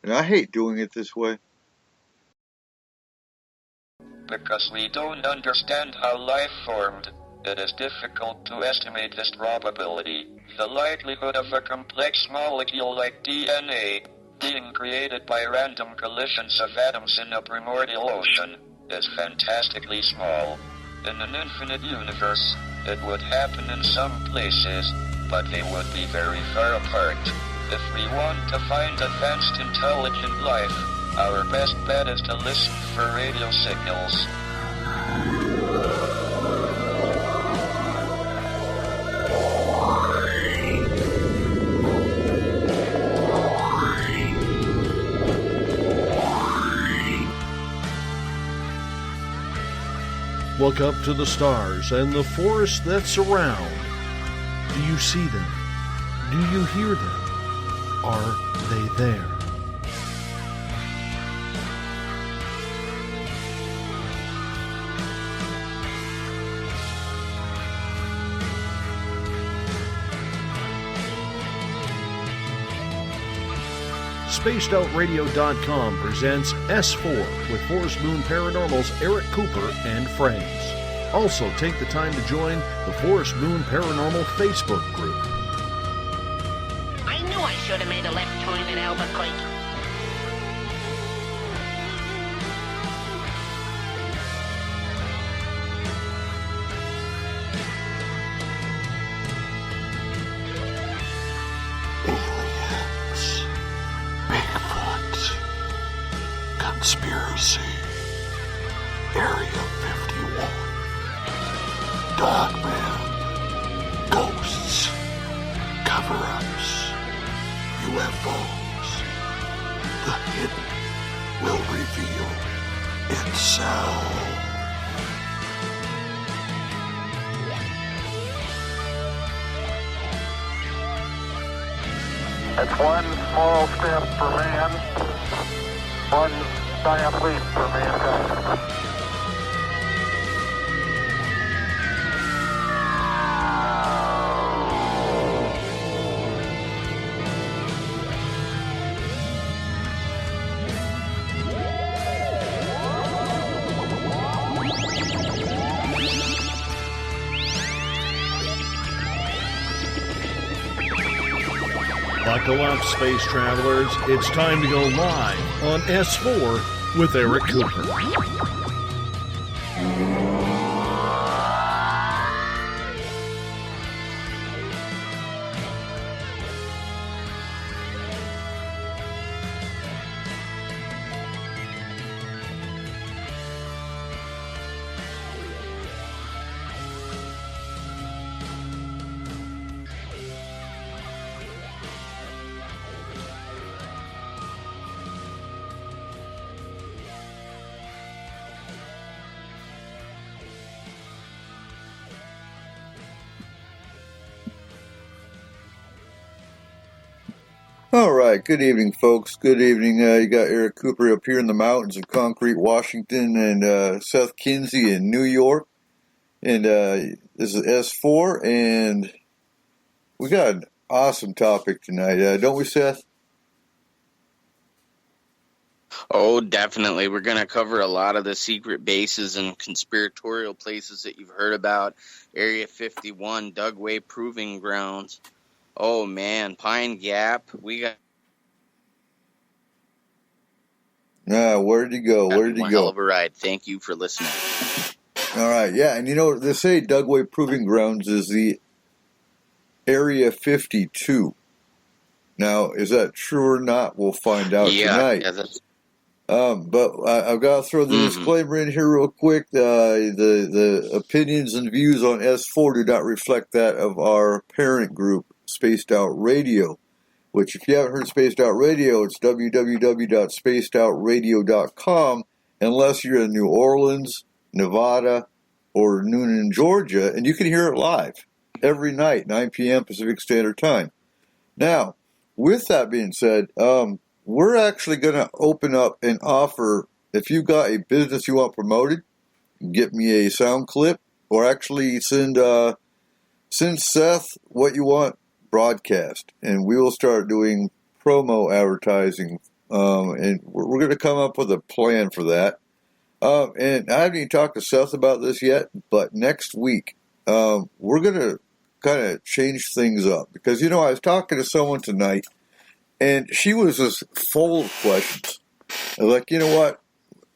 And I hate doing it this way. Because we don't understand how life formed, it is difficult to estimate this probability. The likelihood of a complex molecule like DNA being created by random collisions of atoms in a primordial ocean is fantastically small. In an infinite universe, it would happen in some places, but they would be very far apart. If we want to find advanced intelligent life, our best bet is to listen for radio signals. Look up to the stars and the forests that surround. Do you see them? Do you hear them? Are they there? SpacedOutRadio.com presents S4 with Forest Moon Paranormal's Eric Cooper and friends. Also, take the time to join the Forest Moon Paranormal Facebook group. I knew I should have made a left turn at Albuquerque. Conspiracy, Area 51, Dogman, Ghosts, Cover-Ups, UFOs. The hidden will reveal itself. It's one small step for man, one giant leap for mankind. Buckle up, space travelers. It's time to go live on S4 with Eric Cooper. All right, good evening, folks. Good evening. You got Eric Cooper up here in the mountains of Concrete, Washington, and Seth Kinsey in New York. And this is S4, and we got an awesome topic tonight, don't we, Seth? Oh, definitely. We're going to cover a lot of the secret bases and conspiratorial places that you've heard about. Area 51, Dugway Proving Grounds. Oh, man, Pine Gap. We got... Where did he go? Where did he go? Hell of a ride. Thank you for listening. All right, yeah, and you know, they say Dugway Proving Grounds is the Area 52. Now, is that true or not? We'll find out tonight. But I've got to throw the disclaimer in here real quick. The opinions and views on S4 do not reflect that of our parent group, Spaced Out Radio, which, if you haven't heard Spaced Out Radio, it's www.spacedoutradio.com, unless you're in New Orleans, Nevada, or Noonan, Georgia, and you can hear it live every night, 9 p.m. Pacific Standard Time. Now, with that being said, we're actually going to open up and offer, if you've got a business you want promoted, get me a sound clip, or actually send Seth what you want broadcast, and we will start doing promo advertising And we're going to come up with a plan for that. And I haven't even talked to Seth about this yet, but next week we're going to kind of change things up. Because, I was talking to someone tonight, and she was just full of questions. I was like, you know what?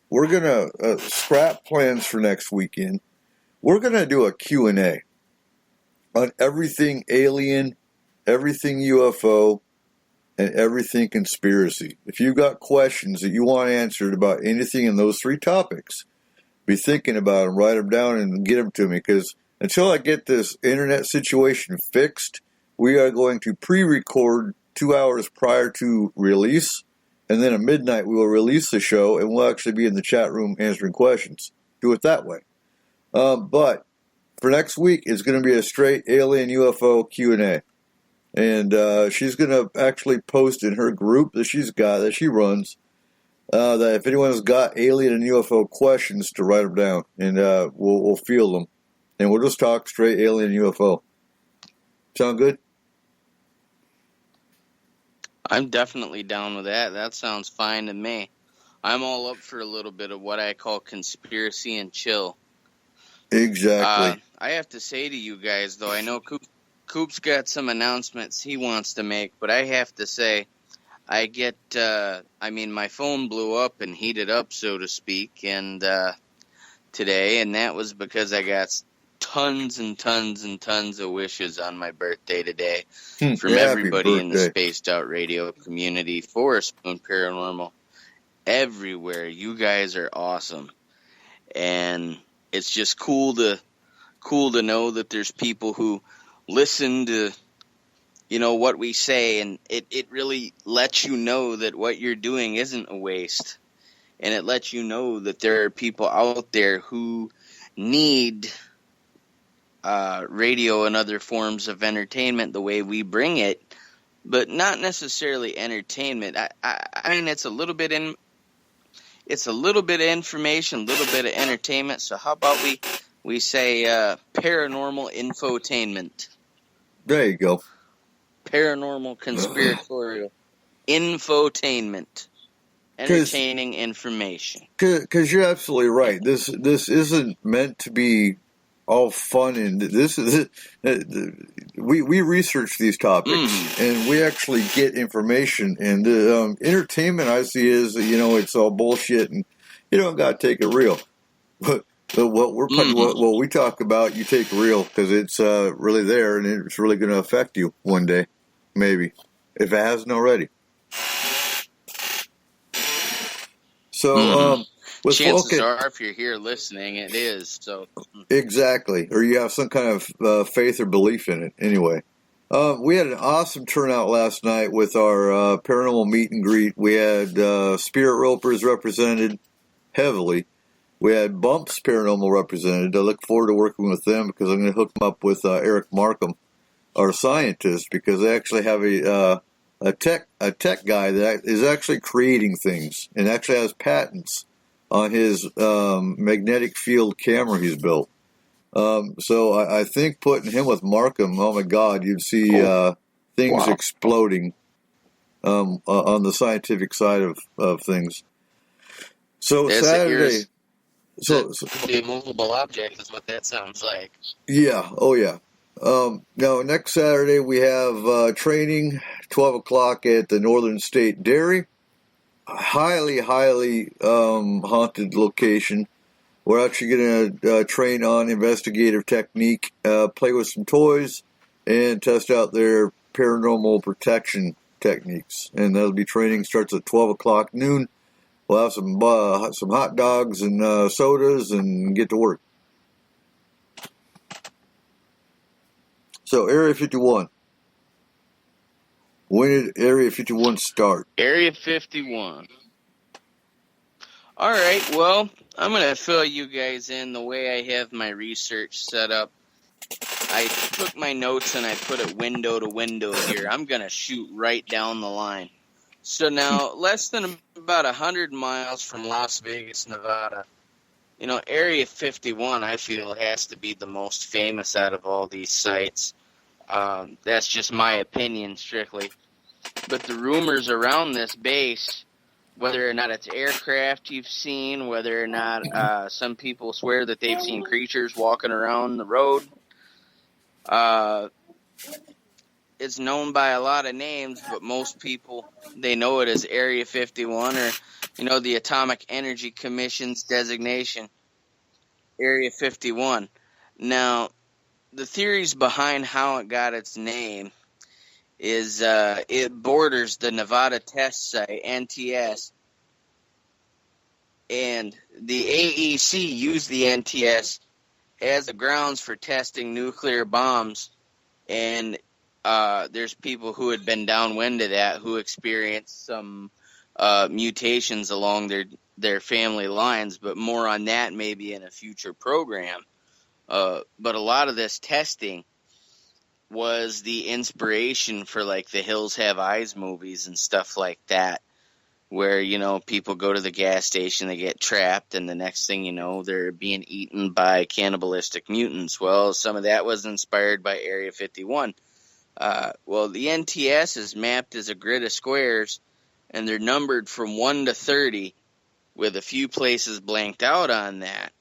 We're going to scrap plans for next weekend. We're going to do a Q&A on everything alien, everything UFO, and everything conspiracy. If you've got questions that you want answered about anything in those three topics, be thinking about them, write them down, and get them to me. Because until I get this internet situation fixed, we are going to pre-record 2 hours prior to release, and then at midnight we will release the show, and we'll actually be in the chat room answering questions. Do it that way. But for next week, it's going to be a straight alien UFO Q&A. And she's going to actually post in her group that she runs, that if anyone's got alien and UFO questions, to write them down, and we'll field them. And we'll just talk straight alien and UFO. Sound good? I'm definitely down with that. That sounds fine to me. I'm all up for a little bit of what I call conspiracy and chill. Exactly. I have to say to you guys, though, I know Coop's got some announcements he wants to make, but I have to say, my phone blew up and heated up, so to speak, and today, and that was because I got tons and tons and tons of wishes on my birthday today from everybody in the Spaced Out Radio community, Forest Moon Paranormal, everywhere. You guys are awesome, and it's just cool to know that there's people who listen to, what we say, and it really lets you know that what you're doing isn't a waste. And it lets you know that there are people out there who need radio and other forms of entertainment the way we bring it, but not necessarily entertainment. I mean, it's a little bit of information, a little bit of entertainment. So how about we say paranormal infotainment? There you go. Paranormal conspiratorial infotainment. Entertaining information. Because you're absolutely right. This isn't meant to be all fun, and we research these topics, and we actually get information. And the entertainment I see is, it's all bullshit, and you don't got to take it real. But what we talk about, you take real, because it's really there, and it's really going to affect you one day, maybe, if it hasn't already. So, chances are, if you're here listening, it is. So exactly, or you have some kind of faith or belief in it. Anyway, we had an awesome turnout last night with our paranormal meet and greet. We had Spirit Ropers represented heavily. We had Bumps Paranormal represented. I look forward to working with them, because I'm going to hook them up with Eric Markham, our scientist, because they actually have a tech guy that is actually creating things and actually has patents on his magnetic field camera he's built. So I think putting him with Markham, oh my God, you'd see things exploding on the scientific side of things. So Saturday. So the immovable object is what that sounds like. Yeah. Oh yeah. Now, next Saturday we have training, 12 o'clock at the Northern State Dairy. Highly haunted location. We're actually going to train on investigative technique, play with some toys, and test out their paranormal protection techniques. And that'll be training, starts at 12 o'clock noon. We'll have some hot dogs and sodas and get to work. So, Area 51. When did Area 51 start? Area 51. All right, well, I'm going to fill you guys in the way I have my research set up. I took my notes and I put it window to window here. I'm going to shoot right down the line. So now, less than about 100 miles from Las Vegas, Nevada, Area 51, I feel, has to be the most famous out of all these sites. That's just my opinion, strictly. But the rumors around this base whether or not it's aircraft you've seen, whether or not some people swear that they've seen creatures walking around the road. It's known by a lot of names, but most people, they know it as Area 51 or, the Atomic Energy Commission's designation, Area 51. Now, the theories behind how it got its name is it borders the Nevada test site, NTS, and the AEC used the NTS as the grounds for testing nuclear bombs, and there's people who had been downwind of that who experienced some mutations along their family lines, but more on that maybe in a future program. But a lot of this testing was the inspiration for like the Hills Have Eyes movies and stuff like that, where, people go to the gas station, they get trapped, and the next thing you know, they're being eaten by cannibalistic mutants. Well, some of that was inspired by Area 51. Well, the NTS is mapped as a grid of squares, and they're numbered from 1 to 30, with a few places blanked out on that.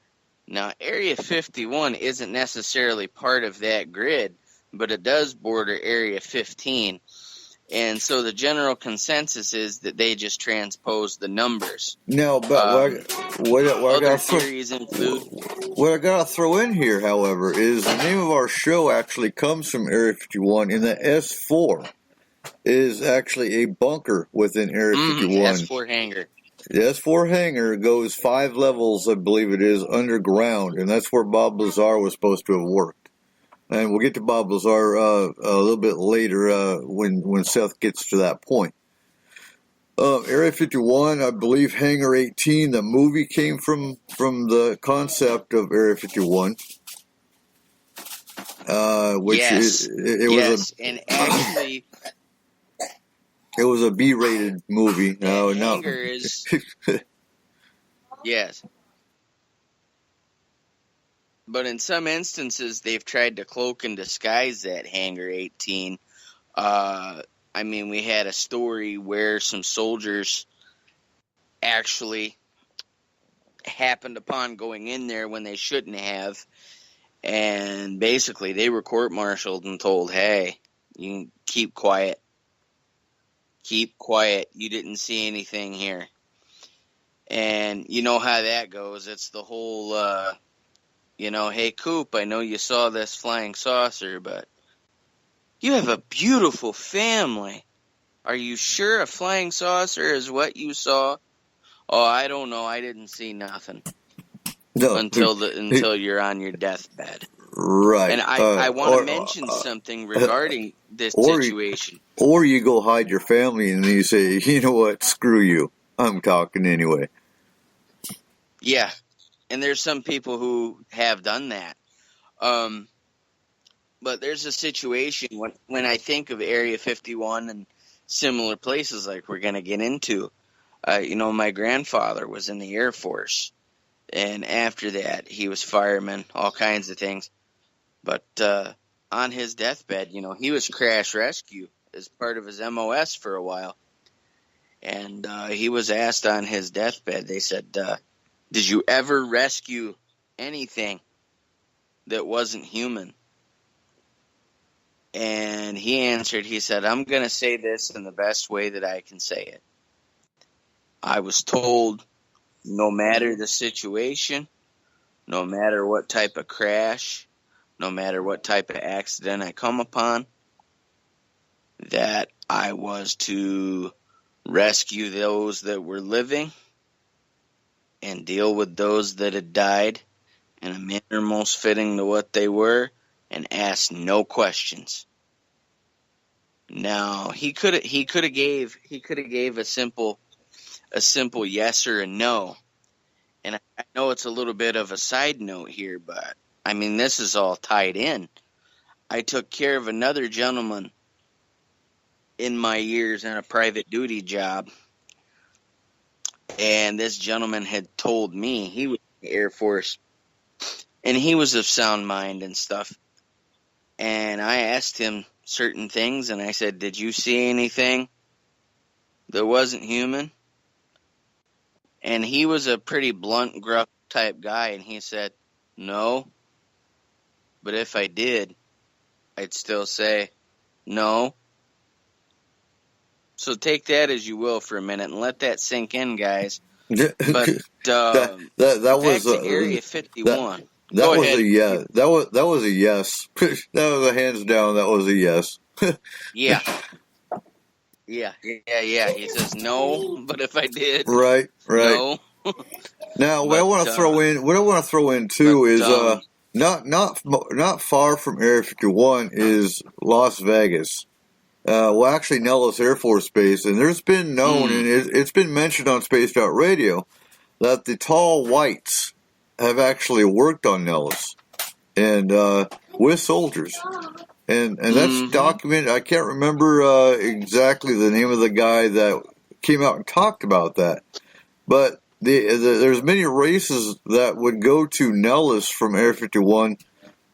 Now, Area 51 isn't necessarily part of that grid, but it does border Area 15. And so the general consensus is that they just transpose the numbers. No, but other theories include... What I got to throw in here, however, is the name of our show actually comes from Area 51, and the S4 is actually a bunker within Area 51. The S4 hangar. The S4 hangar goes 5 levels, I believe it is, underground, and that's where Bob Lazar was supposed to have worked. And we'll get to Bob Lazar a little bit later when Seth gets to that point. Area 51, I believe Hangar 18, the movie came from the concept of Area 51. Which yes. And actually... It was a B-rated movie. No. Hangar is... Yes. But in some instances, they've tried to cloak and disguise that Hangar 18. We had a story where some soldiers actually happened upon going in there when they shouldn't have. And basically, they were court-martialed and told, hey, you can keep quiet. Keep quiet. You didn't see anything here. And you know how that goes. It's the whole... hey, Coop, I know you saw this flying saucer, but you have a beautiful family. Are you sure a flying saucer is what you saw? Oh, I don't know. I didn't see nothing. No, until you're on your deathbed. Right. And I want to mention something regarding this situation. Or you go hide your family and then you say, you know what, screw you. I'm talking anyway. Yeah. And there's some people who have done that. But there's a situation when I think of Area 51 and similar places like we're going to get into. My grandfather was in the Air Force. And after that, he was fireman, all kinds of things. But on his deathbed, he was crash rescue as part of his MOS for a while. And he was asked on his deathbed, they said, did you ever rescue anything that wasn't human? And he answered, he said, I'm going to say this in the best way that I can say it. I was told, no matter the situation, no matter what type of crash, no matter what type of accident I come upon, that I was to rescue those that were living and deal with those that had died in a manner most fitting to what they were, and ask no questions. Now, he could have gave a simple yes or a no. And I know it's a little bit of a side note here, but this is all tied in. I took care of another gentleman in my years in a private duty job. And this gentleman had told me he was in the Air Force and he was of sound mind and stuff. And I asked him certain things and I said, did you see anything that wasn't human? And he was a pretty blunt, gruff type guy, and he said, no, but if I did, I'd still say no. So take that as you will for a minute and let that sink in, guys. But that back was to Area 51. That was a yes. That was a yes. That was a hands down. That was a yes. Yeah. He says no, but if I did, right. No. Now, what I want to throw in too is not far from Area 51 is Las Vegas. Well, actually, Nellis Air Force Base, and there's been known, and it's been mentioned on Spaced Out Radio, that the tall whites have actually worked on Nellis, and with soldiers, and that's documented. I can't remember exactly the name of the guy that came out and talked about that, but there's many races that would go to Nellis from Area 51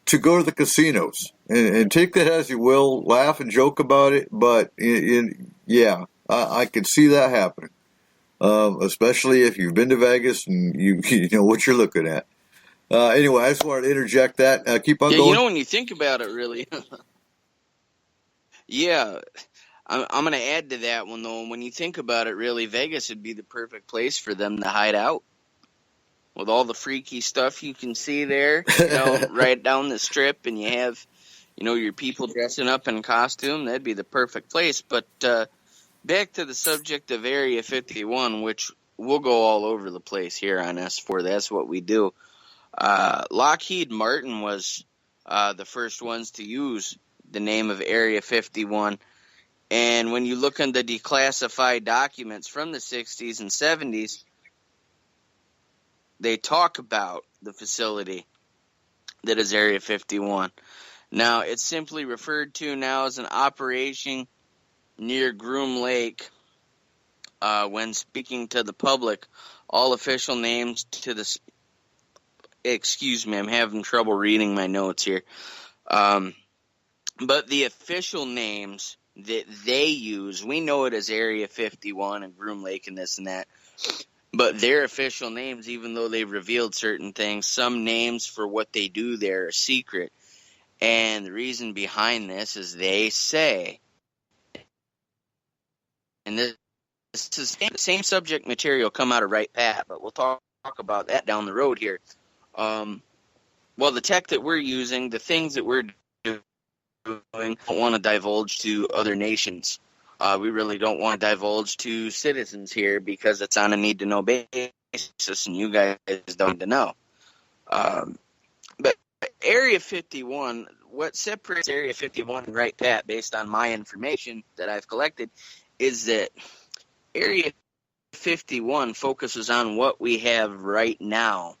to go to the casinos. And take that as you will, laugh and joke about it, but I could see that happening, especially if you've been to Vegas and you know what you're looking at. Anyway, I just wanted to interject that. Keep on going. You know, when you think about it, really, I'm going to add to that one, though. When you think about it, really, Vegas would be the perfect place for them to hide out. With all the freaky stuff you can see there, right down the strip, and you have, your people dressing up in costume, that'd be the perfect place. But back to the subject of Area 51, which we'll go all over the place here on S4. That's what we do. Lockheed Martin was the first ones to use the name of Area 51. And when you look in the declassified documents from the 60s and 70s, they talk about the facility that is Area 51. Now, it's simply referred to now as an operation near Groom Lake. When speaking to the public, all official names to the... Excuse me, I'm having trouble reading my notes here. But the official names that they use, we know it as Area 51 and Groom Lake and this and that. But their official names, even though they've revealed certain things, some names for what they do there are secret. And the reason behind this is they say, and this is the same subject material come out of Wright Pat, but we'll talk about that down the road here. Well, the tech that we're using, the things that we're doing, don't want to divulge to other nations. We really don't want to divulge to citizens here because it's on a need-to-know basis, and you guys don't need to know. But Area 51, what separates Area 51 and Wright Pat, based on my information that I've collected, is that Area 51 focuses on what we have right now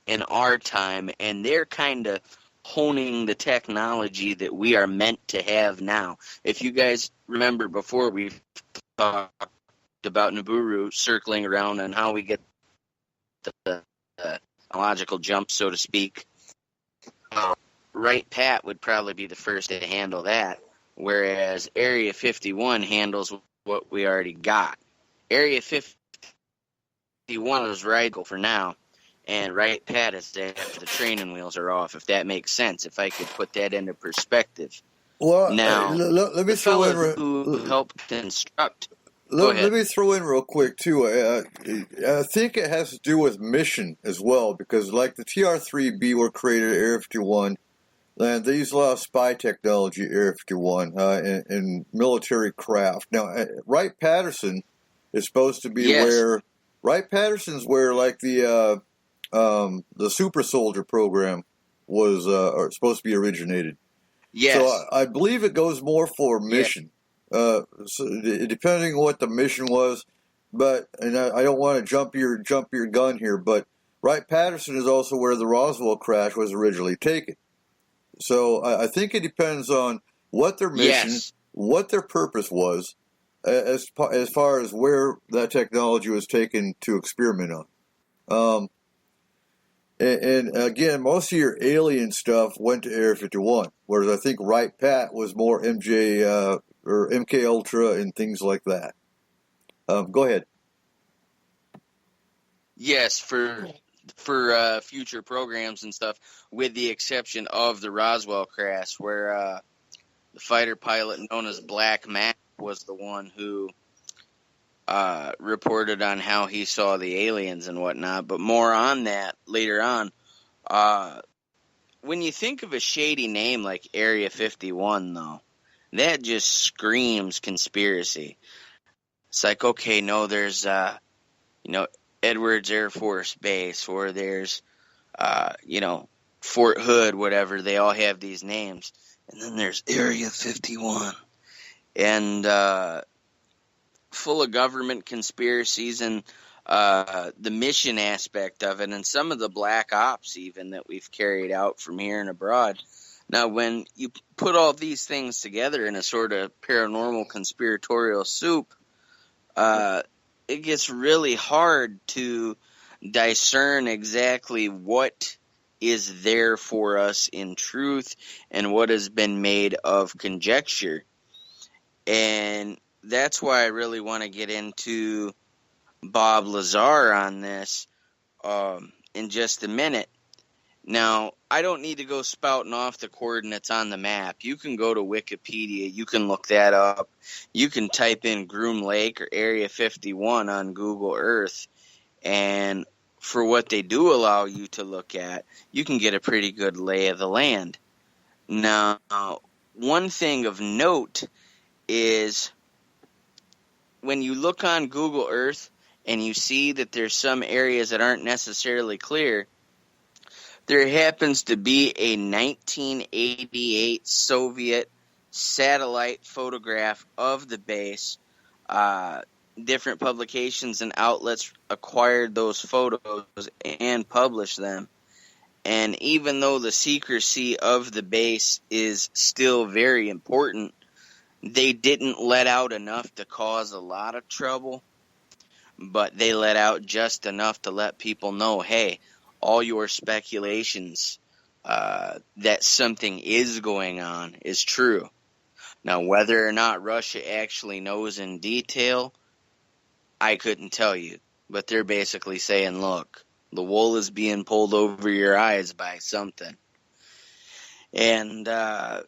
in our time, and they're kind of honing the technology that we are meant to have now. If you guys remember before, we've talked about Nibiru circling around and how we get the technological jump, so to speak. Wright Pat would probably be the first to handle that, whereas Area 51 handles what we already got. Area 51 is radical for now, and Wright Pat is after the training wheels are off, if that makes sense, if I could put that into perspective. Well, now, let me throw in who helped construct. Let me throw in real quick, too. I think it has to do with mission as well, because like the TR-3B were created at Area 51, and they use a lot of spy technology at Area 51 in military craft. Now, Wright Patterson is supposed to be where... Wright Patterson's where, like, the Super Soldier program was supposed to be originated. Yes. So I believe it goes more for mission. So depending on what the mission was, and I don't want to jump your gun here, but Wright Patterson is also where the Roswell crash was originally taken. So I think it depends on what their mission, what their purpose was, as far as where that technology was taken to experiment on. And again, most of your alien stuff went to Area 51, whereas I think Wright Pat was more MJ or MK Ultra and things like that. Go ahead. Yes, for future programs and stuff, with the exception of the Roswell crash, where the fighter pilot known as Black Mac was the one who reported on how he saw the aliens and whatnot. But more on that later on. When you think of a shady name like Area 51, though, that just screams conspiracy. It's like, okay, no, there's, Edwards Air Force Base, or there's, Fort Hood, whatever. They all have these names. And then there's Area 51. And full of government conspiracies and the mission aspect of it, and some of the black ops even that we've carried out from here and abroad. Now, when you put all these things together in a sort of paranormal conspiratorial soup, it gets really hard to discern exactly what is there for us in truth and what has been made of conjecture. And that's why I really want to get into Bob Lazar on this in just a minute. Now, I don't need to go spouting off the coordinates on the map. You can go to Wikipedia. You can look that up. You can type in Groom Lake or Area 51 on Google Earth. And for what they do allow you to look at, you can get a pretty good lay of the land. Now, one thing of note is when you look on Google Earth and you see that there's some areas that aren't necessarily clear, there happens to be a 1988 Soviet satellite photograph of the base. Different publications and outlets acquired those photos and published them. And even though the secrecy of the base is still very important, they didn't let out enough to cause a lot of trouble, but they let out just enough to let people know, hey, all your speculations that something is going on is true. Now, whether or not Russia actually knows in detail, I couldn't tell you. But they're basically saying, look, the wool is being pulled over your eyes by something. And let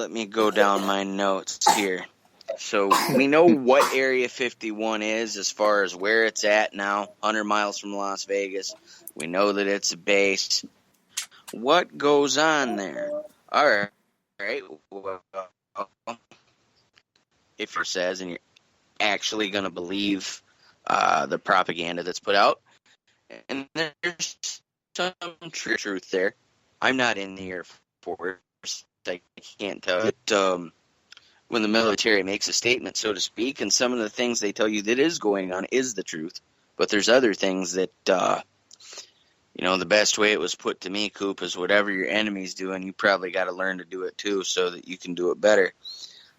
me go down my notes here. So we know what Area 51 is as far as where it's at now, 100 miles from Las Vegas. We know that it's a base. What goes on there? All right. Well, if it says, and you're actually going to believe the propaganda that's put out, and there's some truth there. I'm not in the Air Force. I can't tell it. When the military makes a statement, so to speak, and some of the things they tell you that is going on is the truth. But there's other things that, the best way it was put to me, Coop, is whatever your enemy's doing, you probably got to learn to do it too so that you can do it better.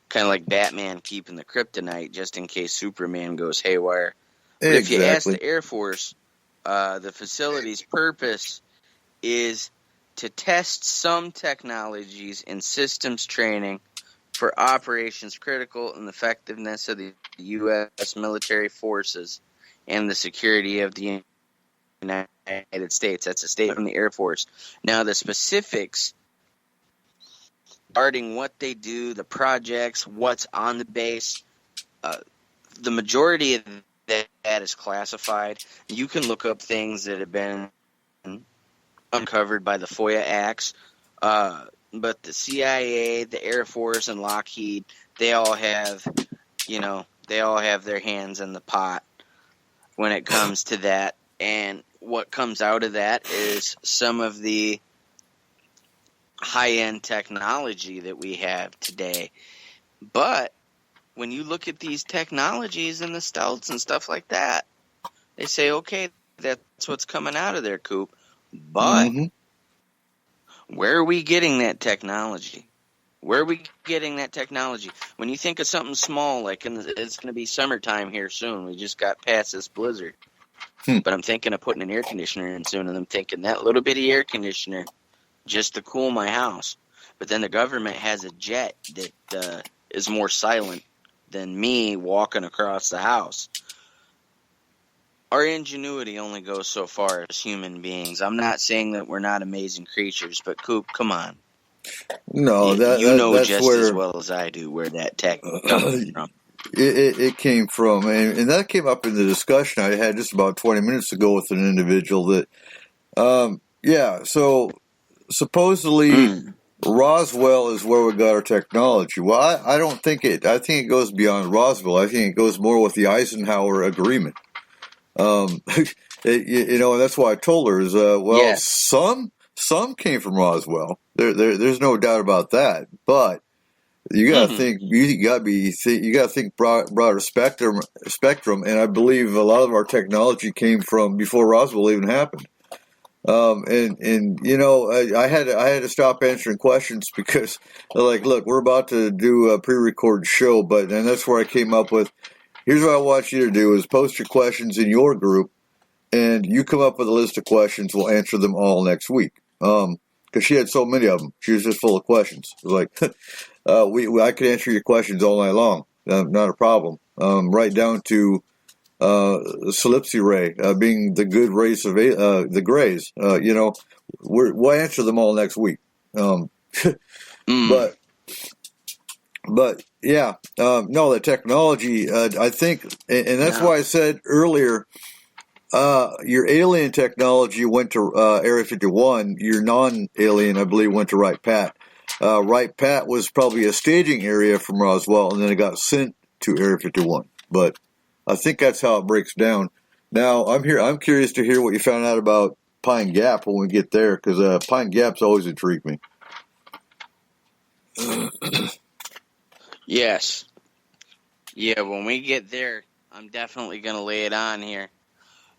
Kind of like Batman keeping the kryptonite just in case Superman goes haywire. But if you ask the Air Force, the facility's purpose is to test some technologies in systems training for operations critical in the effectiveness of the U.S. military forces and the security of the United States. That's a statement from the Air Force. Now, the specifics regarding what they do, the projects, what's on the base, the majority of that is classified. You can look up things that have been uncovered by the FOIA Acts, but the CIA, the Air Force, and Lockheed, they all have their hands in the pot when it comes to that. And what comes out of that is some of the high-end technology that we have today. But when you look at these technologies and the stealths and stuff like that, they say, okay, that's what's coming out of there, Coop. But where are we getting that technology? Where are we getting that technology? When you think of something small, like it's going to be summertime here soon. We just got past this blizzard. But I'm thinking of putting an air conditioner in soon, and I'm thinking that little bitty air conditioner just to cool my house. But then the government has a jet that is more silent than me walking across the house. our ingenuity only goes so far as human beings. I'm not saying that we're not amazing creatures, but Coop, come on. No, that's just where, as well as I do where that tech comes from. It came from, and that came up in the discussion I had just about 20 minutes ago with an individual that, so supposedly Roswell is where we got our technology. Well, I don't think it. I think it goes beyond Roswell. I think it goes more with the Eisenhower Agreement. And that's why I told her is, Yes. some came from Roswell. There's no doubt about that. But you got to think. You got to think broader spectrum. And I believe a lot of our technology came from before Roswell even happened. I had to stop answering questions because they're like, look, we're about to do a pre-recorded show, and that's where I came up with. Here's what I want you to do is post your questions in your group, and you come up with a list of questions. We'll answer them all next week. Because she had so many of them. She was just full of questions. It was like, I could answer your questions all night long. Not a problem. Right down to Calypso Ray being the good race of the Greys. We'll answer them all next week. But yeah, no, the technology, I think, and that's why I said earlier, your alien technology went to Area 51. Your non-alien, I believe, went to Wright Pat. Wright Pat was probably a staging area from Roswell, and then it got sent to Area 51. But I think that's how it breaks down. Now, I'm curious to hear what you found out about Pine Gap when we get there, because Pine Gap's always intrigued me. Yes. Yeah, when we get there, I'm definitely going to lay it on here.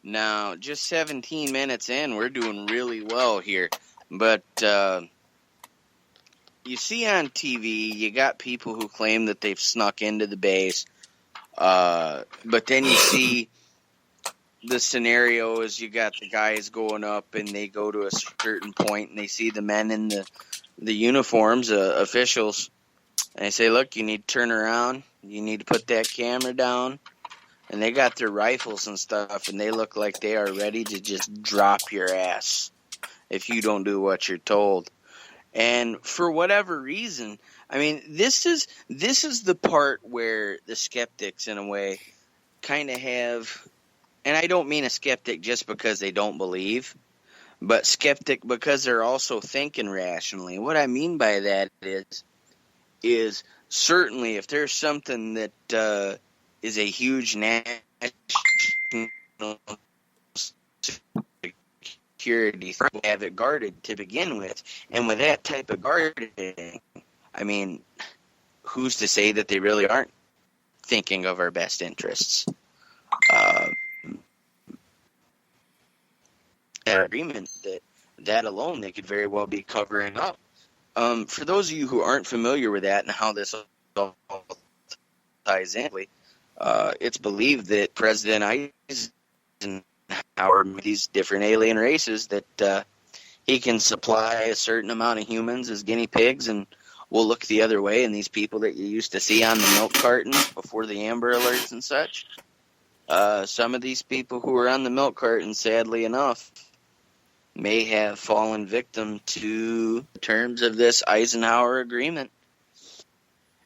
Now, just 17 minutes in, we're doing really well here. But you see on TV, you got people who claim that they've snuck into the base. But then you see the scenario is you got the guys going up and they go to a certain point and they see the men in the uniforms, officials. And they say, look, you need to turn around. You need to put that camera down. And they got their rifles and stuff, and they look like they are ready to just drop your ass if you don't do what you're told. And for whatever reason, I mean, this is the part where the skeptics, in a way, kind of have, and I don't mean a skeptic just because they don't believe, but skeptic because they're also thinking rationally. What I mean by that is certainly if there's something that is a huge national security threat, have it guarded to begin with. And with that type of guarding, I mean, who's to say that they really aren't thinking of our best interests? An agreement that alone they could very well be covering up. For those of you who aren't familiar with that and how this all ties in, it's believed that President Eisenhower, these different alien races, that he can supply a certain amount of humans as guinea pigs, and we'll look the other way. And these people that you used to see on the milk cartons before the Amber Alerts and such, some of these people who were on the milk cartons, sadly enough, may have fallen victim to the terms of this Eisenhower agreement.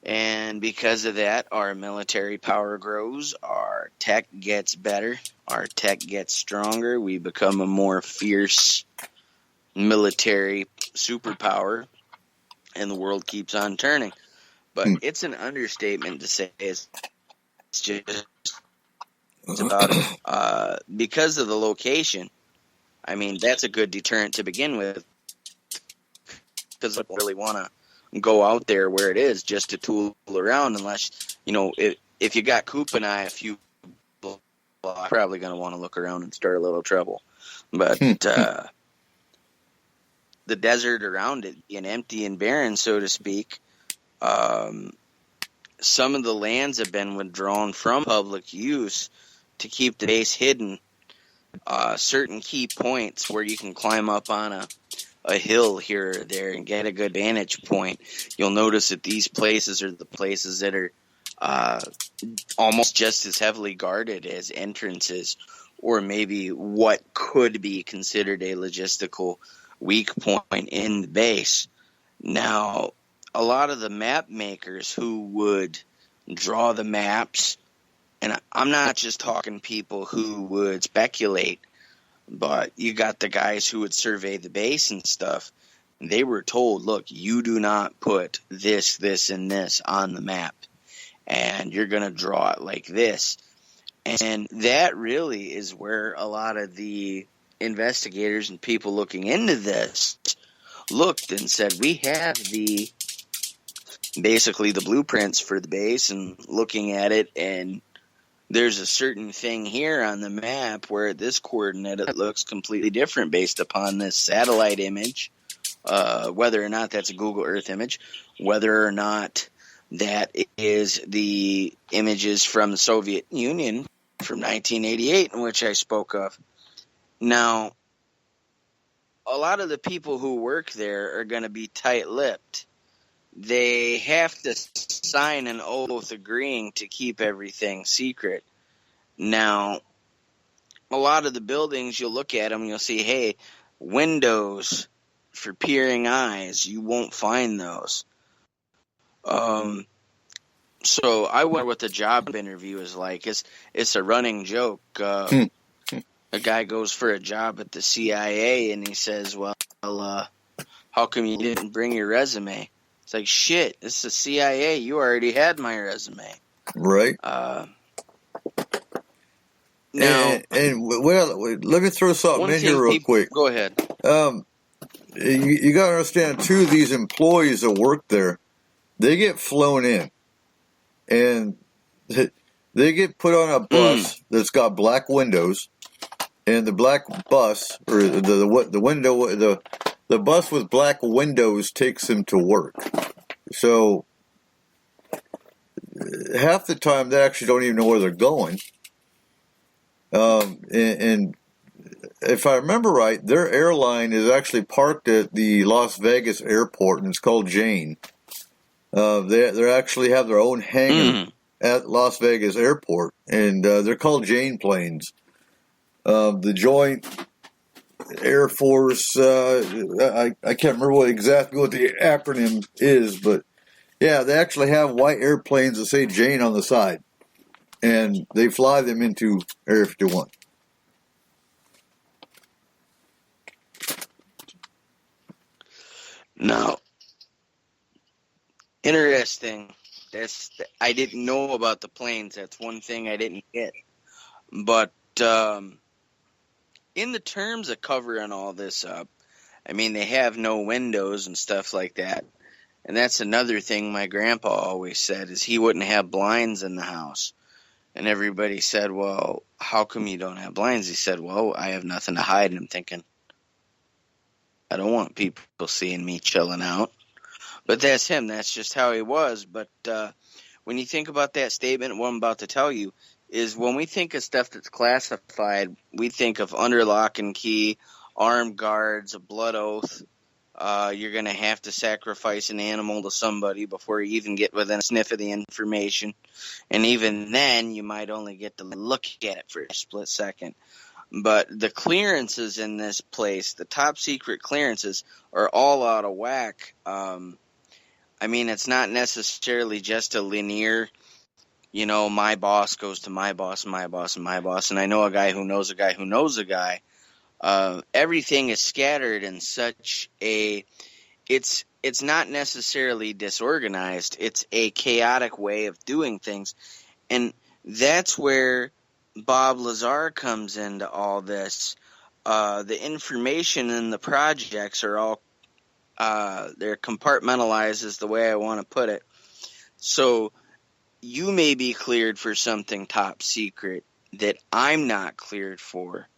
And because of that, our military power grows, our tech gets better, our tech gets stronger, we become a more fierce military superpower, and the world keeps on turning. But it's an understatement to say it's just about it. Because of the location, I mean, that's a good deterrent to begin with, because I don't really want to go out there where it is just to tool around, unless, if you got Coop and I a few blocks, probably going to want to look around and start a little trouble. But the desert around it being empty and barren, so to speak, some of the lands have been withdrawn from public use to keep the base hidden. Certain key points where you can climb up on a hill here or there and get a good vantage point. You'll notice that these places are the places that are almost just as heavily guarded as entrances or maybe what could be considered a logistical weak point in the base. Now, a lot of the map makers who would draw the maps, and I'm not just talking people who would speculate, but you got the guys who would survey the base and stuff. They were told, look, you do not put this, this, and this on the map, and you're going to draw it like this. And that really is where a lot of the investigators and people looking into this looked and said, we have basically the blueprints for the base, and looking at it, and there's a certain thing here on the map where this coordinate it looks completely different based upon this satellite image, whether or not that's a Google Earth image, whether or not that is the images from the Soviet Union from 1988, in which I spoke of. Now, a lot of the people who work there are going to be tight-lipped. They have to sign an oath agreeing to keep everything secret. Now, a lot of the buildings, you'll look at them, you'll see, hey, windows for peering eyes. You won't find those. So I wonder what the job interview is like. It's a running joke. A guy goes for a job at the CIA, and he says, well, how come you didn't bring your resume? It's like, shit, this is the CIA. You already had my resume. Right. Now, well, let me throw something in here real quick. Go ahead. You got to understand, too, these employees that work there, they get flown in, and they get put on a bus that's got black windows, and the black bus, or the bus with black windows takes them to work. So half the time they actually don't even know where they're going. And if I remember right, their airline is actually parked at the Las Vegas airport, and it's called Jane. They actually have their own hangar at Las Vegas airport, and they're called Jane planes. The Joint Air Force, I can't remember exactly what the acronym is, but yeah, they actually have white airplanes that say Jane on the side, and they fly them into Area 51. Now, interesting. I didn't know about the planes. That's one thing I didn't get. But in the terms of covering all this up, I mean, they have no windows and stuff like that. And that's another thing my grandpa always said, is he wouldn't have blinds in the house. And everybody said, well, how come you don't have blinds? He said, well, I have nothing to hide. And I'm thinking, I don't want people seeing me chilling out. But that's him. That's just how he was. But when you think about that statement, what I'm about to tell you is, when we think of stuff that's classified, we think of under lock and key, armed guards, a blood oath. You're going to have to sacrifice an animal to somebody before you even get within a sniff of the information. And even then, you might only get to look at it for a split second. But the clearances in this place, the top secret clearances, are all out of whack. I mean, it's not necessarily just a linear, my boss goes to my boss, my boss, and my boss. And I know a guy who knows a guy who knows a guy. Everything is scattered in such it's not necessarily disorganized. It's a chaotic way of doing things. And that's where Bob Lazar comes into all this. The information in the projects are all, they're compartmentalized, is the way I want to put it. So you may be cleared for something top secret that I'm not cleared for,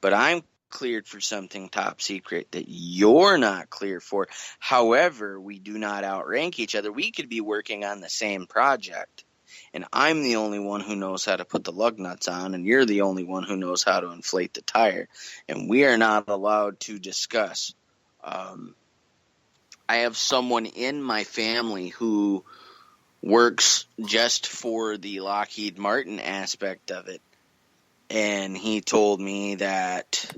but I'm cleared for something top secret that you're not cleared for. However, we do not outrank each other. We could be working on the same project, and I'm the only one who knows how to put the lug nuts on, and you're the only one who knows how to inflate the tire, and we are not allowed to discuss. I have someone in my family who works just for the Lockheed Martin aspect of it. And he told me that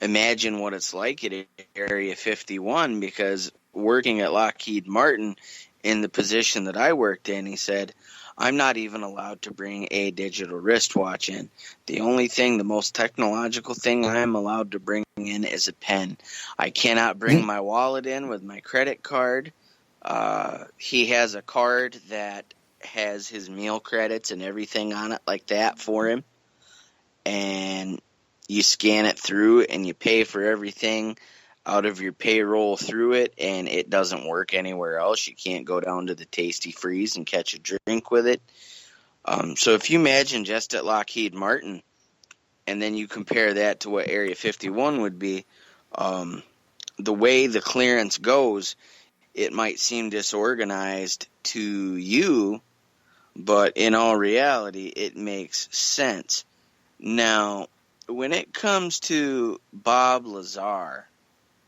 imagine what it's like at Area 51, because working at Lockheed Martin in the position that I worked in, he said, I'm not even allowed to bring a digital wristwatch in. The only thing, the most technological thing I'm allowed to bring in is a pen. I cannot bring my wallet in with my credit card. He has a card that has his meal credits and everything on it like that for him. And you scan it through and you pay for everything out of your payroll through it, and it doesn't work anywhere else. You can't go down to the Tasty Freeze and catch a drink with it. So if you imagine just at Lockheed Martin, and then you compare that to what Area 51 would be, the way the clearance goes, it might seem disorganized to you, but in all reality, it makes sense. Now, when it comes to Bob Lazar,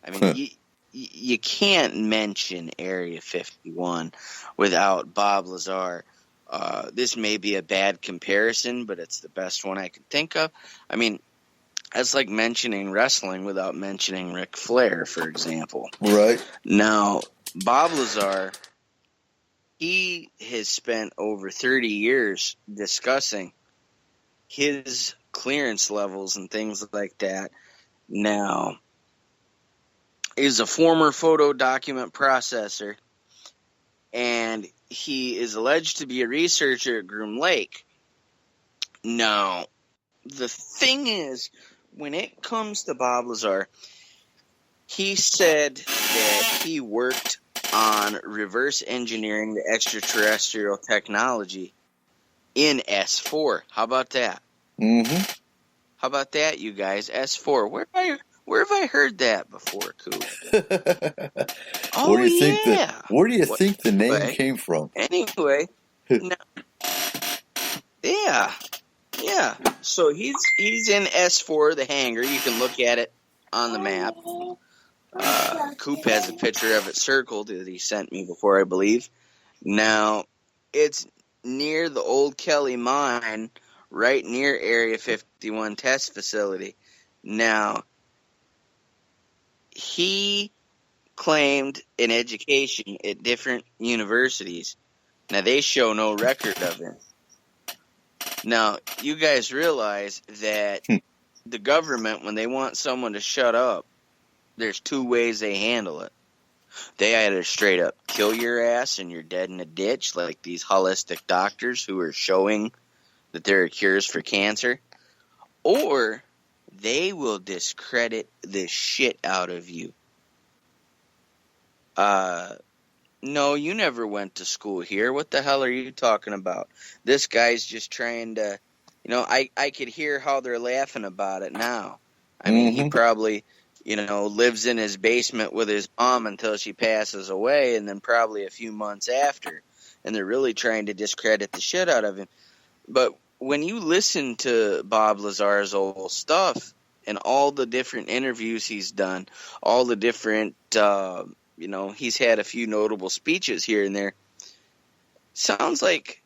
I mean, you can't mention Area 51 without Bob Lazar. This may be a bad comparison, but it's the best one I could think of. I mean, that's like mentioning wrestling without mentioning Ric Flair, for example. Right. Now, Bob Lazar, he has spent over 30 years discussing his clearance levels and things like that. Now, he's a former photo document processor, and he is alleged to be a researcher at Groom Lake. Now, the thing is, when it comes to Bob Lazar, he said that he worked on reverse engineering the extraterrestrial technology in S4. How about that? Mm-hmm. How about that, you guys? S4. Where have I heard that before, Coop? Oh, where do you think the name came from? Anyway, yeah. So he's in S4, the hangar. You can look at it on the map. Coop has a picture of it circled that he sent me before, I believe. Now, it's near the old Kelly mine, right near Area 51 test facility. Now, he claimed an education at different universities. Now, they show no record of it. Now, you guys realize that the government, when they want someone to shut up, there's two ways they handle it. They either straight up kill your ass and you're dead in a ditch, like these holistic doctors who are showing that there are cures for cancer, or they will discredit the shit out of you. No, you never went to school here. What the hell are you talking about? This guy's just trying to, I could hear how they're laughing about it now. I mean, he probably, lives in his basement with his mom until she passes away, and then probably a few months after. And they're really trying to discredit the shit out of him. But when you listen to Bob Lazar's old stuff and all the different interviews he's done, all the different, he's had a few notable speeches here and there, sounds like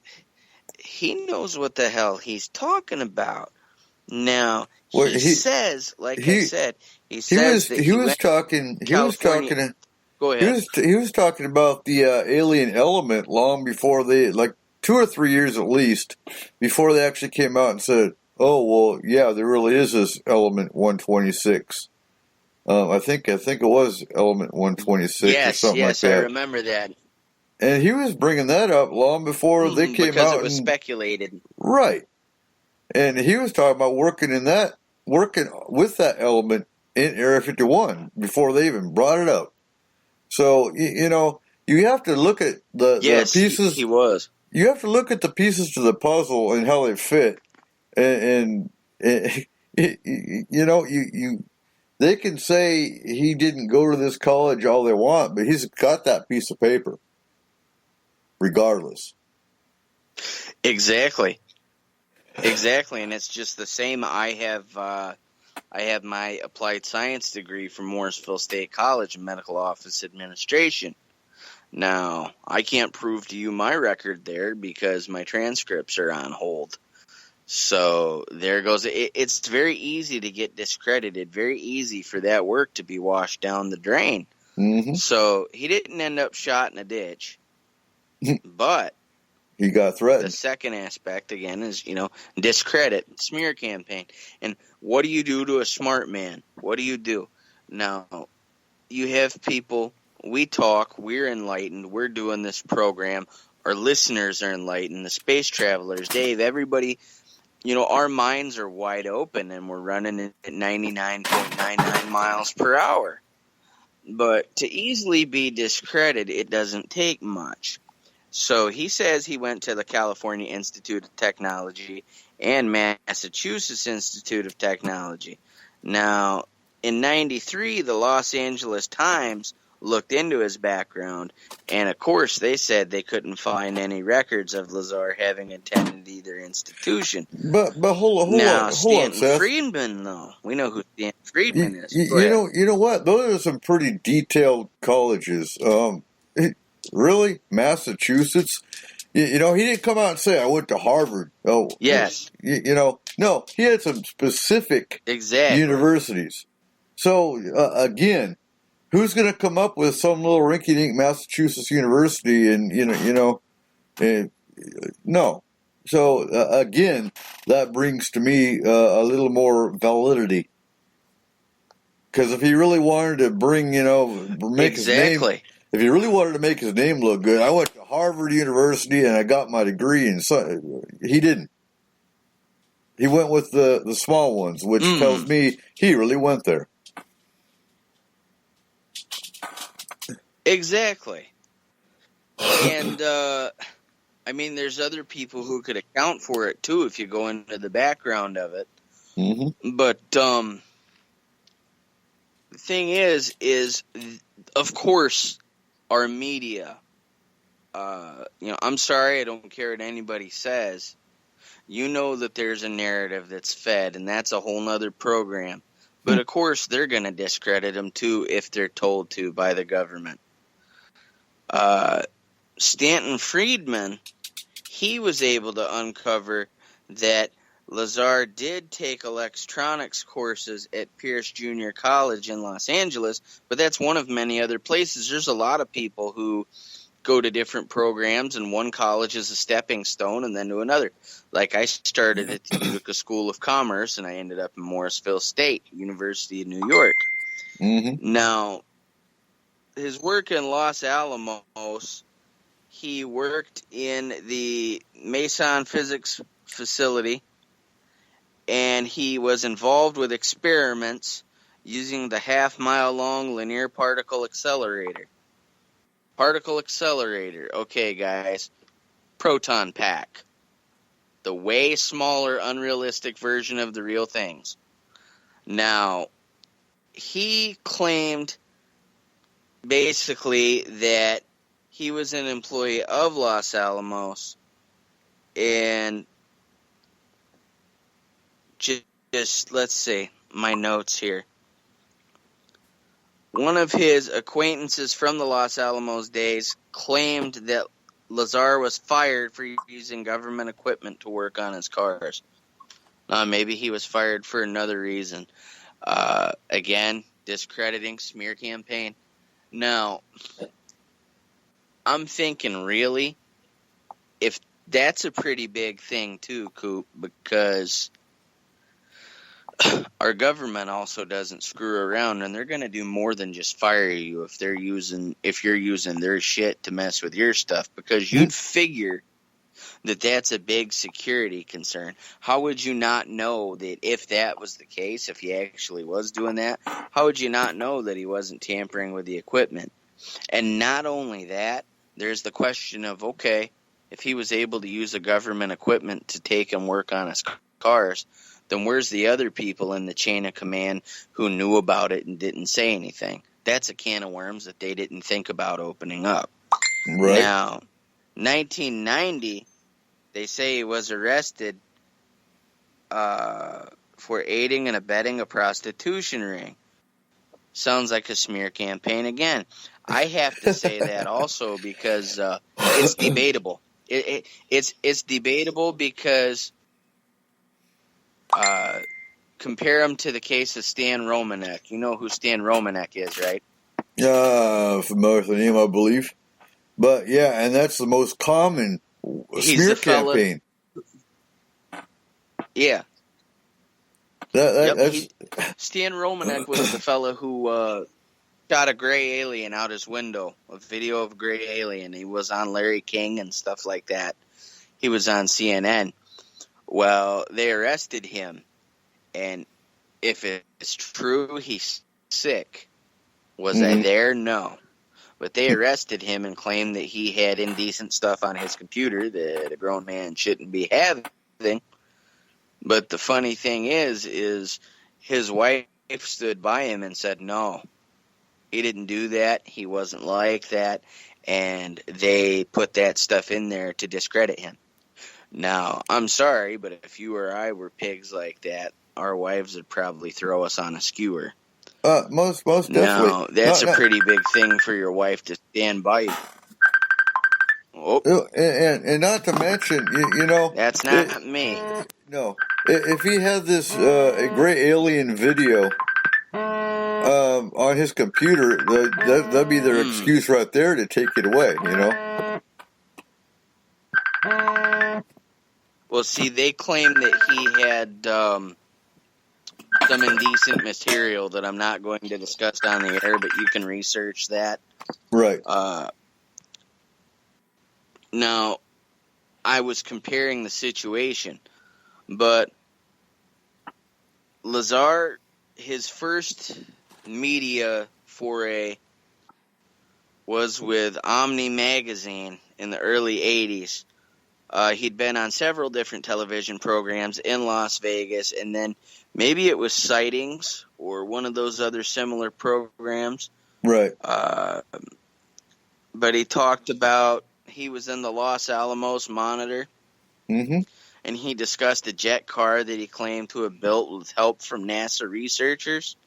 he knows what the hell he's talking about. Now, he says, like I said, he was talking. Go ahead. He was talking about the alien element long before they, like 2 or 3 years at least, before they actually came out and said, "Oh, well, yeah, there really is this element 126." I think it was element 126 or something like that. Yes, I remember that. And he was bringing that up long before they came out. Because it was speculated. Right. And he was talking about working with that element in Area 51 before they even brought it up. So, you have to look at the pieces. He was. You have to look at the pieces to the puzzle and how they fit. And they can say he didn't go to this college all they want, but he's got that piece of paper regardless. Exactly, and it's just the same. I have my applied science degree from Morrisville State College in medical office administration. Now, I can't prove to you my record there because my transcripts are on hold. So there goes. It's very easy to get discredited, very easy for that work to be washed down the drain. Mm-hmm. So he didn't end up shot in a ditch, but he got threatened. The second aspect, again, is, discredit, smear campaign. And what do you do to a smart man? What do you do? Now, you have people, we talk, we're enlightened, we're doing this program, our listeners are enlightened, the space travelers, Dave, everybody, our minds are wide open and we're running at 99.99 miles per hour. But to easily be discredited, it doesn't take much. So he says he went to the California Institute of Technology and Massachusetts Institute of Technology. Now, in 93, the Los Angeles Times looked into his background, and of course they said they couldn't find any records of Lazar having attended either institution. But hold on, Stanton Friedman, though, we know who Stanton Friedman is. You know what? Those are some pretty detailed colleges. Really, Massachusetts? He didn't come out and say I went to Harvard. Oh, yes. No, he had some specific universities. So again, who's going to come up with some little rinky-dink Massachusetts university and, no. So, again, that brings to me a little more validity. Because if he really wanted to make his name, if he really wanted to make his name look good, I went to Harvard University and I got my degree, and so he didn't. He went with the small ones, which tells me he really went there. Exactly. And, there's other people who could account for it, too, if you go into the background of it. Mm-hmm. But, the thing is, of course, our media, I'm sorry, I don't care what anybody says. You know that there's a narrative that's fed, and that's a whole nother program. But, of course, they're going to discredit them, too, if they're told to by the government. Stanton Friedman, he was able to uncover that Lazar did take electronics courses at Pierce Junior College in Los Angeles, but that's one of many other places. There's a lot of people who go to different programs, and one college is a stepping stone and then to another. Like I started at the Utica School of Commerce, and I ended up in Morrisville State, University of New York. Mm-hmm. Now, his work in Los Alamos, he worked in the Mason Physics Facility, and he was involved with experiments using the half-mile-long linear particle accelerator. Particle accelerator, okay, guys, proton pack. The way smaller, unrealistic version of the real things. Now, he claimed basically that he was an employee of Los Alamos, and just let's see my notes here. One of his acquaintances from the Los Alamos days claimed that Lazar was fired for using government equipment to work on his cars. Maybe he was fired for another reason. Again, discrediting, smear campaign. Now, I'm thinking, really, if that's a pretty big thing too, Coop, because our government also doesn't screw around, and they're going to do more than just fire you if you're using their shit to mess with your stuff, because you'd figure that that's a big security concern. How would you not know that if that was the case, if he actually was doing that, how would you not know that he wasn't tampering with the equipment? And not only that, there's the question of, okay, if he was able to use the government equipment to take and work on his cars, then where's the other people in the chain of command who knew about it and didn't say anything? That's a can of worms that they didn't think about opening up. Right. Now, 1990, they say he was arrested for aiding and abetting a prostitution ring. Sounds like a smear campaign again. I have to say that also because it's debatable. It's debatable because compare him to the case of Stan Romanek. You know who Stan Romanek is, right? Familiar with the name, I believe. But yeah, and that's the most common smear campaign. Yeah. That's... Stan Romanek was the fella who shot a gray alien out his window, a video of a gray alien. He was on Larry King and stuff like that. He was on CNN. Well, they arrested him, and if it's true, he's sick. Was I there? No. But they arrested him and claimed that he had indecent stuff on his computer that a grown man shouldn't be having. But the funny thing is his wife stood by him and said, no, he didn't do that. He wasn't like that. And they put that stuff in there to discredit him. Now, I'm sorry, but if you or I were pigs like that, our wives would probably throw us on a skewer. Most definitely. Now, that's a pretty big thing for your wife to stand by you. Oh. And not to mention, you know... That's not me. No. If he had this a gray alien video on his computer, that'd be their excuse right there to take it away, you know? Well, see, they claim that he had some indecent material that I'm not going to discuss on the air, but you can research that. Right. Now, I was comparing the situation, but Lazar, his first media foray was with Omni Magazine in the early 80s. He'd been on several different television programs in Las Vegas, and then maybe it was Sightings or one of those other similar programs. Right. But he talked about he was in the Los Alamos Monitor, and he discussed a jet car that he claimed to have built with help from NASA researchers.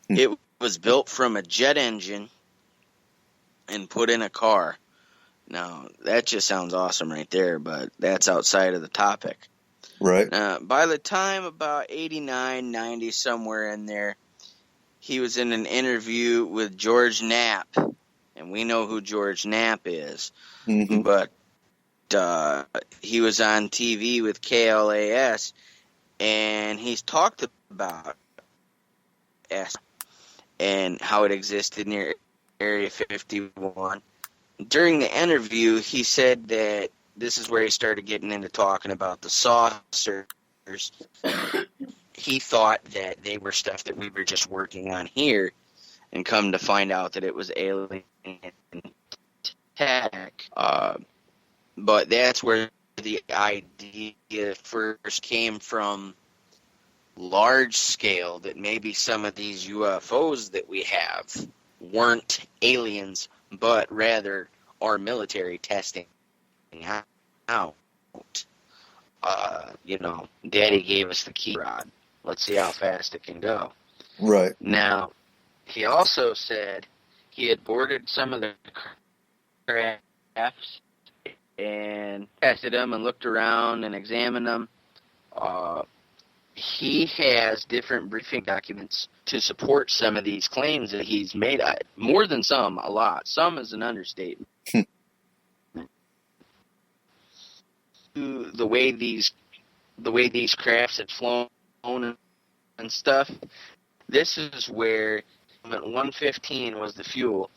It was built from a jet engine and put in a car. Now, that just sounds awesome right there, but that's outside of the topic. Right. By the time about 89, 90, somewhere in there, he was in an interview with George Knapp, and we know who George Knapp is. But he was on TV with KLAS, and he's talked about S and how it existed near Area 51. During the interview, he said that this is where he started getting into talking about the saucers. He thought that they were stuff that we were just working on here, and come to find out that it was alien tech. But that's where the idea first came from, large scale, that maybe some of these UFOs that we have weren't aliens, but rather our military testing out. You know, Daddy gave us the key rod. Let's see how fast it can go. Right. Now, he also said he had boarded some of the crafts and tested them and looked around and examined them. He has different briefing documents to support some of these claims that he's made. More than some, a lot. Some is an understatement. The way these crafts had flown and stuff. This is where 115 was the fuel,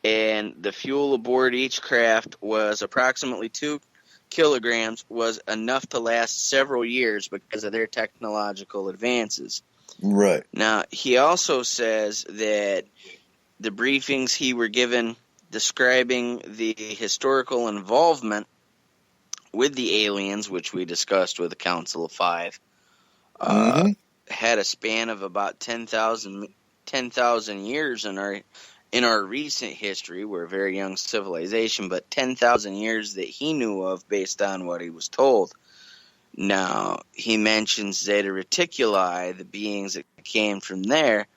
and the fuel aboard each craft was approximately 2 kilograms, was enough to last several years because of their technological advances. Right. Now, he also says that the briefings he were given describing the historical involvement with the aliens, which we discussed with the Council of Five, had a span of about 10,000 years in our recent history. We're a very young civilization, but 10,000 years that he knew of based on what he was told. Now, he mentions Zeta Reticuli, the beings that came from there,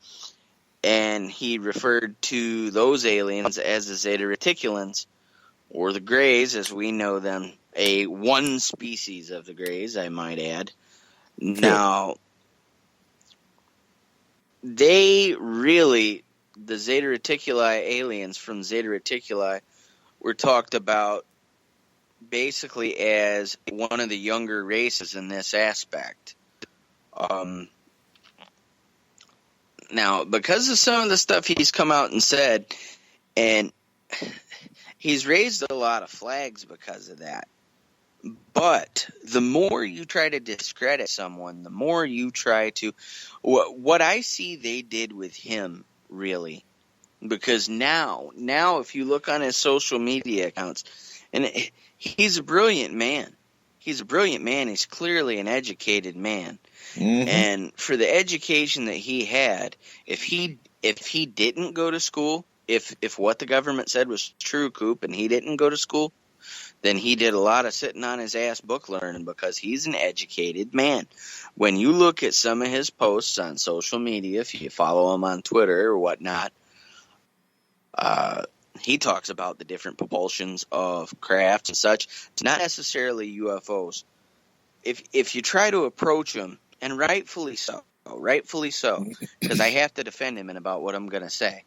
and he referred to those aliens as the Zeta Reticulans, or the Greys, as we know them, one species of the Greys, I might add. Now, they really, the Zeta Reticuli aliens from Zeta Reticuli were talked about basically as one of the younger races in this aspect. Now, because of some of the stuff he's come out and said, and he's raised a lot of flags because of that. But the more you try to discredit someone, the more you try to... What I see they did with him, really, because now if you look on his social media accounts, and he's a brilliant man. He's a brilliant man. He's clearly an educated man. Mm-hmm. And for the education that he had, if he didn't go to school, if what the government said was true, Coop, and he didn't go to school, then he did a lot of sitting on his ass book learning, because he's an educated man. When you look at some of his posts on social media, if you follow him on Twitter or whatnot, he talks about the different propulsions of crafts and such. It's not necessarily UFOs. If you try to approach him, and rightfully so, because I have to defend him in about what I'm going to say.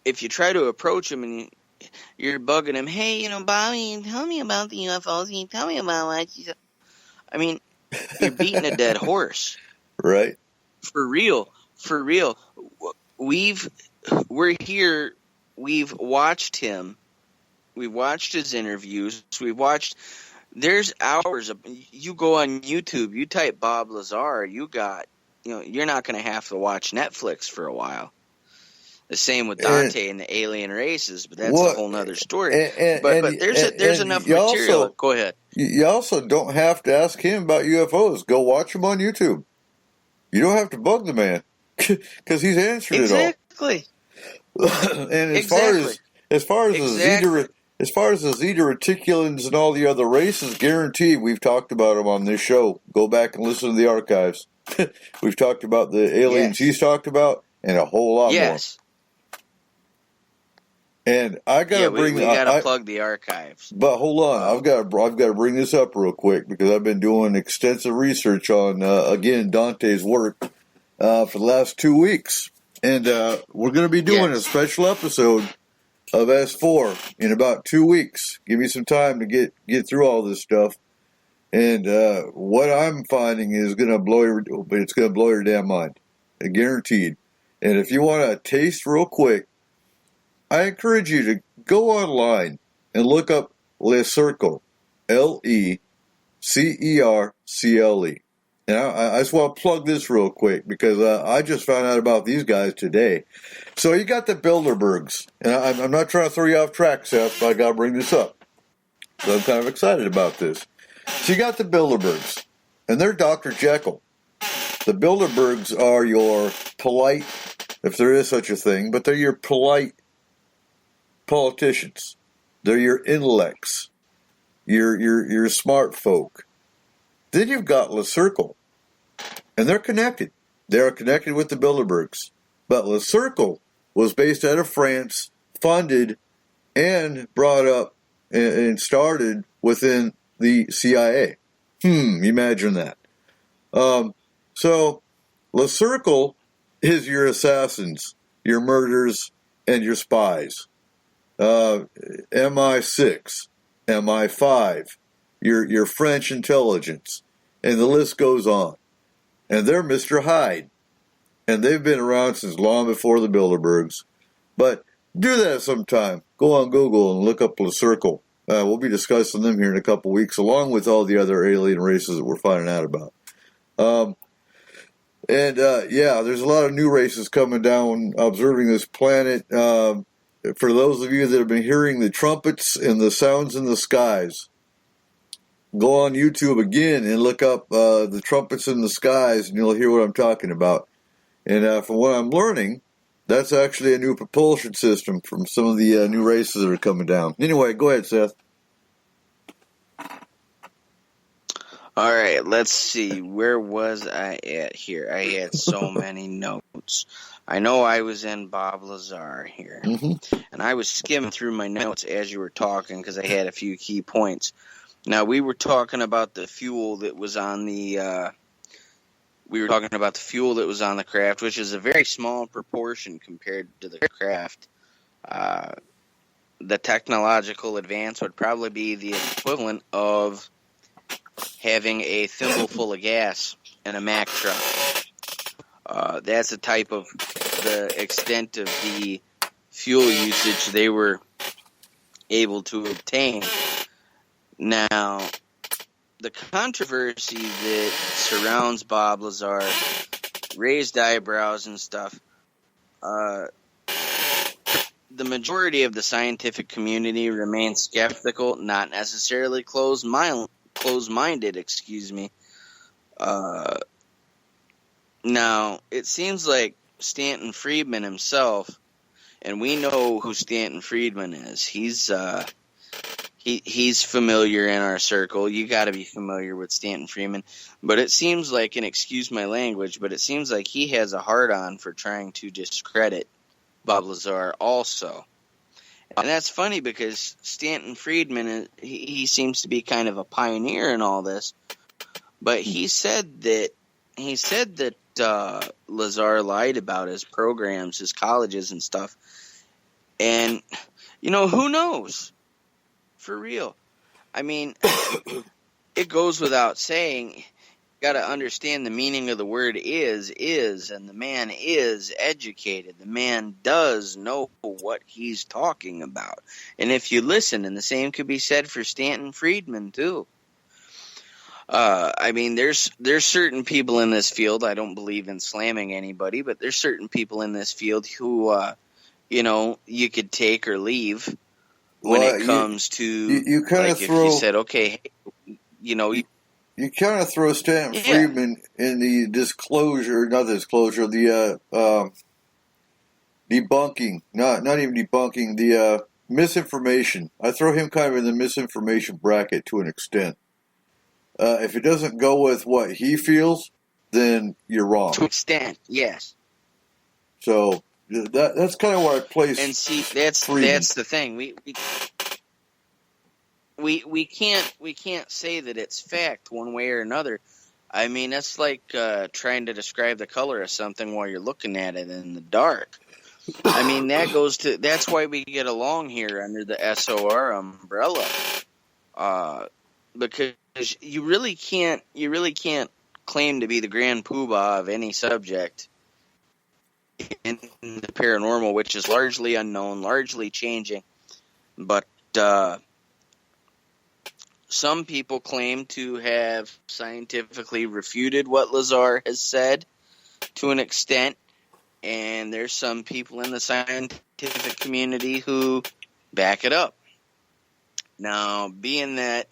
If you try to approach him and you're bugging him, hey, Bobby, tell me about the UFOs. Tell me about what you... I mean, you're beating a dead horse. Right. For real. We're here. We've watched him. We've watched his interviews. There's hours of... You go on YouTube, you type Bob Lazar, you got... you're not going to have to watch Netflix for a while. The same with Dante and the alien races, but that's a whole nother story. But there's enough material. Go ahead. You also don't have to ask him about UFOs. Go watch him on YouTube. You don't have to bug the man, because he's answered it all. Exactly. And as far as the Zeta Reticulans and all the other races, guaranteed we've talked about them on this show. Go back and listen to the archives. We've talked about the aliens he's talked about, and a whole lot more. And I gotta we gotta plug the archives. But hold on, I've got to bring this up real quick, because I've been doing extensive research on again Dante's work for the last 2 weeks, and we're going to be doing a special episode of S4 in about 2 weeks. Give me some time to get through all this stuff, and what I'm finding is going to blow your damn mind, guaranteed. And if you want to taste real quick, I encourage you to go online and look up Le Cercle, Lecercle. And I just want to plug this real quick, because I just found out about these guys today. So you got the Bilderbergs, and I'm not trying to throw you off track, Seth, but I got to bring this up. So I'm kind of excited about this. So you got the Bilderbergs, and they're Dr. Jekyll. The Bilderbergs are your polite, if there is such a thing, but they're your polite politicians. They're your intellects, your smart folk. Then you've got Le Cercle, and they're connected. They are connected with the Bilderbergs. But Le Cercle was based out of France, funded and brought up and started within the CIA. Imagine that. So Le Cercle is your assassins, your murderers, and your spies. MI6, MI5, your French intelligence, and the list goes on. And they're Mr. Hyde. And they've been around since long before the Bilderbergs. But do that sometime. Go on Google and look up Le Cercle. We'll be discussing them here in a couple weeks, along with all the other alien races that we're finding out about. There's a lot of new races coming down, observing this planet. For those of you that have been hearing the trumpets and the sounds in the skies, go on YouTube again and look up the trumpets in the skies, and you'll hear what I'm talking about. And from what I'm learning, that's actually a new propulsion system from some of the new races that are coming down. Anyway, go ahead, Seth. All right, let's see. Where was I at here? I had so many notes. I know I was in Bob Lazar here, and I was skimming through my notes as you were talking, because I had a few key points. Now, we were talking about the fuel that was on the we were talking about the fuel that was on the craft, which is a very small proportion compared to the craft. The technological advance would probably be the equivalent of having a thimble full of gas in a Mack truck. That's the extent of the fuel usage they were able to obtain. Now, the controversy that surrounds Bob Lazar, raised eyebrows and stuff, the majority of the scientific community remains skeptical, not necessarily closed-minded, excuse me. Now, it seems like Stanton Friedman himself, and we know who Stanton Friedman is. He's familiar in our circle. You got to be familiar with Stanton Friedman. But it seems like, and excuse my language, but it seems like he has a hard-on for trying to discredit Bob Lazar also. And that's funny because Stanton Friedman, he seems to be kind of a pioneer in all this. But he said that Lazar lied about his programs, his colleges and stuff. And, who knows? For real. I mean, it goes without saying, you got to understand the meaning of the word is, and the man is educated. The man does know what he's talking about. And if you listen, and the same could be said for Stanton Friedman, too. I mean, there's certain people in this field, I don't believe in slamming anybody, but there's certain people in this field who, you could take or leave when it comes to, you kind of if you said, okay, you kind of throw Stanton Friedman in the debunking, not even debunking, the misinformation. I throw him kind of in the misinformation bracket to an extent. If it doesn't go with what he feels, then you're wrong. To an extent, yes. So that's kind of where I place. And see, that's the thing. We can't say that it's fact one way or another. I mean, that's like trying to describe the color of something while you're looking at it in the dark. I mean, that's why we get along here under the SOR umbrella. Because you really can't claim to be the grand poobah of any subject in the paranormal, which is largely unknown, largely changing. But some people claim to have scientifically refuted what Lazar has said to an extent, and there's some people in the scientific community who back it up. Now, being that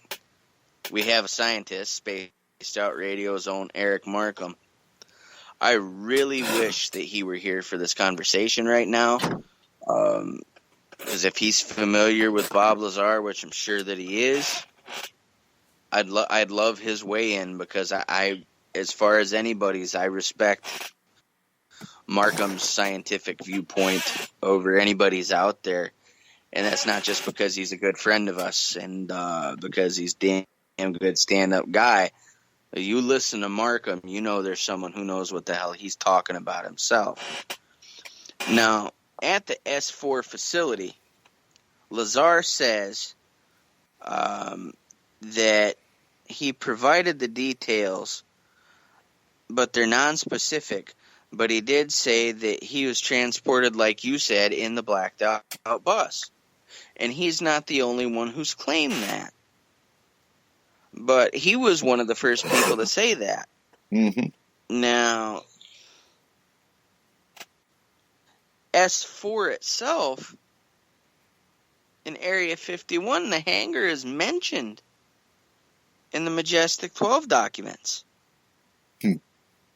we have a scientist, Spaced Out Radio's own Eric Markham, I really wish that he were here for this conversation right now. Because if he's familiar with Bob Lazar, which I'm sure that he is, I'd love his weigh in, because I as far as anybody's, I respect Markham's scientific viewpoint over anybody's out there. And that's not just because he's a good friend of us and because he's damn good stand-up guy. You listen to Markham, you know there's someone who knows what the hell he's talking about himself. Now, at the S4 facility, Lazar says that he provided the details, but they're non-specific. But he did say that he was transported, like you said, in the blacked out bus. And he's not the only one who's claimed that. But he was one of the first people to say that. Mm-hmm. Now, S4 itself, in Area 51, the hangar is mentioned in the Majestic 12 documents.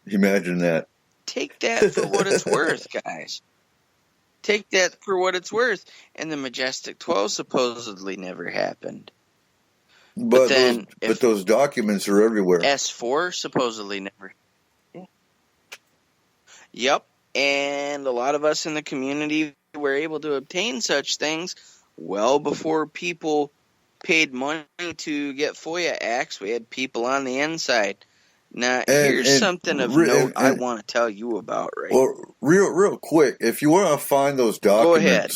Imagine that. Take that for what it's worth, guys. Take that for what it's worth. And the Majestic 12 supposedly never happened. But those documents are everywhere. S4 supposedly never. Yeah. Yep. And a lot of us in the community were able to obtain such things well before people paid money to get FOIA acts. We had people on the inside Now, here's something of note I want to tell you about, right? Well, real quick, if you want to find those documents, go ahead.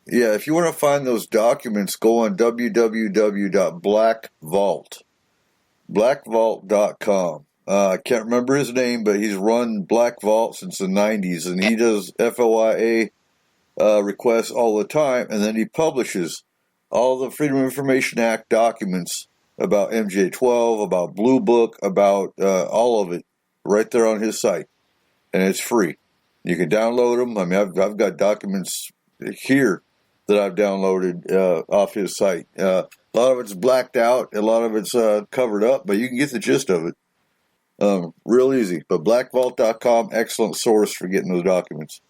Yeah, if you want to find those documents, go on blackvault.com. I can't remember his name, but he's run Black Vault since the 90s, and he does FOIA requests all the time, and then he publishes all the Freedom of Information Act documents about MJ-12, about Blue Book, about all of it right there on his site, and it's free. You can download them. I mean, I've got documents here that I've downloaded off his site. A lot of it's blacked out, a lot of it's covered up, but you can get the gist of it. Real easy. But blackvault.com, excellent source for getting those documents.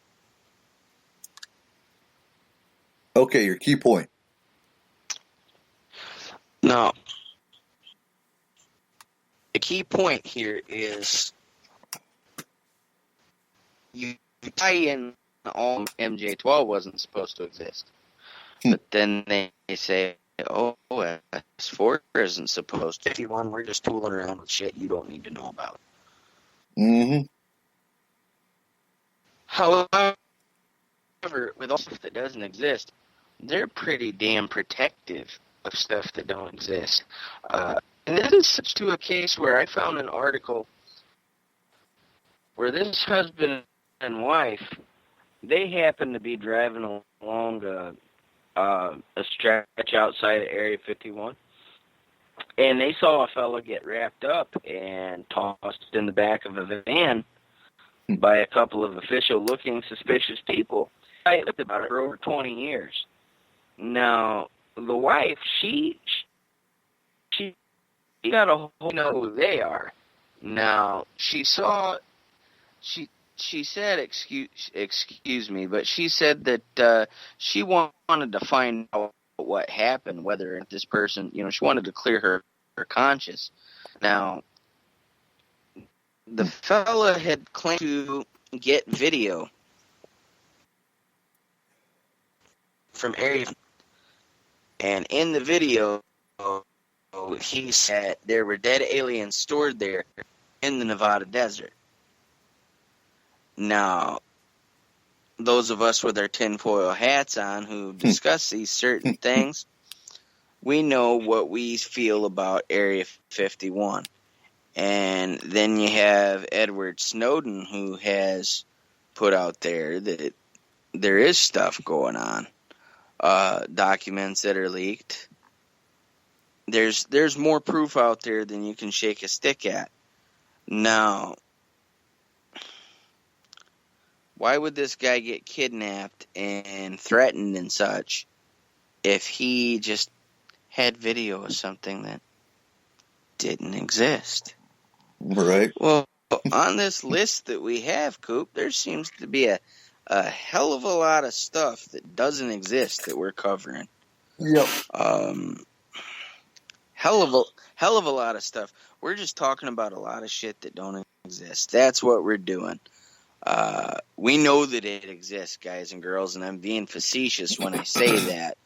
Okay, your key point. Now, the key point here is you tie in all MJ-12 wasn't supposed to exist. But then they say, oh, S4 isn't supposed to. 51, we're just tooling around with shit you don't need to know about. Mm-hmm. However, with all stuff that doesn't exist, they're pretty damn protective of stuff that don't exist. And this is such to a case where I found an article where this husband and wife, they happened to be driving along a stretch outside of Area 51, and they saw a fellow get wrapped up and tossed in the back of a van by a couple of official-looking suspicious people. I looked about it for over 20 years. Now, the wife, she got a whole know who they are. Now, she said, excuse me, but she said that she wanted to find out what happened, whether this person, she wanted to clear her conscience. Now, the fella had claimed to get video from Area, and in the video, he said there were dead aliens stored there in the Nevada desert. Now, those of us with our tinfoil hats on who discuss these certain things, we know what we feel about Area 51. And then you have Edward Snowden, who has put out there that there is stuff going on, documents that are leaked. There's more proof out there than you can shake a stick at. Now, why would this guy get kidnapped and threatened and such if he just had video of something that didn't exist? Right. Well, on this list that we have, Coop, there seems to be a hell of a lot of stuff that doesn't exist that we're covering. Yep. Hell of a lot of stuff. We're just talking about a lot of shit that don't exist. That's what we're doing. We know that it exists, guys and girls, and I'm being facetious when I say that.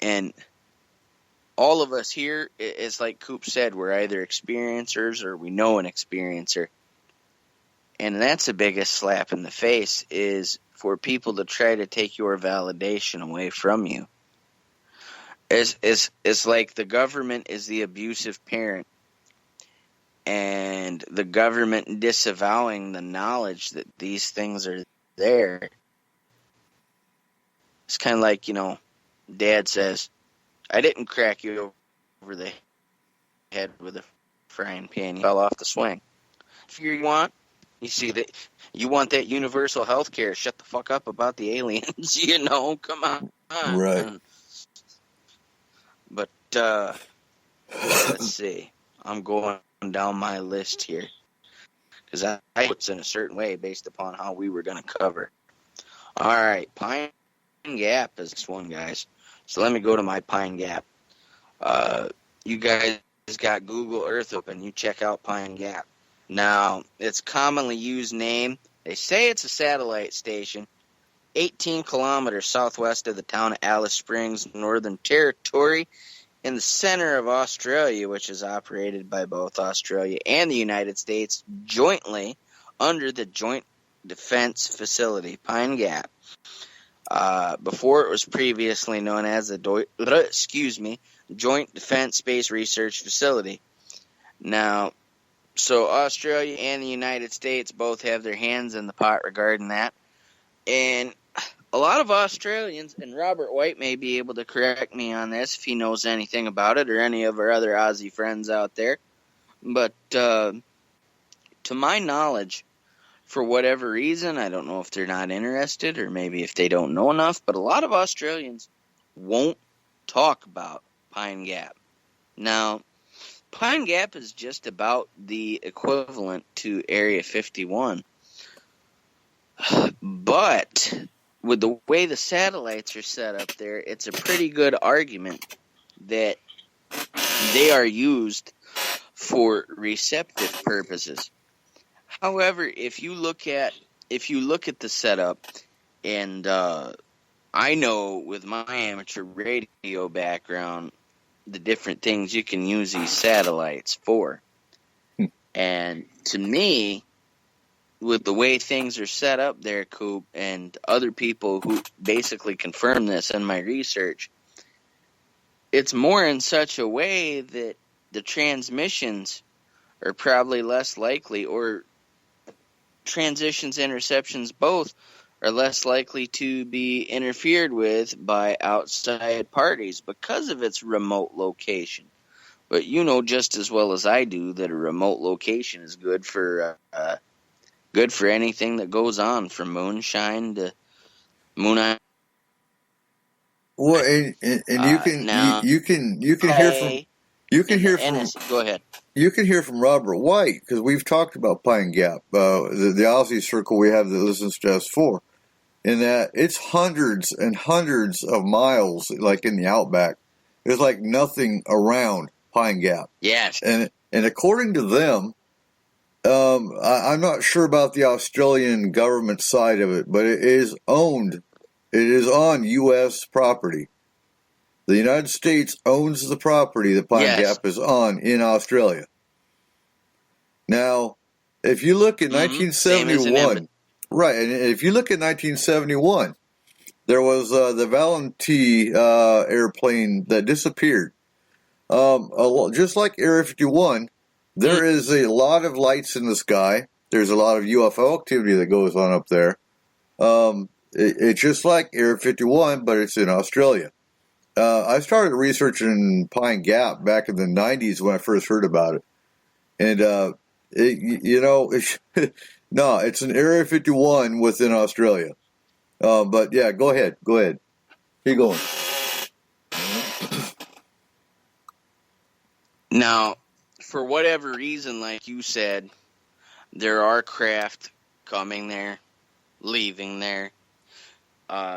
And all of us here, it's like Coop said, we're either experiencers or we know an experiencer. And that's the biggest slap in the face, is for people to try to take your validation away from you. It's like the government is the abusive parent, and the government disavowing the knowledge that these things are there. It's kind of like, Dad says, I didn't crack you over the head with a frying pan. You fell off the swing. Figure you want? You see that you want that universal health care. Shut the fuck up about the aliens, come on. Right. But let's see. I'm going down my list here, because I put it in a certain way based upon how we were going to cover. All right, Pine Gap is this one, guys. So let me go to my Pine Gap. You guys got Google Earth open. You check out Pine Gap. Now, its commonly used name, they say it's a satellite station, 18 kilometers southwest of the town of Alice Springs, Northern Territory, in the center of Australia, which is operated by both Australia and the United States jointly under the Joint Defense Facility, Pine Gap. Before it was previously known as the Joint Defense Space Research Facility. Now, so Australia and the United States both have their hands in the pot regarding that. And a lot of Australians, and Robert White may be able to correct me on this if he knows anything about it, or any of our other Aussie friends out there, but to my knowledge, for whatever reason, I don't know if they're not interested or maybe if they don't know enough, but a lot of Australians won't talk about Pine Gap. Now, Pine Gap is just about the equivalent to Area 51. But with the way the satellites are set up there, it's a pretty good argument that they are used for receptive purposes. However, if you look at the setup, and I know with my amateur radio background, the different things you can use these satellites for. And to me, with the way things are set up there, Coop, and other people who basically confirm this in my research, it's more in such a way that the transmissions are probably less likely, or transitions, interceptions, both are less likely to be interfered with by outside parties because of its remote location. But you know just as well as I do that a remote location is good for anything that goes on, from moonshine to moon. Well, and you can now, you can hear from go ahead. You can hear from Robert White, because we've talked about Pine Gap, the Aussie circle we have that listens to us for, in that it's hundreds and hundreds of miles, like in the outback. There's like nothing around Pine Gap. Yes. And according to them, I'm not sure about the Australian government side of it, but it is owned. It is on U.S. property. The United States owns the property that Pine Gap is on in Australia. Now, if you look at 1971, right, and if you look at 1971, there was the Valenti airplane that disappeared. Just like Area 51, there is a lot of lights in the sky. There's a lot of UFO activity that goes on up there. It's just like Area 51, but it's in Australia. I started researching Pine Gap back in the 90s when I first heard about it. And, it's an Area 51 within Australia. But, yeah, go ahead. Keep going. Now, for whatever reason, like you said, there are craft coming there, leaving there.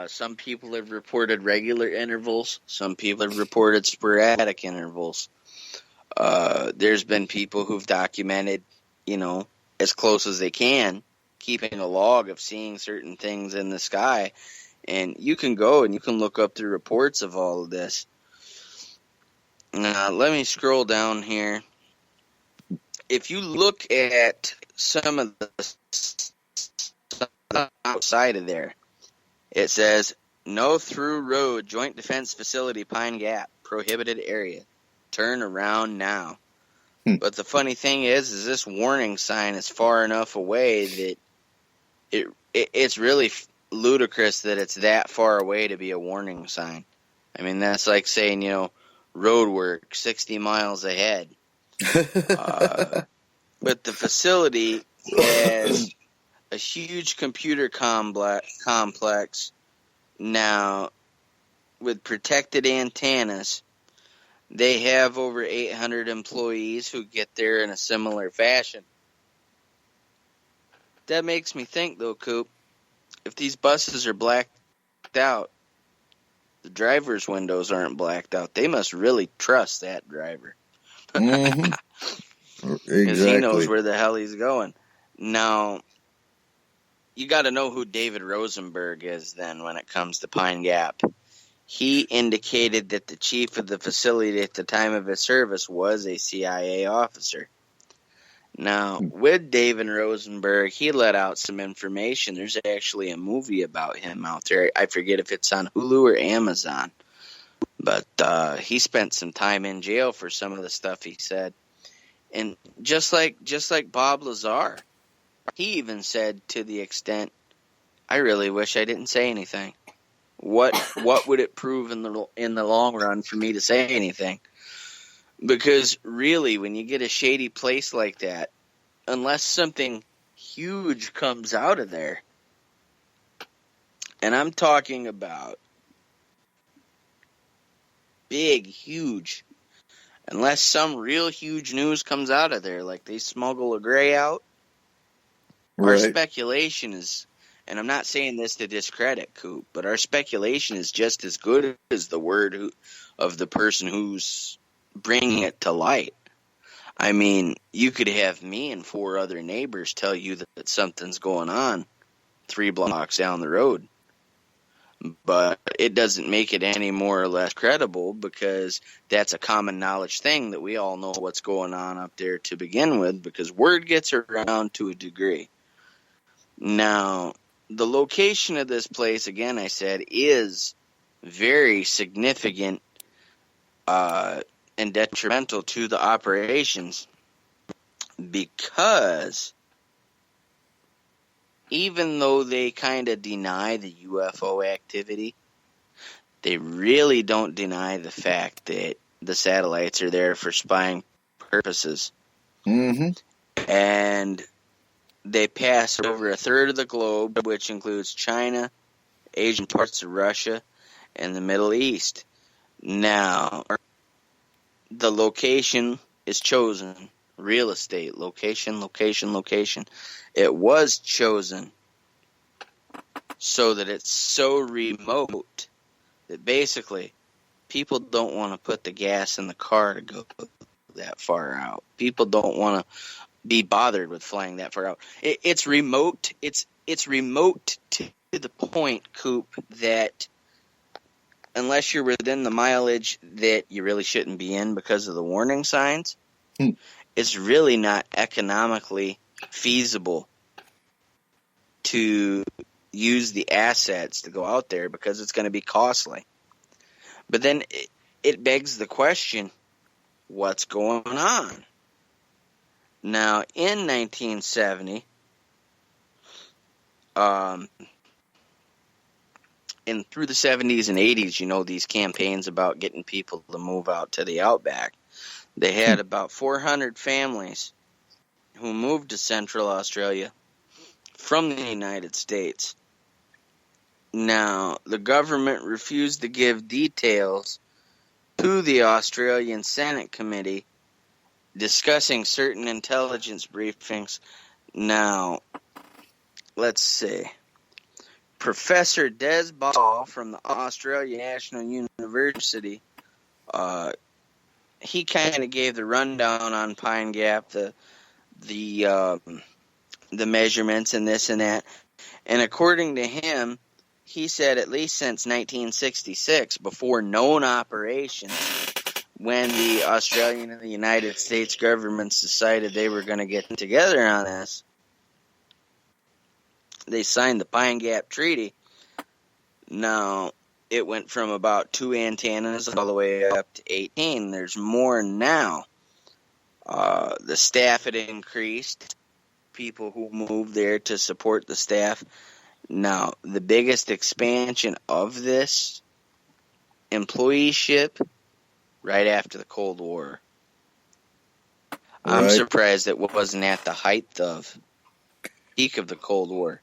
Some people have reported regular intervals. Some people have reported sporadic intervals. There's been people who've documented, as close as they can, keeping a log of seeing certain things in the sky. And you can go and you can look up the reports of all of this. Now, let me scroll down here. If you look at some of the outside of there, it says, no through road, Joint Defense Facility, Pine Gap, prohibited area. Turn around now. But the funny thing is this warning sign is far enough away that it's really ludicrous that it's that far away to be a warning sign. I mean, that's like saying, road work 60 miles ahead. But the facility has a huge computer complex now with protected antennas. They have over 800 employees who get there in a similar fashion. That makes me think, though, Coop, if these buses are blacked out, the driver's windows aren't blacked out. They must really trust that driver. Mm-hmm. Because he knows where the hell he's going. Now, you got to know who David Rosenberg is then when it comes to Pine Gap. he indicated that the chief of the facility at the time of his service was a CIA officer. Now, with David Rosenberg, he let out some information. There's actually a movie about him out there. I forget if it's on Hulu or Amazon. But he spent some time in jail for some of the stuff he said. And just like Bob Lazar, he even said to the extent, I really wish I didn't say anything. What would it prove in the long run for me to say anything? Because really, when you get a shady place like that, unless something huge comes out of there, and I'm talking about big, huge, unless some real huge news comes out of there, like they smuggle a gray out, our speculation is, and I'm not saying this to discredit Coop, but our speculation is just as good as the word of the person who's bringing it to light. I mean, you could have me and 4 other neighbors tell you that something's going on 3 blocks down the road. But it doesn't make it any more or less credible, because that's a common knowledge thing that we all know what's going on up there to begin with, because word gets around to a degree. Now, the location of this place, again, I said, is very significant and detrimental to the operations, because even though they kind of deny the UFO activity, they really don't deny the fact that the satellites are there for spying purposes. Mm-hmm. And they pass over a third of the globe, which includes China, Asian parts of Russia, and the Middle East. Now, the location is chosen. Real estate, location. It was chosen so that it's so remote that basically people don't want to put the gas in the car to go that far out. People don't want to be bothered with flying that far out. It's remote. It's remote to the point, Coop, that unless you're within the mileage that you really shouldn't be in because of the warning signs, it's really not economically feasible to use the assets to go out there, because it's going to be costly. But then it begs the question, what's going on? Now, in 1970, and through the 70s and 80s, you know, these campaigns about getting people to move out to the outback. They had about 400 families who moved to Central Australia from the United States. Now, the government refused to give details to the Australian Senate Committee discussing certain intelligence briefings. Now, let's see. Professor Des Ball from the Australia National University, he kind of gave the rundown on Pine Gap, the measurements and this and that. And according to him, he said at least since 1966, before known operations, when the Australian and the United States governments decided they were going to get together on this, they signed the Pine Gap Treaty. Now, it went from about 2 antennas all the way up to 18. There's more now. The staff had increased. People who moved there to support the staff. Now, the biggest expansion of this employeeship right after the Cold War. I'm surprised it wasn't at the height of peak of the Cold War.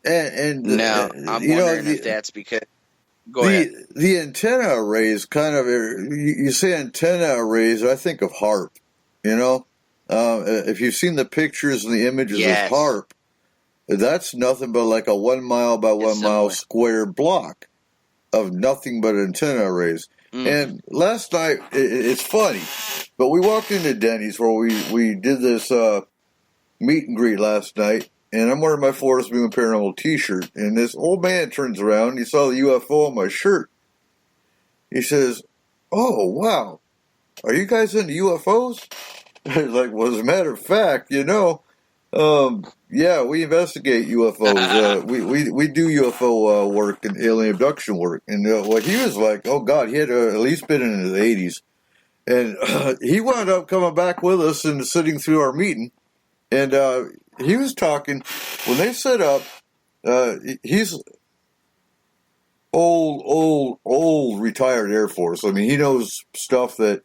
And now, I'm wondering if that's because... Go ahead. The antenna arrays kind of... You say antenna arrays, I think of HARP, you know? If you've seen the pictures and the images of HARP, that's nothing but like a 1 mile by 1 mile square block of nothing but antenna arrays. And last night, it's funny, but we walked into Denny's where we did this meet and greet last night, and I'm wearing my Forest Moon Paranormal t-shirt, and this old man turns around, and he saw the UFO on my shirt. he says, "Oh, wow. Are you guys into UFOs?" Like, well, as a matter of fact, yeah, we investigate UFOs. We do UFO work and alien abduction work. And what he was like, oh God, he had at least been in his 80s. And he wound up coming back with us and sitting through our meeting. And he was talking, when they set up, he's old retired Air Force. I mean, he knows stuff that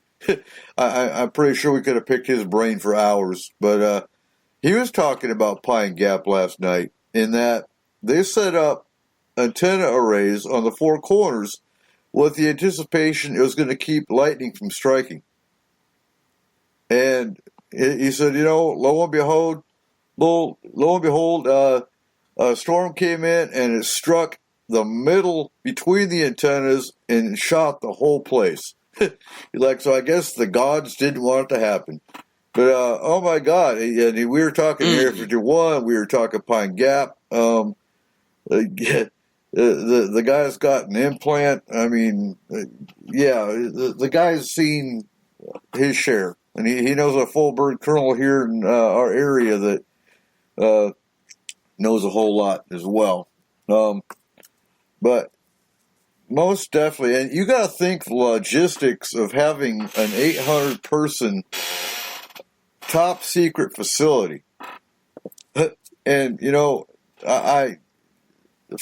I'm pretty sure we could have picked his brain for hours. But he was talking about Pine Gap last night in that they set up antenna arrays on the four corners with the anticipation it was going to keep lightning from striking. And he said, lo and behold, a storm came in and it struck the middle between the antennas and shot the whole place. So I guess the gods didn't want it to happen. But, oh my God, and we were talking Area 51, we were talking Pine Gap. The guy's got an implant. I mean, the guy's seen his share. And he knows a full bird colonel here in our area that knows a whole lot as well. But most definitely, and you got to think the logistics of having an 800-person top secret facility. And,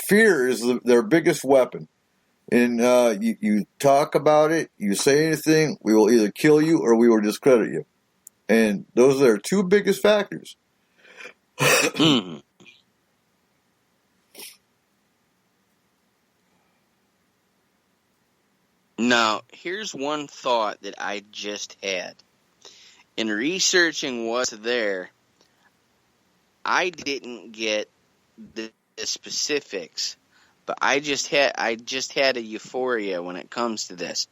fear is their biggest weapon. And you talk about it, you say anything, we will either kill you or we will discredit you. And those are their two biggest factors. Now, here's one thought that I just had. In researching what's there, I didn't get the specifics, but I just had a euphoria when it comes to this.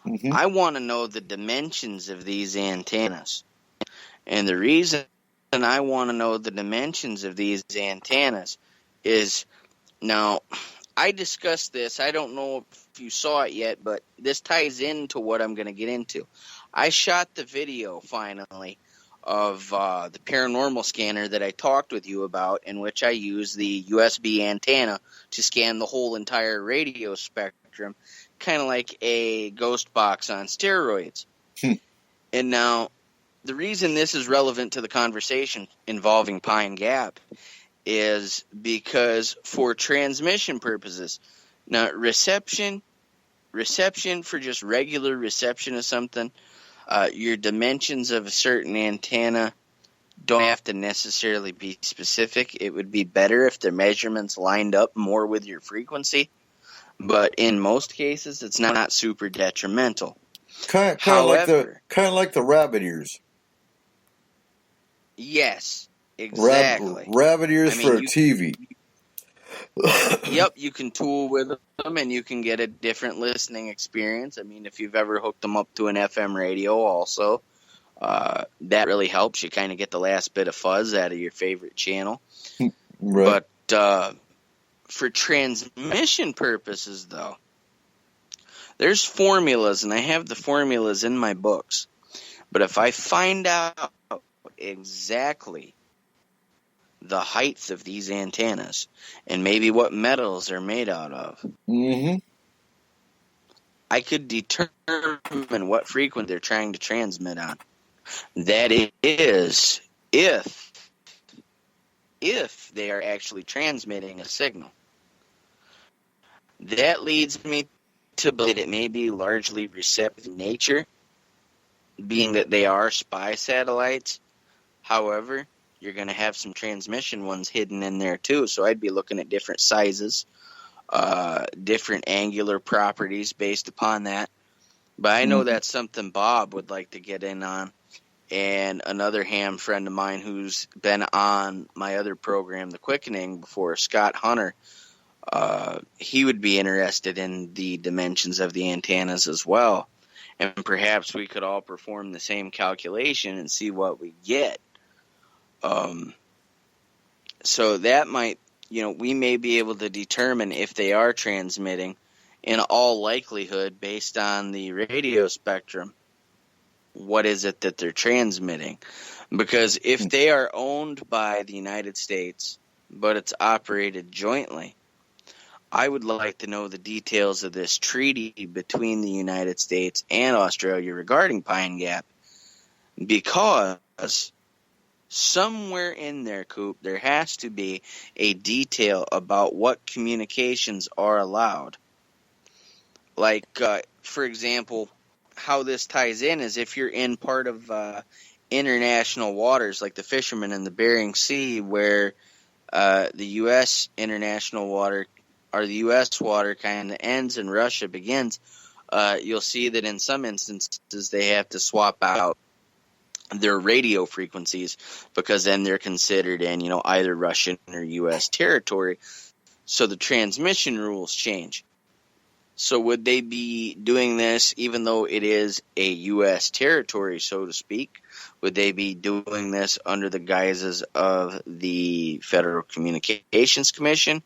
Mm-hmm. I want to know the dimensions of these antennas. And the reason I want to know the dimensions of these antennas is, now, I discussed this. I don't know if you saw it yet, but this ties into what I'm going to get into. I shot the video, finally, of the paranormal scanner that I talked with you about, in which I use the USB antenna to scan the whole entire radio spectrum, kind of like a ghost box on steroids. And now, the reason this is relevant to the conversation involving Pine Gap is because for transmission purposes, now reception for just regular reception of something, your dimensions of a certain antenna don't have to necessarily be specific. It would be better if the measurements lined up more with your frequency, but in most cases, it's not super detrimental. Kind of like the rabbit ears. Yes, exactly. Rabbit ears for a TV. Yep, you can tool with them and you can get a different listening experience. I mean, if you've ever hooked them up to an FM radio also, that really helps. You kind of get the last bit of fuzz out of your favorite channel. Right. But for transmission purposes, though, there's formulas, and I have the formulas in my books. But if I find out exactly the height of these antennas and maybe what metals they're made out of, I could determine what frequency they're trying to transmit on. That is, if they are actually transmitting a signal. That leads me to believe it may be largely receptive in nature, being that they are spy satellites. However, you're going to have some transmission ones hidden in there too, so I'd be looking at different sizes, different angular properties based upon that. But I know that's something Bob would like to get in on, and another ham friend of mine who's been on my other program, The Quickening, before, Scott Hunter, he would be interested in the dimensions of the antennas as well. And perhaps we could all perform the same calculation and see what we get. So that might, we may be able to determine if they are transmitting in all likelihood, based on the radio spectrum, what is it that they're transmitting? Because if they are owned by the United States, but it's operated jointly, I would like to know the details of this treaty between the United States and Australia regarding Pine Gap, because somewhere in there, Coop, there has to be a detail about what communications are allowed. Like, for example, how this ties in is if you're in part of international waters, like the fishermen in the Bering Sea, where the U.S. international water, or the U.S. water kind of ends and Russia begins, you'll see that in some instances they have to swap out their radio frequencies, because then they're considered in, either Russian or U.S. territory. So the transmission rules change. So would they be doing this even though it is a U.S. territory, so to speak? Would they be doing this under the guises of the Federal Communications Commission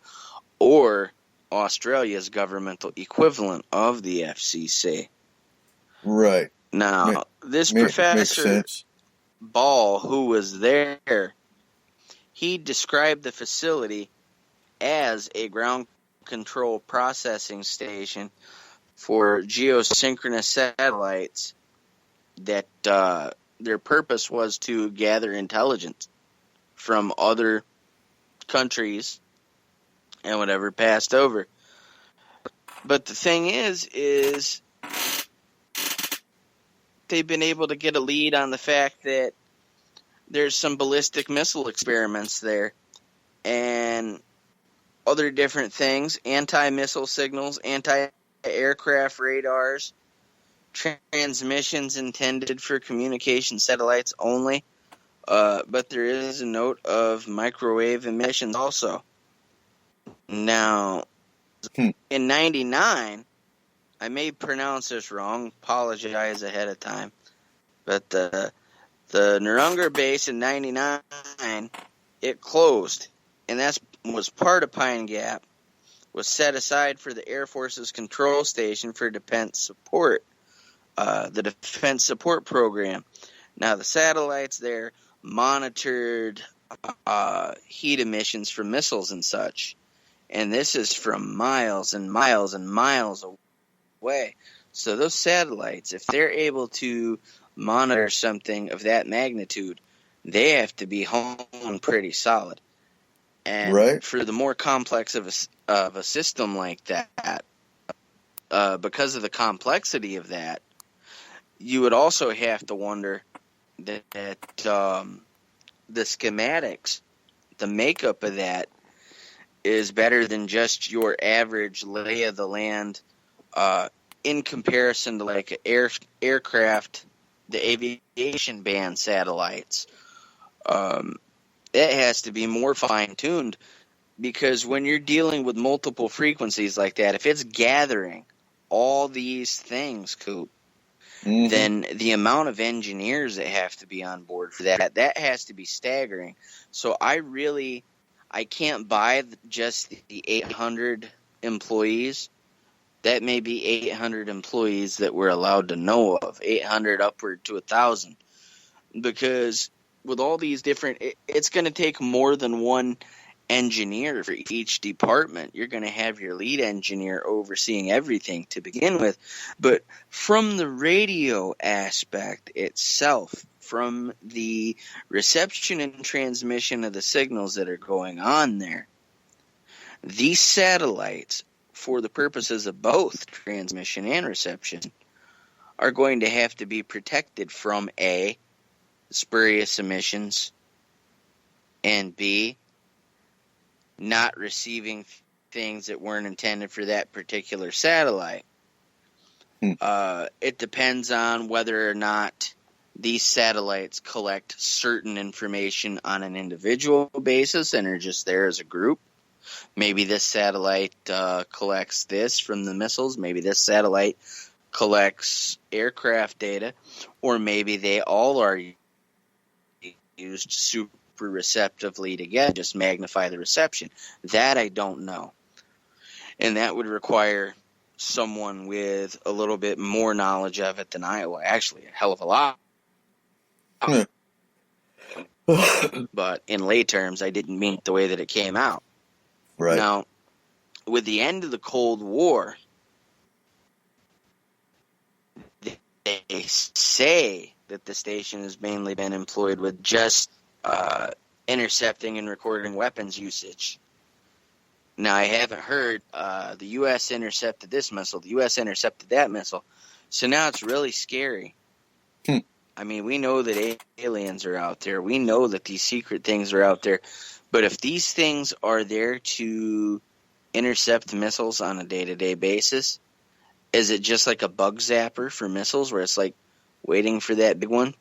or Australia's governmental equivalent of the FCC? Right. Now, this Professor Ball, who was there, he described the facility as a ground control processing station for geosynchronous satellites that their purpose was to gather intelligence from other countries and whatever passed over. But the thing is they've been able to get a lead on the fact that there's some ballistic missile experiments there and other different things, anti-missile signals, anti-aircraft radars, transmissions intended for communication satellites only, but there is a note of microwave emissions also. Now, in 99, I may pronounce this wrong, apologize ahead of time, but the Narungga base in 99, it closed, and that was part of Pine Gap, was set aside for the Air Force's control station for defense support, the Defense Support Program. Now, the satellites there monitored heat emissions from missiles and such, and this is from miles and miles and miles away. So those satellites, if they're able to monitor something of that magnitude, they have to be honed pretty solid. And for the more complex of a system like that, because of the complexity of that, you would also have to wonder that the schematics, the makeup of that, is better than just your average lay of the land in comparison to like aircraft, the aviation band satellites. It has to be more fine-tuned, because when you're dealing with multiple frequencies like that, if it's gathering all these things, Coop, then the amount of engineers that have to be on board for that has to be staggering. So I can't buy just the 800 employees. That may be 800 employees that we're allowed to know of, 800 upward to 1,000. Because with all these different, it's going to take more than one engineer for each department. You're going to have your lead engineer overseeing everything to begin with. But from the radio aspect itself, from the reception and transmission of the signals that are going on there, these satellites, for the purposes of both transmission and reception, are going to have to be protected from A, spurious emissions, and B, not receiving things that weren't intended for that particular satellite. It depends on whether or not these satellites collect certain information on an individual basis and are just there as a group. Maybe this satellite collects this from the missiles. Maybe this satellite collects aircraft data. Or maybe they all are used super receptively together, just magnify the reception. That I don't know. And that would require someone with a little bit more knowledge of it than I. Well, actually, a hell of a lot. But in lay terms, I didn't mean it the way that it came out. Right. Now, with the end of the Cold War, they say that the station has mainly been employed with just intercepting and recording weapons usage. Now, I haven't heard the U.S. intercepted this missile, the U.S. intercepted that missile. So now it's really scary. I mean, we know that aliens are out there. We know that these secret things are out there. But if these things are there to intercept missiles on a day-to-day basis, is it just like a bug zapper for missiles where it's like waiting for that big one?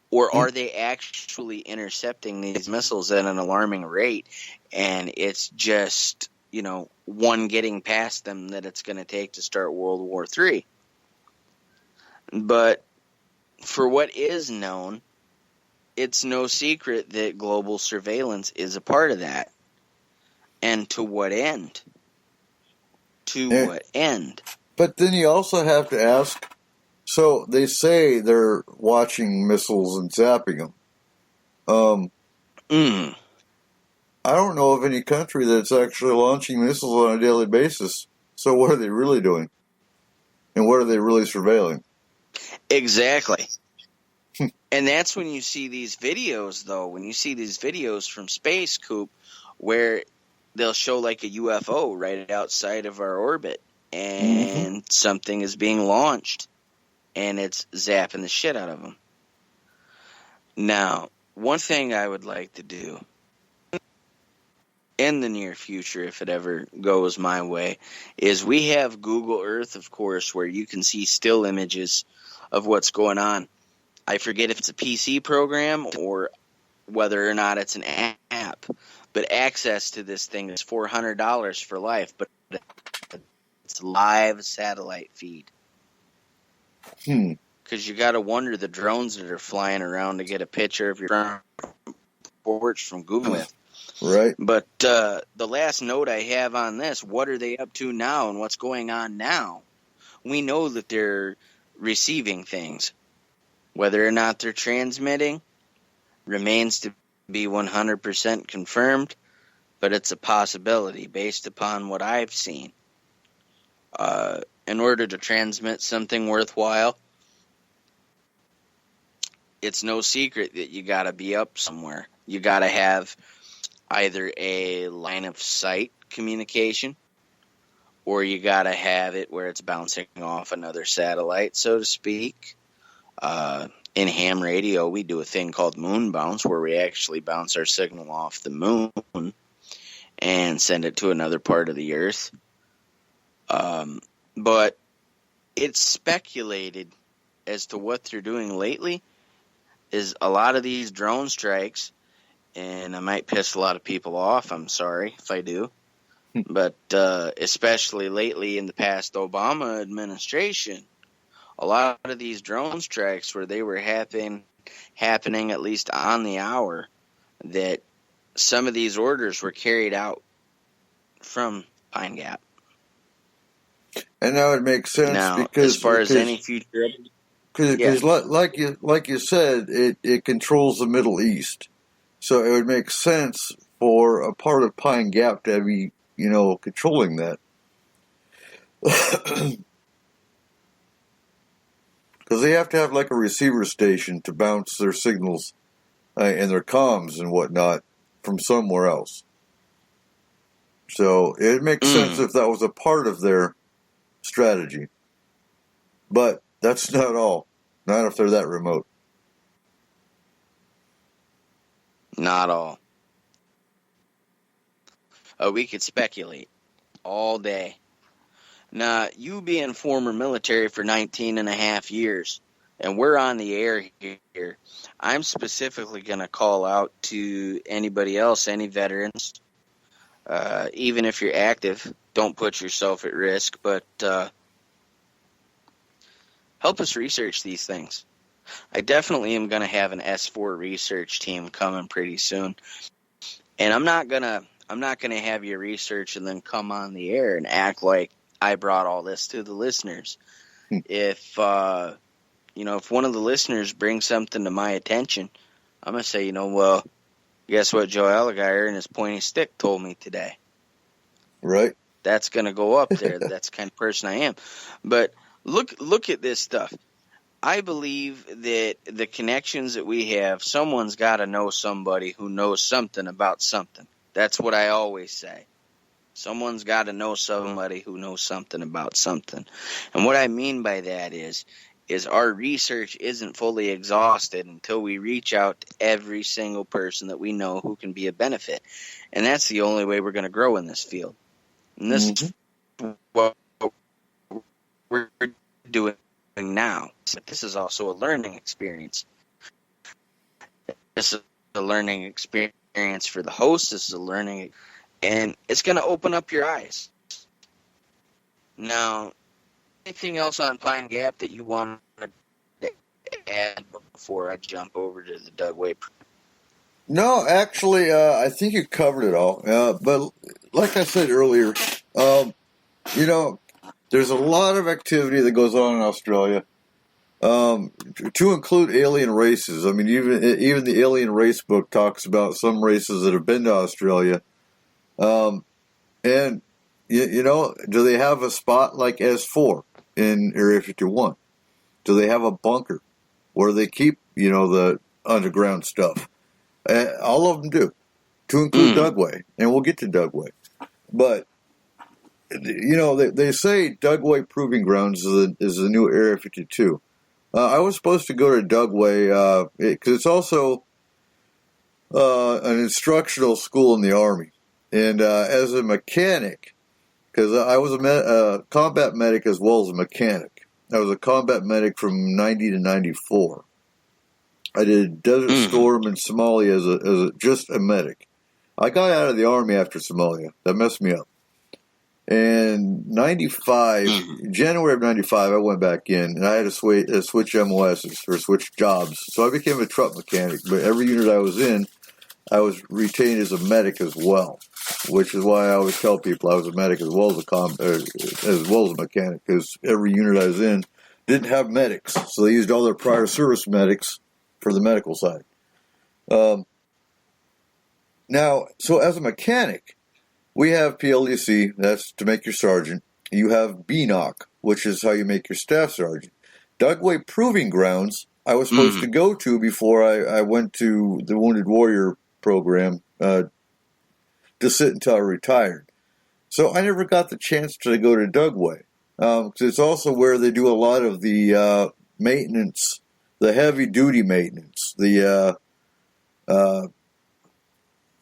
Or are they actually intercepting these missiles at an alarming rate, and it's just, you know, one getting past them that it's going to take to start World War III? But for what is known, it's no secret that global surveillance is a part of that. And to what end? What end? But then you also have to ask, so they say they're watching missiles and zapping them. I don't know of any country that's actually launching missiles on a daily basis. So what are they really doing? And what are they really surveilling? Exactly. And that's when you see these videos, though. When you see these videos from space, Coop, where they'll show like a UFO right outside of our orbit, and something is being launched, and it's zapping the shit out of them. Now, one thing I would like to do in the near future, if it ever goes my way, is we have Google Earth, of course, where you can see still images of what's going on. I forget if it's a PC program or whether or not it's an app, but access to this thing is $400 for life, but it's live satellite feed. Because you got to wonder the drones that are flying around to get a picture of your front porch from Google with. Right. But the last note I have on this, what are they up to now and what's going on now? We know that they're receiving things. Whether or not they're transmitting remains to be 100% confirmed, but it's a possibility based upon what I've seen. In order to transmit something worthwhile, it's no secret that you got to be up somewhere. You got to have either a line of sight communication, or you got to have it where it's bouncing off another satellite, so to speak. In ham radio, we do a thing called moon bounce, where we actually bounce our signal off the moon and send it to another part of the earth. But it's speculated as to what they're doing lately is a lot of these drone strikes, and I might piss a lot of people off. I'm sorry if I do. But especially lately in the past Obama administration, a lot of these drone strikes where they were happening at least on the hour, that some of these orders were carried out from Pine Gap. And that would make sense now, because as far as any future, because like you said, it controls the Middle East, so it would make sense for a part of Pine Gap to be, you know, controlling that. Because they have to have like a receiver station to bounce their signals and their comms and whatnot from somewhere else. So it makes sense if that was a part of their strategy. But that's not all. Not if they're that remote. Not all. We could speculate all day. Now, you being former military for 19 and a half years, and we're on the air here, I'm specifically going to call out to anybody else, any veterans, even if you're active, don't put yourself at risk, but help us research these things. I definitely am going to have an S4 research team coming pretty soon, and I'm not going to have you research and then come on the air and act like I brought all this to the listeners. If if one of the listeners brings something to my attention, I'm gonna say, well, guess what Joe Alligator and his pointy stick told me today. Right. That's gonna go up there. That's the kind of person I am. But look at this stuff. I believe that the connections that we have, someone's got to know somebody who knows something about something. That's what I always say. Someone's got to know somebody who knows something about something. And what I mean by that is our research isn't fully exhausted until we reach out to every single person that we know who can be a benefit. And that's the only way we're going to grow in this field. And this is what we're doing now. But this is also a learning experience. This is a learning experience for the host. This is a learning, and it's going to open up your eyes. Now, anything else on Pine Gap that you want to add before I jump over to the Dugway? No, actually, I think you covered it all. But like I said earlier, there's a lot of activity that goes on in Australia, to include alien races. I mean, even the Alien Race book talks about some races that have been to Australia. And, do they have a spot like S4 in Area 51? Do they have a bunker where they keep, the underground stuff? All of them do, to include Dugway, and we'll get to Dugway. But, they say Dugway Proving Grounds is the new Area 52. I was supposed to go to Dugway because it's also an instructional school in the Army. And as a mechanic, because I was a combat medic as well as a mechanic. I was a combat medic from 90 to 94. I did Desert Storm in Somalia as just a medic. I got out of the Army after Somalia. That messed me up. And January of 95, I went back in, and I had to switch MOSs, or switch jobs. So I became a truck mechanic. But every unit I was in, I was retained as a medic as well, which is why I always tell people I was a medic as well as a mechanic, because every unit I was in didn't have medics, so they used all their prior service medics for the medical side. Now, so as a mechanic, we have PLDC, that's to make your sergeant. You have BNOC, which is how you make your staff sergeant. Dugway Proving Grounds, I was supposed to go to before I went to the Wounded Warrior program to sit until I retired. So I never got the chance to go to Dugway. Because it's also where they do a lot of the maintenance, the heavy-duty maintenance, the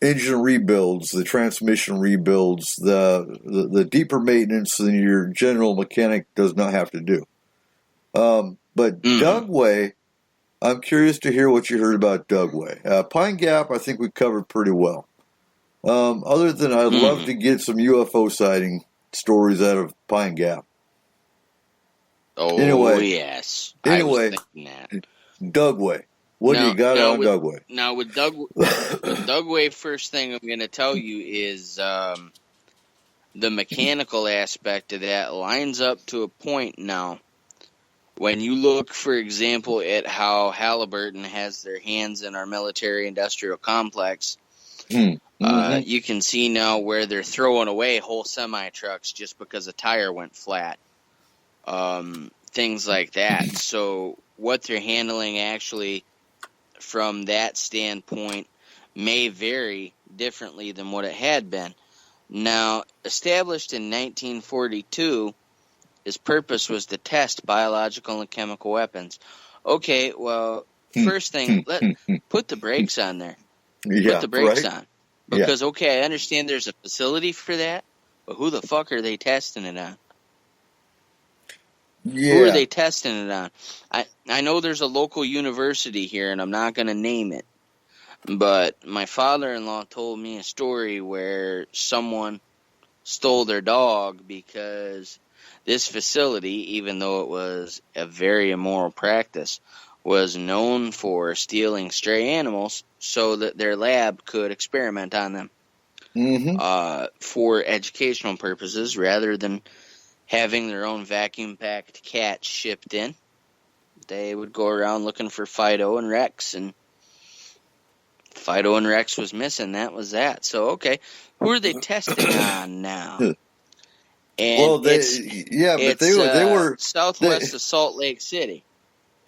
engine rebuilds, the transmission rebuilds, the deeper maintenance than your general mechanic does not have to do. But Dugway, I'm curious to hear what you heard about Dugway. Pine Gap, I think we covered pretty well. Other than I'd love to get some UFO sighting stories out of Pine Gap. Oh, anyway, yes. Anyway, Dugway. What do you got on Dugway? Now, with Dugway, first thing I'm going to tell you is the mechanical aspect of that lines up to a point now. When you look, for example, at how Halliburton has their hands in our military-industrial complex, you can see now where they're throwing away whole semi-trucks just because a tire went flat. Things like that. So what they're handling actually from that standpoint may vary differently than what it had been. Now, established in 1942, its purpose was to test biological and chemical weapons. Okay, well, first thing, put the brakes on there. Put the brakes on. Because, okay, I understand there's a facility for that, but who the fuck are they testing it on? Who are they testing it on? I know there's a local university here, and I'm not going to name it, but my father-in-law told me a story where someone stole their dog because this facility, even though it was a very immoral practice, was known for stealing stray animals so that their lab could experiment on them for educational purposes rather than having their own vacuum-packed cats shipped in. They would go around looking for Fido and Rex, and Fido and Rex was missing. That was that. So, okay, who are they testing on now? And well, they were southwest of Salt Lake City.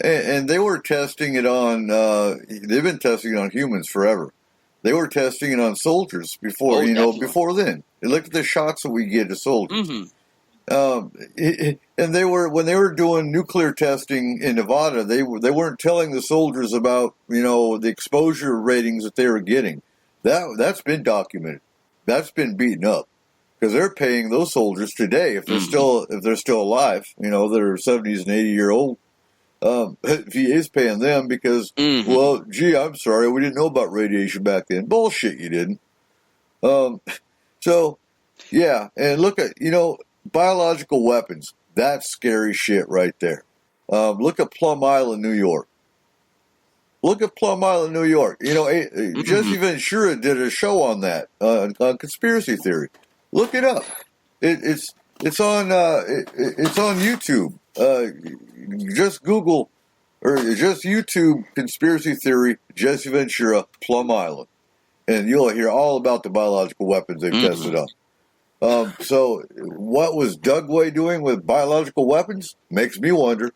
And they were testing it on, they've been testing it on humans forever. They were testing it on soldiers before, before then. Look at the shots that we get of soldiers. Mm-hmm. And when they were doing nuclear testing in Nevada, they weren't telling the soldiers about, the exposure ratings that they were getting. That's been documented. That's been beaten up. Because they're paying those soldiers today, if they're still alive, they're 70s and 80-year-old. VA is paying them because, well, gee, I'm sorry, we didn't know about radiation back then. Bullshit, you didn't. So, yeah, and look at, biological weapons. That's scary shit right there. Look at Plum Island, New York. Jesse Ventura did a show on that, on conspiracy theory. Look it up. It's on YouTube. Just Google or just YouTube conspiracy theory Jesse Ventura Plum Island, and you'll hear all about the biological weapons they've tested up. So what was Dugway doing with biological weapons? Makes me wonder.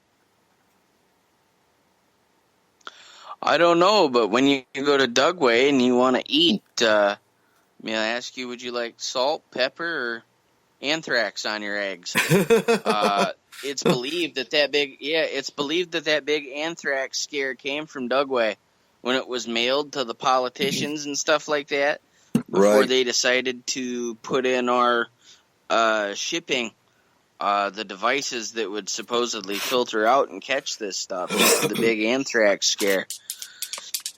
I don't know, but when you go to Dugway and you want to eat, may I ask you, would you like salt, pepper, or anthrax on your eggs? It's believed that big anthrax scare came from Dugway when it was mailed to the politicians and stuff like that before they decided to put in our shipping the devices that would supposedly filter out and catch this stuff. The big anthrax scare.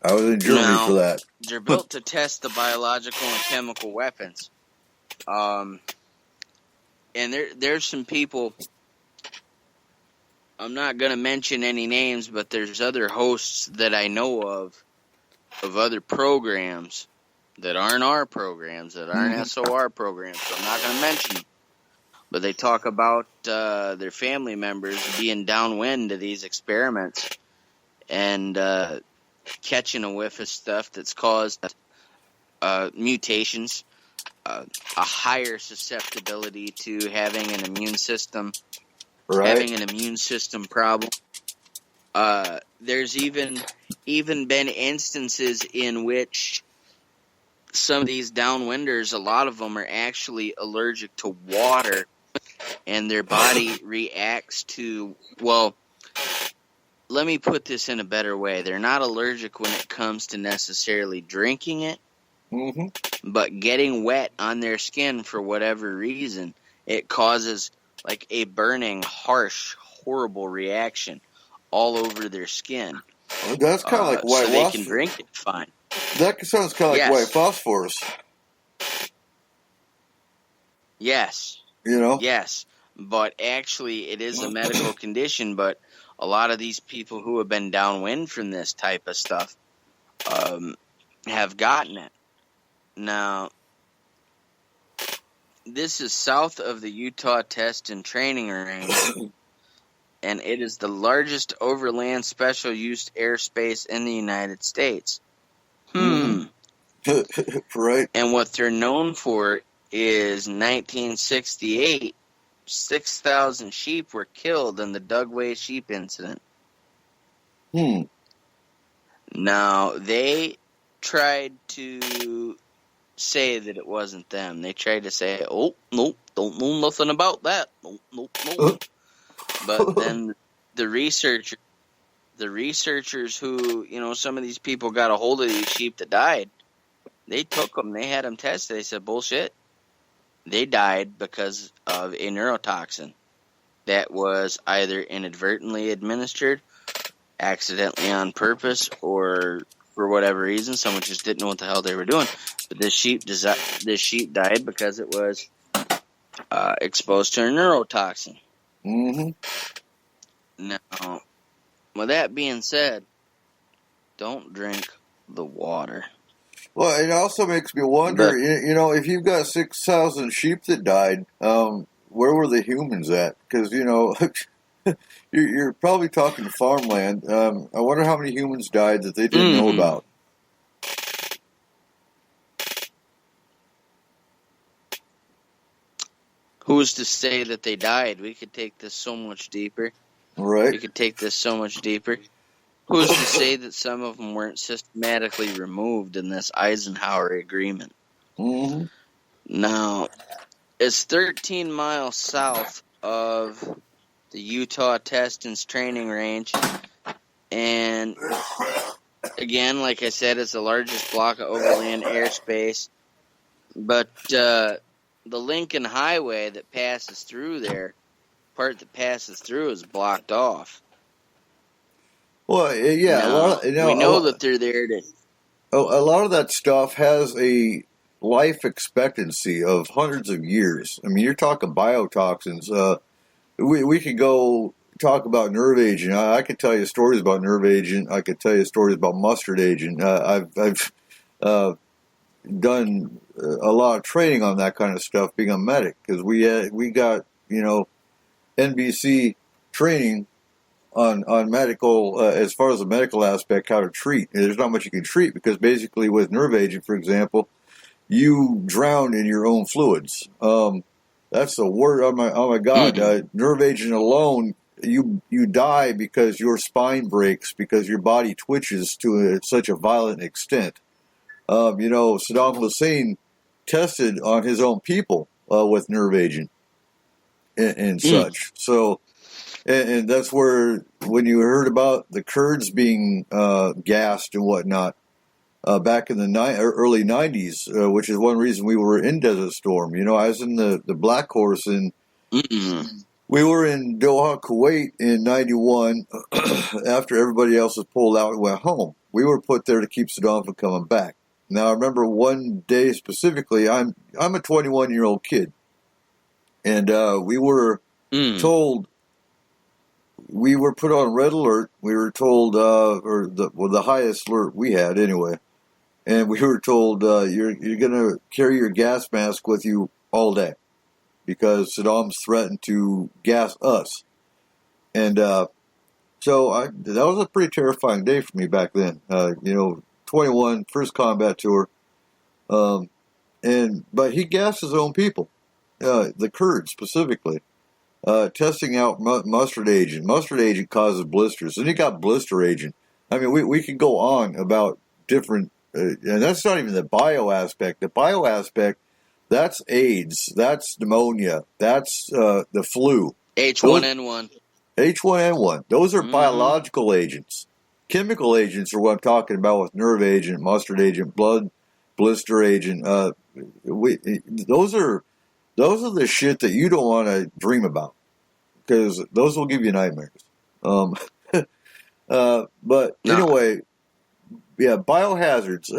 I was in Germany for that. They're built to test the biological and chemical weapons. And there's some people, I'm not going to mention any names, but there's other hosts that I know of other programs that aren't our programs, that aren't SOR programs, so I'm not going to mention them. But they talk about their family members being downwind to these experiments and catching a whiff of stuff that's caused mutations, a higher susceptibility to having an immune system, having an immune system problem. There's even been instances in which some of these downwinders, a lot of them are actually allergic to water, and their body reacts to, well, let me put this in a better way. They're not allergic when it comes to necessarily drinking it, but getting wet on their skin for whatever reason, it causes like a burning, harsh, horrible reaction all over their skin. Well, that's kind of like white phosphorus. So they can drink it fine. That sounds kind of like white phosphorus. Yes. Yes. But actually, it is a medical condition, but a lot of these people who have been downwind from this type of stuff have gotten it. Now, this is south of the Utah Test and Training Range, and it is the largest overland special use airspace in the United States. Right. And what they're known for is 1968, 6,000 sheep were killed in the Dugway sheep incident. Now, they tried to say that it wasn't them. They tried to say, oh, nope, don't know nothing about that. Nope. But then the researchers who, some of these people got a hold of these sheep that died, they took them, they had them tested. They said, bullshit. They died because of a neurotoxin that was either inadvertently administered, accidentally on purpose, or for whatever reason, someone just didn't know what the hell they were doing. But this sheep died because it was exposed to a neurotoxin. Now, with that being said, don't drink the water. Well, it also makes me wonder, if you've got 6,000 sheep that died, where were the humans at? Because, you're probably talking farmland. I wonder how many humans died that they didn't know about. Who's to say that they died? We could take this so much deeper. Right. We could take this so much deeper. Who's to say that some of them weren't systematically removed in this Eisenhower agreement? Mm-hmm. Now, it's 13 miles south of the Utah Testance Training Range. And, again, like I said, it's the largest block of overland airspace. But the Lincoln Highway that passes through there, part that passes through is blocked off. Well, yeah. Now, we know that they're there to... A lot of that stuff has a life expectancy of hundreds of years. I mean, you're talking biotoxins. We could go talk about nerve agent. I could tell you stories about nerve agent. I could tell you stories about mustard agent. I've done a lot of training on that kind of stuff, being a medic, because we got NBC training on medical as far as the medical aspect, how to treat. There's not much you can treat because basically with nerve agent, for example, you drown in your own fluids. That's the word. Oh my God! Nerve agent alone, you die because your spine breaks because your body twitches to such a violent extent. Saddam Hussein tested on his own people with nerve agent and such. So, and that's where when you heard about the Kurds being gassed and whatnot back in the early 90s, which is one reason we were in Desert Storm. I was in the Black Horse and we were in Doha, Kuwait in 91 after everybody else was pulled out and went home. We were put there to keep Saddam from coming back. Now, I remember one day specifically, I'm a 21-year-old kid, and we were told, we were put on red alert. We were told, the highest alert we had anyway, and we were told you're going to carry your gas mask with you all day because Saddam's threatened to gas us. And so that was a pretty terrifying day for me back then. 21, first combat tour, but he gassed his own people, the Kurds specifically, testing out mustard agent. Mustard agent causes blisters, and he got blister agent. I mean, we could go on about different, and that's not even the bio aspect. The bio aspect, that's AIDS, that's pneumonia, that's the flu. H1N1. H1N1. Those are biological agents. Chemical agents are what I'm talking about with nerve agent, mustard agent, blood blister agent. Those are the shit that you don't want to dream about because those will give you nightmares. But anyway, yeah, biohazards.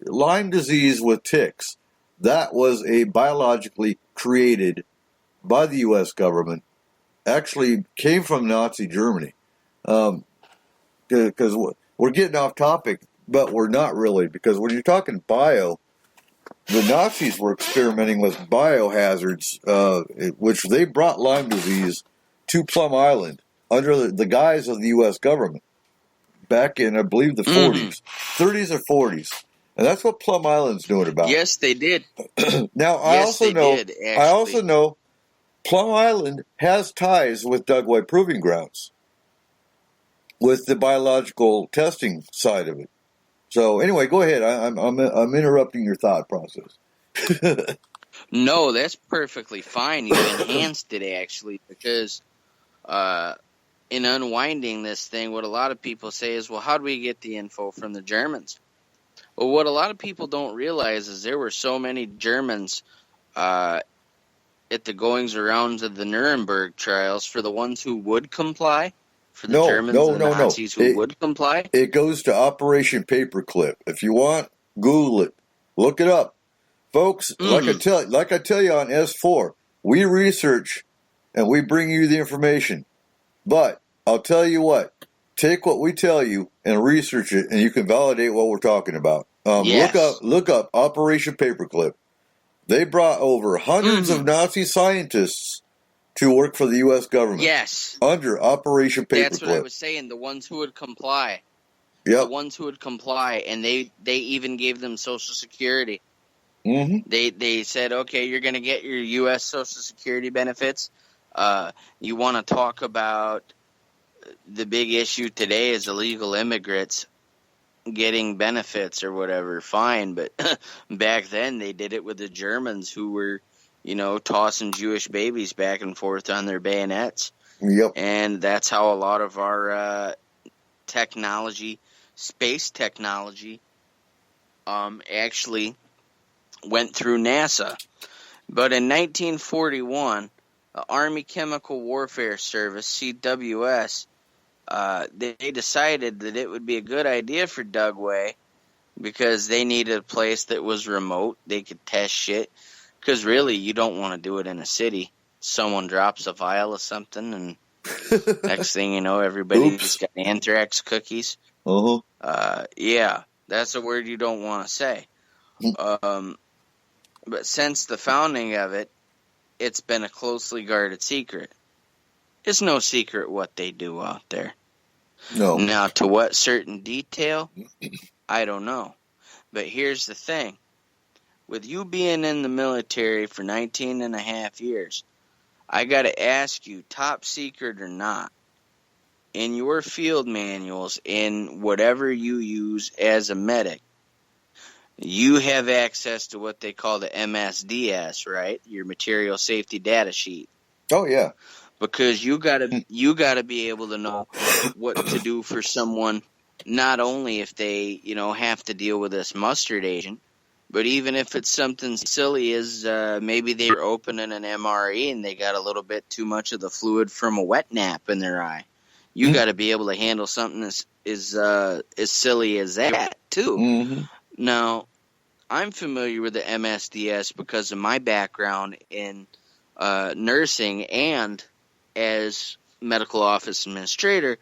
Lyme disease with ticks. That was a biologically created by the U.S. government. Actually came from Nazi Germany. Because we're getting off topic, but we're not really. Because when you're talking bio, the Nazis were experimenting with biohazards, which they brought Lyme disease to Plum Island under the guise of the U.S. government back in, I believe, the 40s, 30s or 40s. And that's what Plum Island's doing about it. Yes, they did. Now, I also know Plum Island has ties with Dugway Proving Grounds, with the biological testing side of it. So anyway, go ahead. I'm interrupting your thought process. No, that's perfectly fine. You enhanced it actually because in unwinding this thing, what a lot of people say is, well, how do we get the info from the Germans? Well, what a lot of people don't realize is there were so many Germans at the goings around of the Nuremberg trials for the ones who would comply. For the Germans and the Nazis who would comply? It goes to Operation Paperclip. If you want, Google it. Look it up. Folks, like I tell you on S4, we research and we bring you the information. But I'll tell you what, take what we tell you and research it, and you can validate what we're talking about. Yes. Look up Operation Paperclip. They brought over hundreds of Nazi scientists to work for the U.S. government. Yes. Under Operation Paperclip. That's what I was saying. The ones who would comply. Yep. The ones who would comply, and they even gave them Social Security. Mm-hmm. They said, okay, you're going to get your U.S. Social Security benefits. You want to talk about the big issue today is illegal immigrants getting benefits or whatever, fine. But back then they did it with the Germans who were, tossing Jewish babies back and forth on their bayonets. Yep. And that's how a lot of our technology, space technology, actually went through NASA. But in 1941, the Army Chemical Warfare Service, CWS, they decided that it would be a good idea for Dugway because they needed a place that was remote. They could test shit. Because really, you don't want to do it in a city. Someone drops a vial of something, and next thing you know, everybody's got anthrax cookies. Uh-huh. Yeah, that's a word you don't want to say. But since the founding of it, it's been a closely guarded secret. It's no secret what they do out there. No. Now, to what certain detail, I don't know. But here's the thing. With you being in the military for 19 and a half years, I got to ask you, top secret or not, in your field manuals, in whatever you use as a medic, you have access to what they call the MSDS, right? Your Material Safety Data Sheet. Oh, yeah. Because you gotta be able to know what to do for someone, not only if they, have to deal with this mustard agent, but even if it's something silly as maybe they're opening an MRE and they got a little bit too much of the fluid from a wet nap in their eye. You got to be able to handle something as silly as that, too. Mm-hmm. Now, I'm familiar with the MSDS because of my background in nursing and as medical office administrator.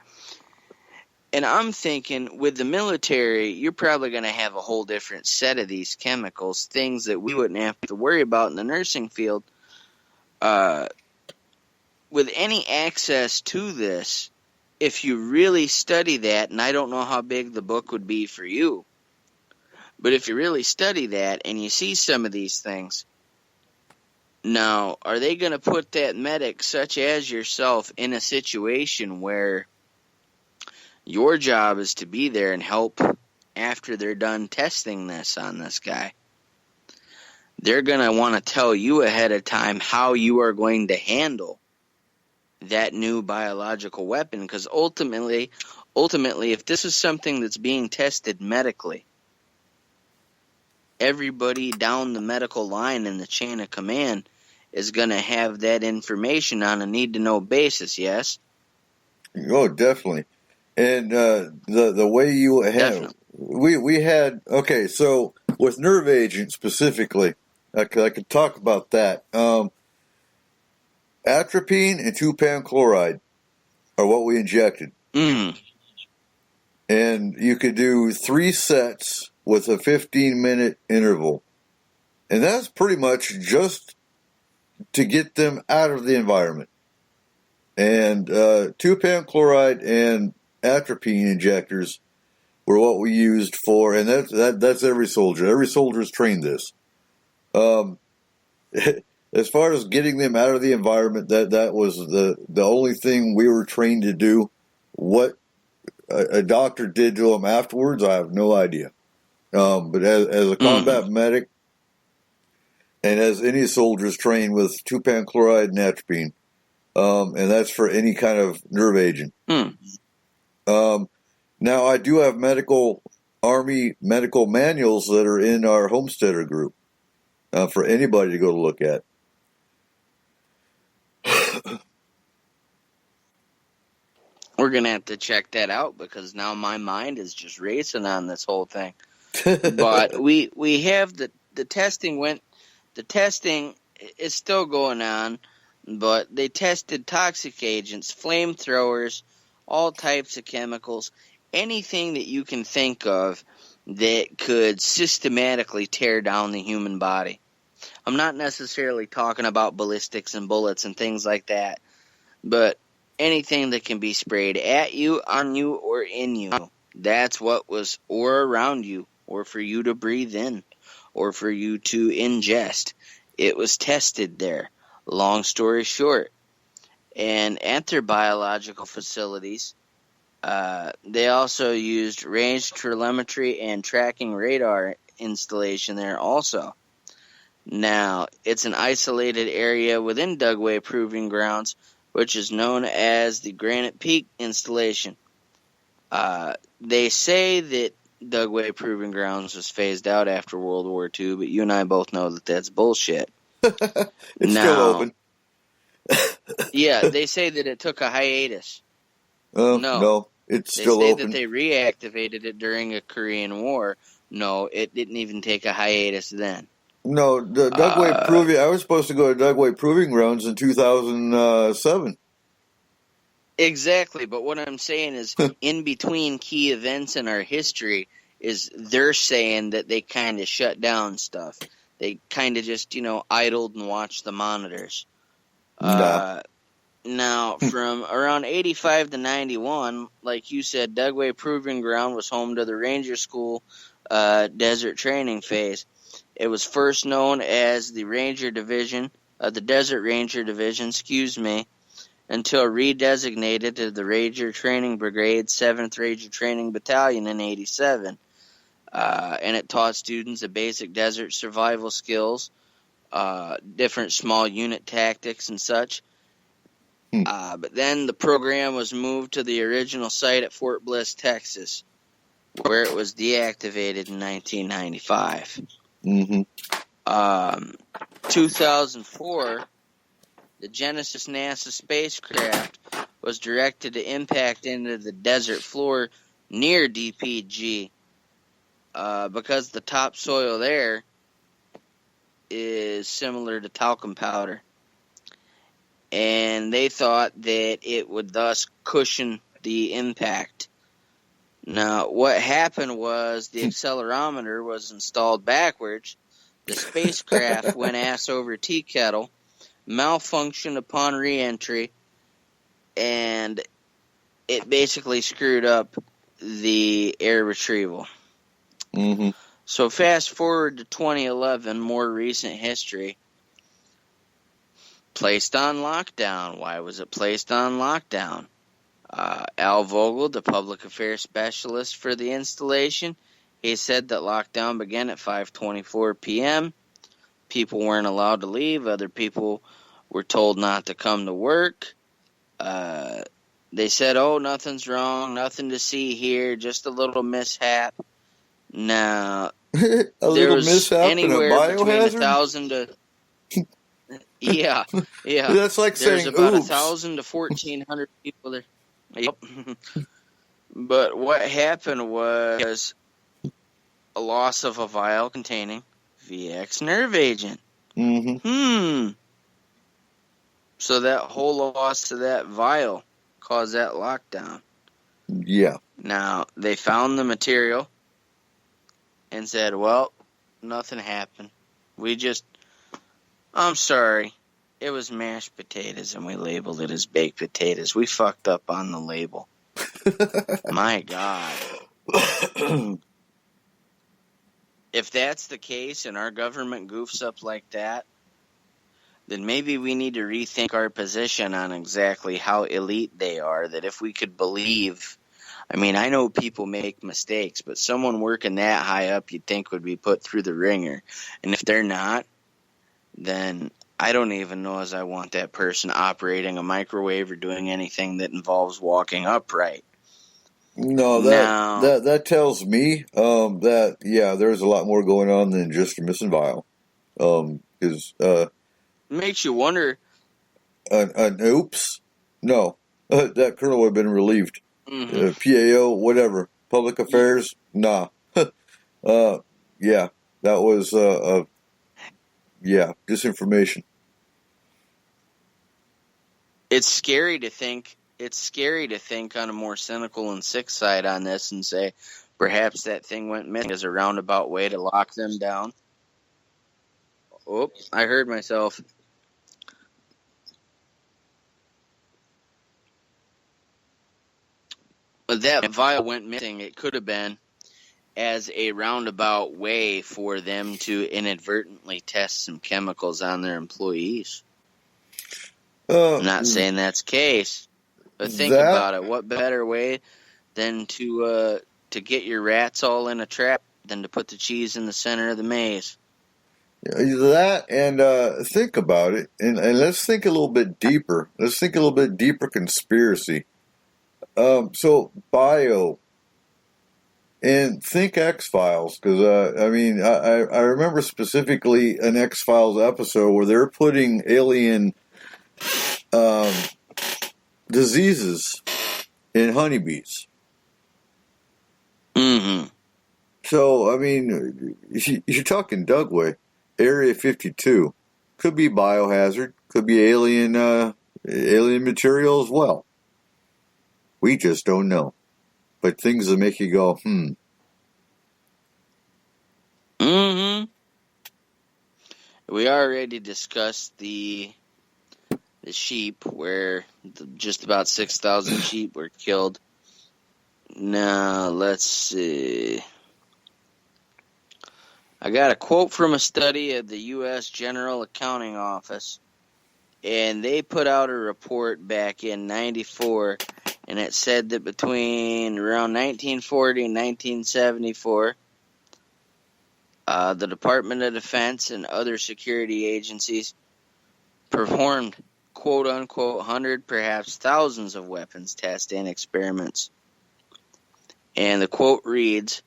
And I'm thinking, with the military, you're probably going to have a whole different set of these chemicals, things that we wouldn't have to worry about in the nursing field. With any access to this, if you really study that, and I don't know how big the book would be for you, but if you really study that and you see some of these things, now, are they going to put that medic, such as yourself, in a situation where your job is to be there and help after they're done testing this on this guy? They're going to want to tell you ahead of time how you are going to handle that new biological weapon, because ultimately, if this is something that's being tested medically, everybody down the medical line in the chain of command is going to have that information on a need-to-know basis, yes? Oh, definitely. And the way you have... We had... Okay, so with nerve agent specifically, I could talk about that. Atropine and 2-pan chloride are what we injected. Mm. And you could do 3 sets with a 15-minute interval. And that's pretty much just to get them out of the environment. And 2-pan chloride and atropine injectors were what we used for, and that's every soldier. Every soldier's trained this. As far as getting them out of the environment, that was the only thing we were trained to do. What a doctor did to them afterwards, I have no idea. But as a combat medic, and as any soldiers trained with 2-pan chloride and atropine, and that's for any kind of nerve agent. Now, I do have Army medical manuals that are in our Homesteader group for anybody to go to look at. We're going to have to check that out because now my mind is just racing on this whole thing. But we have the testing the testing is still going on, but they tested toxic agents, flamethrowers, all types of chemicals, anything that you can think of that could systematically tear down the human body. I'm not necessarily talking about ballistics and bullets and things like that, but anything that can be sprayed at you, on you, or in you. That's what was, or around you, or for you to breathe in, or for you to ingest. It was tested there. Long story short. And at their biological facilities, they also used range telemetry and tracking radar installation there also. Now, it's an isolated area within Dugway Proving Grounds, which is known as the Granite Peak installation. They say that Dugway Proving Grounds was phased out after World War II, but you and I both know that that's bullshit. It's still open. Yeah, they say that it took a hiatus. No, it's still open. They say that they reactivated it during a Korean War. No, it didn't even take a hiatus then. No, the Dugway Proving. I was supposed to go to Dugway Proving Grounds in 2007. Exactly, but what I'm saying is, in between key events in our history, is they're saying that they kind of shut down stuff. They kind of just, idled and watched the monitors. Nah. Now, from around 85 to 91, like you said, Dugway Proving Ground was home to the Ranger School Desert Training Phase. It was first known as the Ranger Division, the Desert Ranger Division, until redesignated to the Ranger Training Brigade, 7th Ranger Training Battalion in 87. And it taught students the basic desert survival skills, different small unit tactics and such. But then the program was moved to the original site at Fort Bliss, Texas, where it was deactivated in 1995. 2004, the Genesis NASA spacecraft was directed to impact into the desert floor near DPG because the topsoil there is similar to talcum powder. And they thought that it would thus cushion the impact. Now, what happened was the accelerometer was installed backwards. The spacecraft went ass over tea kettle, malfunctioned upon re-entry, and it basically screwed up the air retrieval. So fast forward to 2011, more recent history. Placed on lockdown. Why was it placed on lockdown? Al Vogel, the public affairs specialist for the installation, he said that lockdown began at 5:24 p.m. People weren't allowed to leave. Other people were told not to come to work. They said, oh, nothing's wrong, nothing to see here, just a little mishap. Now, a little mishap anywhere and a between biohazard? 1,000 to... Yeah. That's like There's saying, about oops. 1,000 to 1,400 people there. Yep. But what happened was a loss of a vial containing VX nerve agent. So that whole loss of that vial caused that lockdown. Yeah. Now, they found the material and said, well, nothing happened. I'm sorry. It was mashed potatoes, and we labeled it as baked potatoes. We fucked up on the label. My God. If that's the case and our government goofs up like that, then maybe we need to rethink our position on exactly how elite they are, that if we could believe... I mean, I know people make mistakes, but someone working that high up you'd think would be put through the ringer. And if they're not, then I don't even know as I want that person operating a microwave or doing anything that involves walking upright. No, that tells me that, yeah, there's a lot more going on than just a missing vial. Because it makes you wonder. An oops? No. That colonel would have been relieved. PAO, whatever. Public affairs? Nah. Yeah, that was, disinformation. It's scary to think on a more cynical and sick side on this and say perhaps that thing went missing as a roundabout way to lock them down. I heard myself. But that vial went missing. It could have been as a roundabout way for them to inadvertently test some chemicals on their employees. I'm not saying that's the case, but think about it. What better way than to get your rats all in a trap than to put the cheese in the center of the maze? That, and think about it, and let's think a little bit deeper. Let's think a little bit deeper conspiracy. So bio, and think X-Files, because I remember specifically an X-Files episode where they're putting alien diseases in honeybees. Mm-hmm. So, I mean, you're talking Dugway, Area 52. Could be biohazard, could be alien material as well. We just don't know. But things that make you go, Mm-hmm. We already discussed the sheep, where just about 6,000 sheep were killed. Now, let's see. I got a quote from a study of the U.S. General Accounting Office, and they put out a report back in 94, and it said that between around 1940 and 1974, the Department of Defense and other security agencies performed quote-unquote 100, perhaps thousands of weapons tests and experiments. And the quote reads,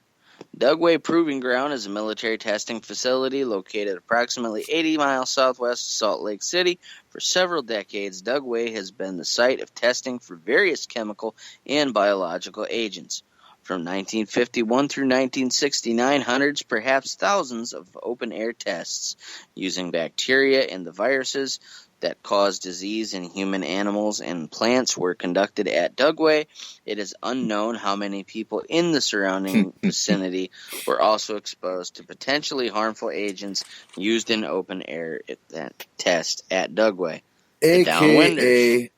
Dugway Proving Ground is a military testing facility located approximately 80 miles southwest of Salt Lake City. For several decades, Dugway has been the site of testing for various chemical and biological agents. From 1951 through 1969, hundreds, perhaps thousands of open-air tests using bacteria and the viruses that cause disease in human animals and plants were conducted at Dugway. It is unknown how many people in the surrounding vicinity were also exposed to potentially harmful agents used in open-air test at Dugway. AKA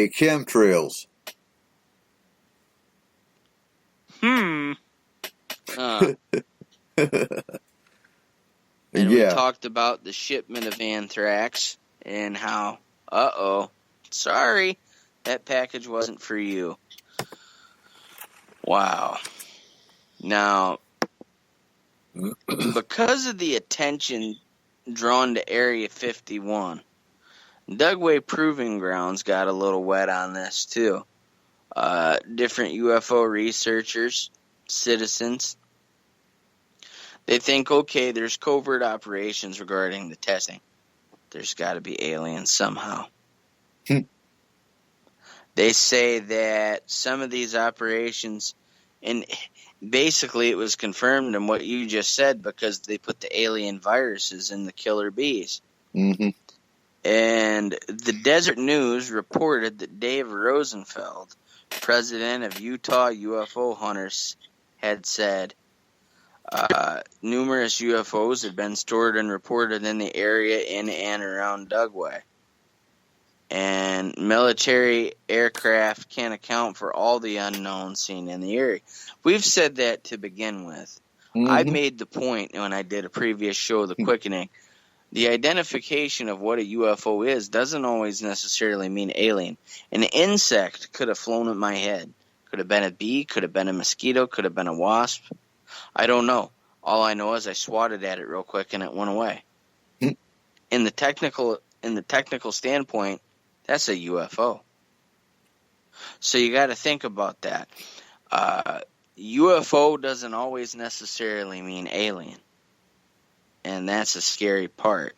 chemtrails. And we talked about the shipment of anthrax and how, sorry, that package wasn't for you. Wow. Now, because of the attention drawn to Area 51, Dugway Proving Grounds got a little wet on this too. Different UFO researchers, citizens, they think, okay, there's covert operations regarding the testing. There's got to be aliens somehow. They say that some of these operations, and basically it was confirmed in what you just said because they put the alien viruses in the killer bees. Mm-hmm. And the Desert News reported that Dave Rosenfeld, president of Utah UFO Hunters, had said, numerous UFOs had been stored and reported in the area in and around Dugway. And military aircraft can't account for all the unknowns seen in the area. We've said that to begin with. Mm-hmm. I made the point when I did a previous show, The Quickening. The identification of what a UFO is doesn't always necessarily mean alien. An insect could have flown at my head. Could have been a bee, could have been a mosquito, could have been a wasp. I don't know. All I know is I swatted at it real quick and it went away. In the technical standpoint, that's a UFO. So you got to think about that. UFO doesn't always necessarily mean alien. And that's a scary part.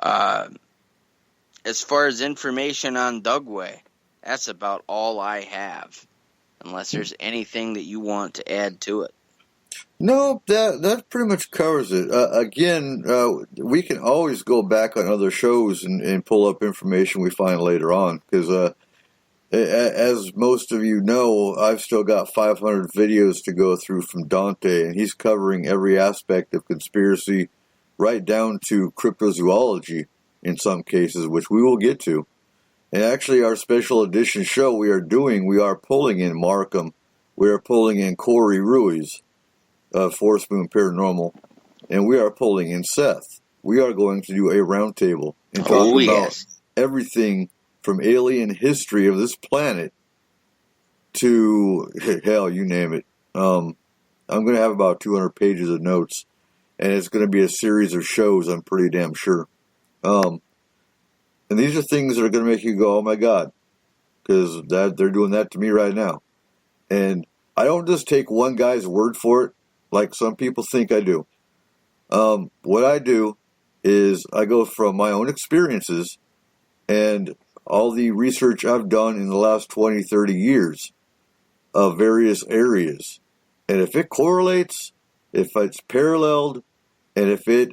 As far as information on Dugway, that's about all I have. Unless there's anything that you want to add to it. No, that pretty much covers it. Again, we can always go back on other shows and pull up information we find later on. Because as most of you know, I've still got 500 videos to go through from Dante, and he's covering every aspect of conspiracy, right down to cryptozoology in some cases, which we will get to. And actually, our special edition show we are pulling in Markham, we are pulling in Corey Ruiz of Forest Moon Paranormal, and we are pulling in Seth. We are going to do a roundtable and talk about everything from alien history of this planet to, hell, you name it. I'm going to have about 200 pages of notes, and it's going to be a series of shows, I'm pretty damn sure. And these are things that are going to make you go, oh my God, because they're doing that to me right now. And I don't just take one guy's word for it like some people think I do. What I do is I go from my own experiences and all the research I've done in the last 20, 30 years of various areas. And if it correlates, if it's paralleled, and if it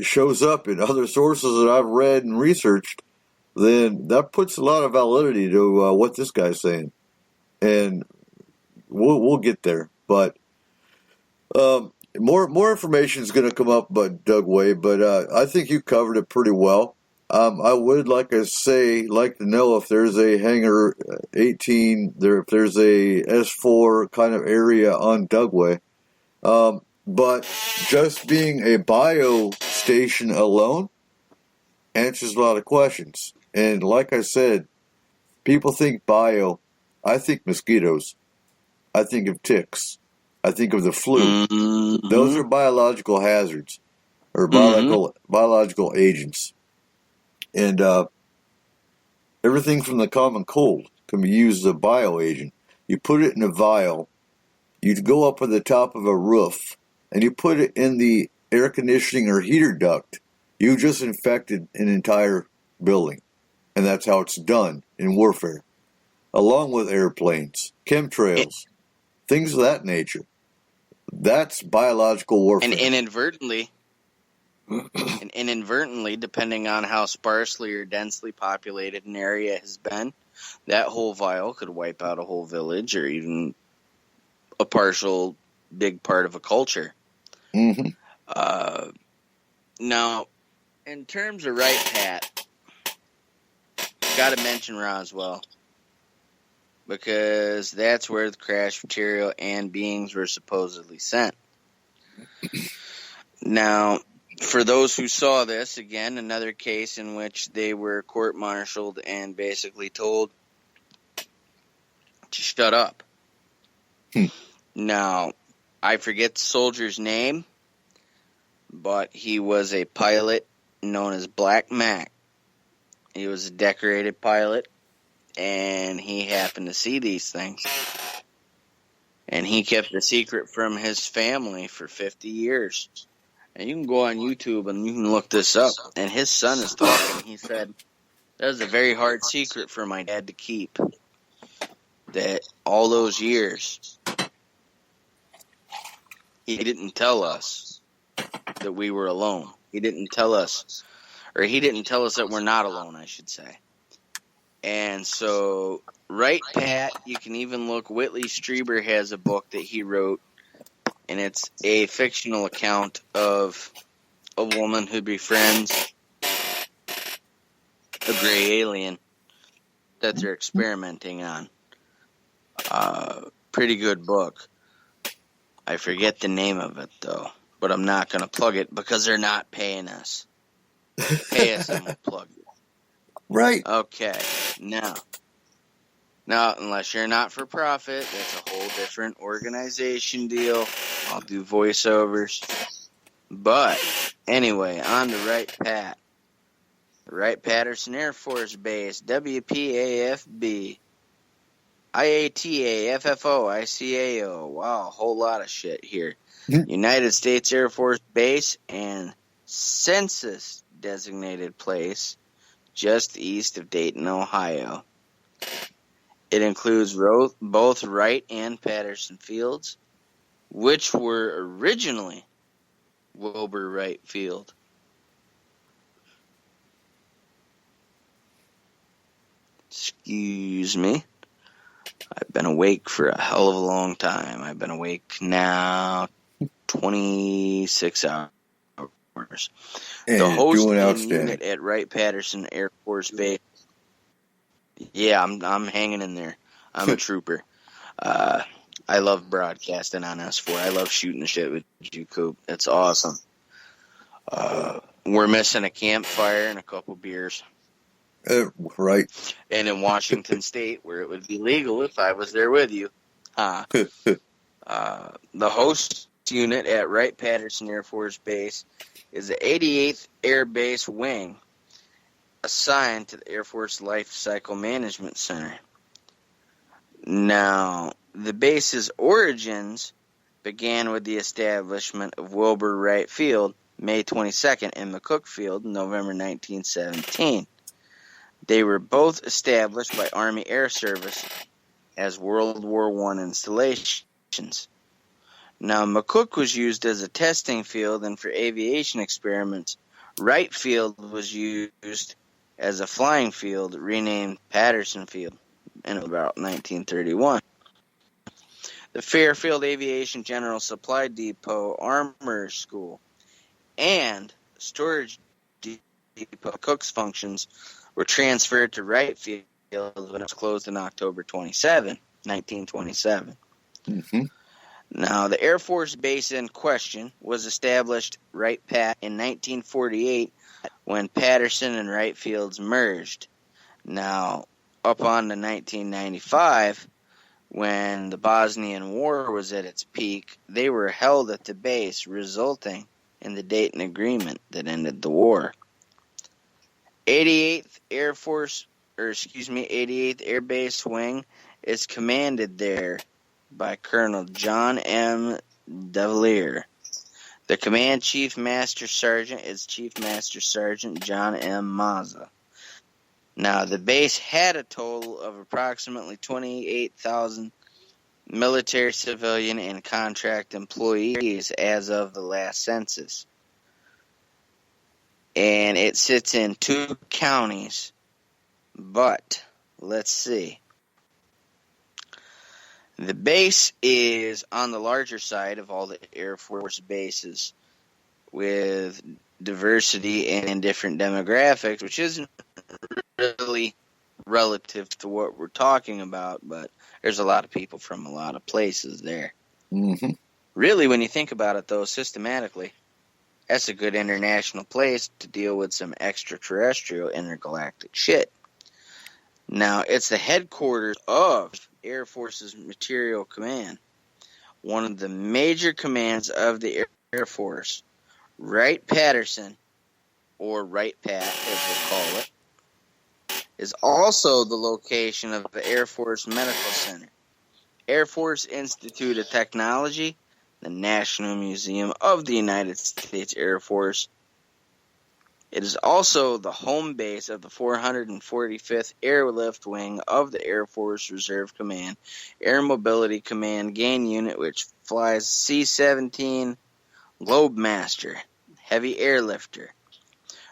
shows up in other sources that I've read and researched, then that puts a lot of validity to what this guy's saying. And we'll get there. But more information is going to come up about Dugway, but I think you covered it pretty well. I would like to know if there's a Hangar 18, if there's a S4 kind of area on Dugway. But just being a bio station alone answers a lot of questions. And like I said, people think bio. I think mosquitoes. I think of ticks. I think of the flu. Mm-hmm. Those are biological hazards or biological agents. And everything from the common cold can be used as a bioagent. You put it in a vial. You go up on the top of a roof, and you put it in the air conditioning or heater duct. You just infected an entire building. And that's how it's done in warfare. Along with airplanes, chemtrails, things of that nature. That's biological warfare. And inadvertently, depending on how sparsely or densely populated an area has been, that whole vial could wipe out a whole village or even a partial big part of a culture. Mm-hmm. Now, in terms of Wright Pat, got to mention Roswell because that's where the crash material and beings were supposedly sent. Now, for those who saw this, again, another case in which they were court-martialed and basically told to shut up. Now, I forget the soldier's name, but he was a pilot known as Black Mac. He was a decorated pilot, and he happened to see these things. And he kept the secret from his family for 50 years. And you can go on YouTube and you can look this up. And his son is talking. He said, that was a very hard secret for my dad to keep. That all those years, he didn't tell us that we were alone. He didn't tell us that we're not alone, I should say. And so, Wright Pat, you can even look, Whitley Strieber has a book that he wrote, and it's a fictional account of a woman who befriends a gray alien that they're experimenting on. Pretty good book. I forget the name of it, though, but I'm not going to plug it because they're not paying us. Pay us and we'll plug it. Right. Okay. Now, unless you're not for profit, that's a whole different organization deal. I'll do voiceovers. But anyway, on to Wright Pat. Wright Patterson Air Force Base, WPAFB, IATA, FFO, ICAO. Wow, a whole lot of shit here. United States Air Force Base and census designated place just east of Dayton, Ohio. It includes both Wright and Patterson fields, which were originally Wilbur Wright Field. Excuse me. I've been awake for a hell of a long time. I've been awake now 26 hours. And the hosting outstanding unit at Wright Patterson Air Force Base. Yeah, I'm hanging in there. I'm a trooper. I love broadcasting on S4. I love shooting the shit with you, Coop. It's awesome. We're missing a campfire and a couple beers. Right. And in Washington State, where it would be legal if I was there with you. The host unit at Wright Patterson Air Force Base is the 88th Air Base Wing, assigned to the Air Force Life Cycle Management Center. Now, the base's origins began with the establishment of Wilbur Wright Field, May 22nd, and McCook Field, November 1917. They were both established by Army Air Service as World War I installations. Now, McCook was used as a testing field and for aviation experiments. Wright Field was used as a flying field, renamed Patterson Field in about 1931. The Fairfield Aviation General Supply Depot, Armor School, and Storage Depot Cook's functions were transferred to Wright Field when it was closed on October 27, 1927. Mm-hmm. Now, the Air Force Base in question was established Wright Pat in 1948 when Patterson and Wright Fields merged. Now, up on to 1995, when the Bosnian War was at its peak, they were held at the base, resulting in the Dayton Agreement that ended the war. 88th Air Base Wing is commanded there by Colonel John M. Devalier. The Command Chief Master Sergeant is Chief Master Sergeant John M. Mazza. Now, the base had a total of approximately 28,000 military, civilian, and contract employees as of the last census. And it sits in 2 counties. But, let's see. The base is on the larger side of all the Air Force bases with diversity and different demographics, which isn't really relative to what we're talking about, but there's a lot of people from a lot of places there. Mm-hmm. Really, when you think about it, though, systematically, that's a good international place to deal with some extraterrestrial intergalactic shit. Now, it's the headquarters of Air Force's Material Command, one of the major commands of the Air Force. Wright Patterson, or Wright Pat as they call it, is also the location of the Air Force Medical Center, Air Force Institute of Technology, the National Museum of the United States Air Force. It is also the home base of the 445th Airlift Wing of the Air Force Reserve Command, Air Mobility Command Gain Unit, which flies C-17 Globemaster, heavy airlifter.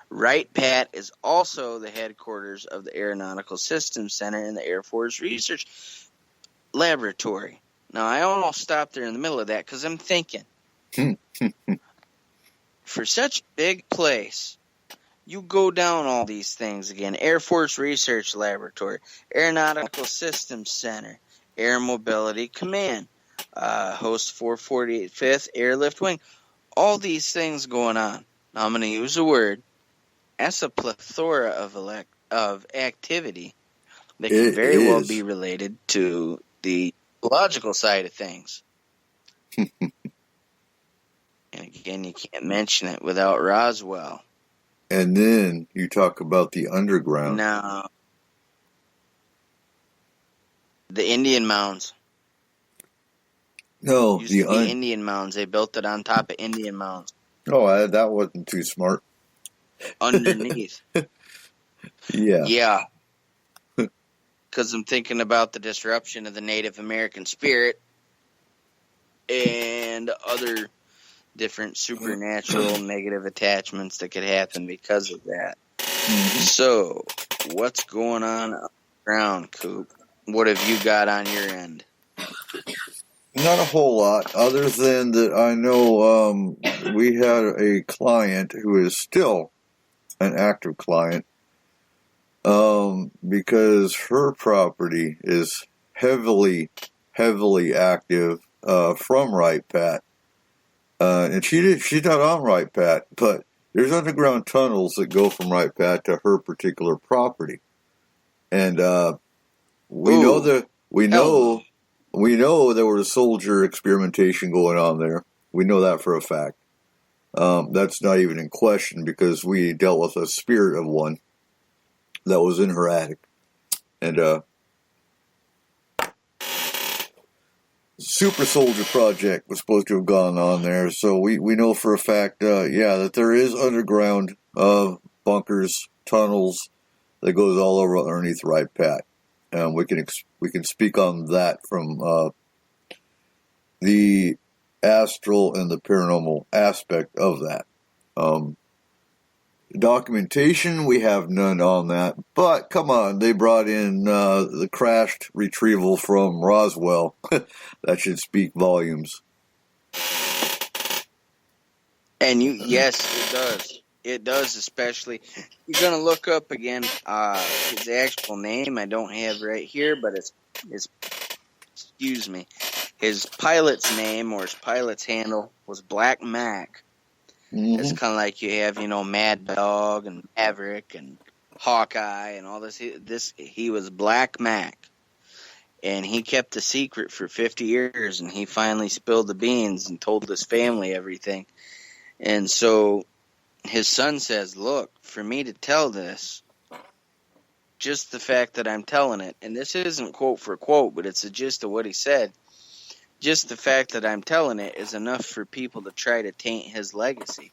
Wright Pat is also the headquarters of the Aeronautical Systems Center and the Air Force Research Laboratory. Now, I almost stopped there in the middle of that because I'm thinking, for such a big place, you go down all these things again. Air Force Research Laboratory, Aeronautical Systems Center, Air Mobility Command, host 445th Airlift Wing. All these things going on. Now, I'm going to use a word. That's a plethora of activity that can very well be related to the logical side of things. And again, you can't mention it without Roswell. And then you talk about the underground. Now, the Indian Mounds. No, the Indian Mounds. They built it on top of Indian Mounds. Oh, that wasn't too smart. Underneath. Yeah. Yeah. Because I'm thinking about the disruption of the Native American spirit and other different supernatural negative attachments that could happen because of that. Mm-hmm. So, what's going on the ground, Coop? What have you got on your end? Not a whole lot, other than that I know we had a client who is still an active client because her property is heavily active from Wright Pat. And she's not on Wright Pat, but there's underground tunnels that go from Wright Pat to her particular property. And we know there was soldier experimentation going on there. We know that for a fact. That's not even in question because we dealt with a spirit of one that was in her attic. And Super Soldier Project was supposed to have gone on there. So we know for a fact, that there is underground bunkers, tunnels that goes all over underneath Wright Pat. We can speak on that from the astral and the paranormal aspect of that. Documentation, we have none on that. But come on, they brought in the crashed retrieval from Roswell. That should speak volumes. And yes, it does. It does, especially. You're gonna look up again his actual name. I don't have right here, but his pilot's name or his pilot's handle was Black Mac. Mm-hmm. It's kind of like you have, Mad Dog and Maverick and Hawkeye and all this. He was Black Mac, and he kept the secret for 50 years, and he finally spilled the beans and told his family everything. And so his son says, look, for me to tell this, just the fact that I'm telling it, and this isn't quote for quote, but it's a gist of what he said, just the fact that I'm telling it is enough for people to try to taint his legacy.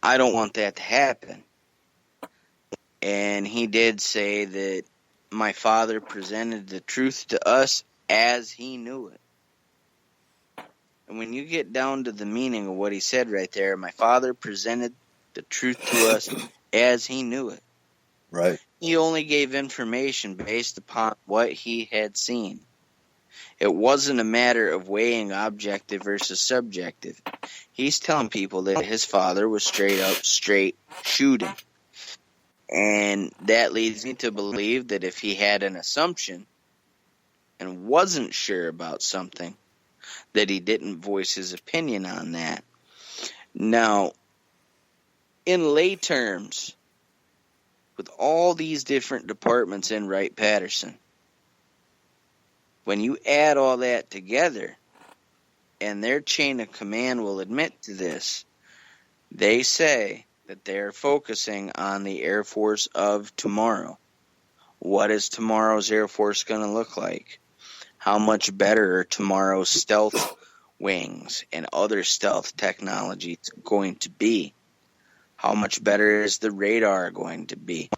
I don't want that to happen. And he did say that my father presented the truth to us as he knew it. And when you get down to the meaning of what he said right there, my father presented the truth to us as he knew it. Right. He only gave information based upon what he had seen. It wasn't a matter of weighing objective versus subjective. He's telling people that his father was straight shooting. And that leads me to believe that if he had an assumption and wasn't sure about something, that he didn't voice his opinion on that. Now, in lay terms, with all these different departments in Wright Patterson, when you add all that together, and their chain of command will admit to this, they say that they're focusing on the Air Force of tomorrow. What is tomorrow's Air Force going to look like? How much better are tomorrow's stealth wings and other stealth technologies going to be? How much better is the radar going to be?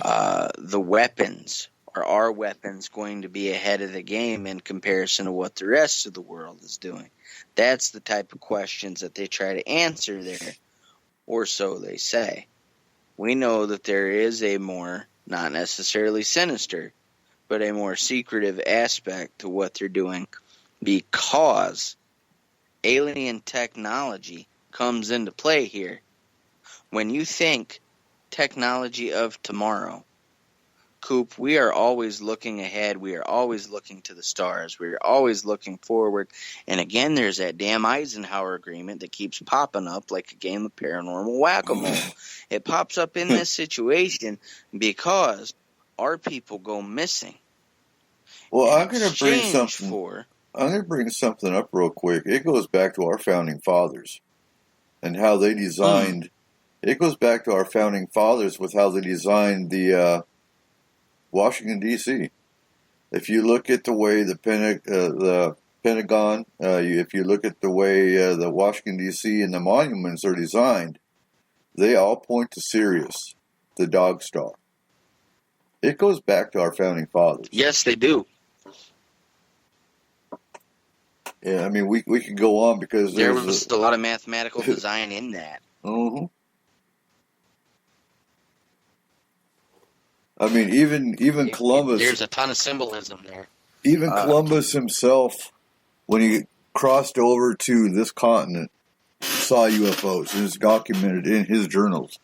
The weapons. Are our weapons going to be ahead of the game in comparison to what the rest of the world is doing? That's the type of questions that they try to answer there, or so they say. We know that there is a more, not necessarily sinister, but a more secretive aspect to what they're doing because alien technology comes into play here. When you think technology of tomorrow, Coop, we are always looking ahead. We are always looking to the stars. We are always looking forward. And again, there's that damn Eisenhower Agreement that keeps popping up like a game of paranormal whack-a-mole. It pops up in this situation because our people go missing. Well, I'm going to bring something up real quick. It goes back to our founding fathers and how they designed. It goes back to our founding fathers with how they designed the Washington, D.C. If you look at the way the Pentagon, if you look at the way the Washington, D.C. and the monuments are designed, they all point to Sirius, the Dog Star. It goes back to our founding fathers. Yes, they do. Yeah, I mean, we could go on because there was a lot of mathematical design in that. Mm-hmm. I mean, even Columbus. There's a ton of symbolism there. Even Columbus himself when he crossed over to this continent, saw UFOs, and it's documented in his journals.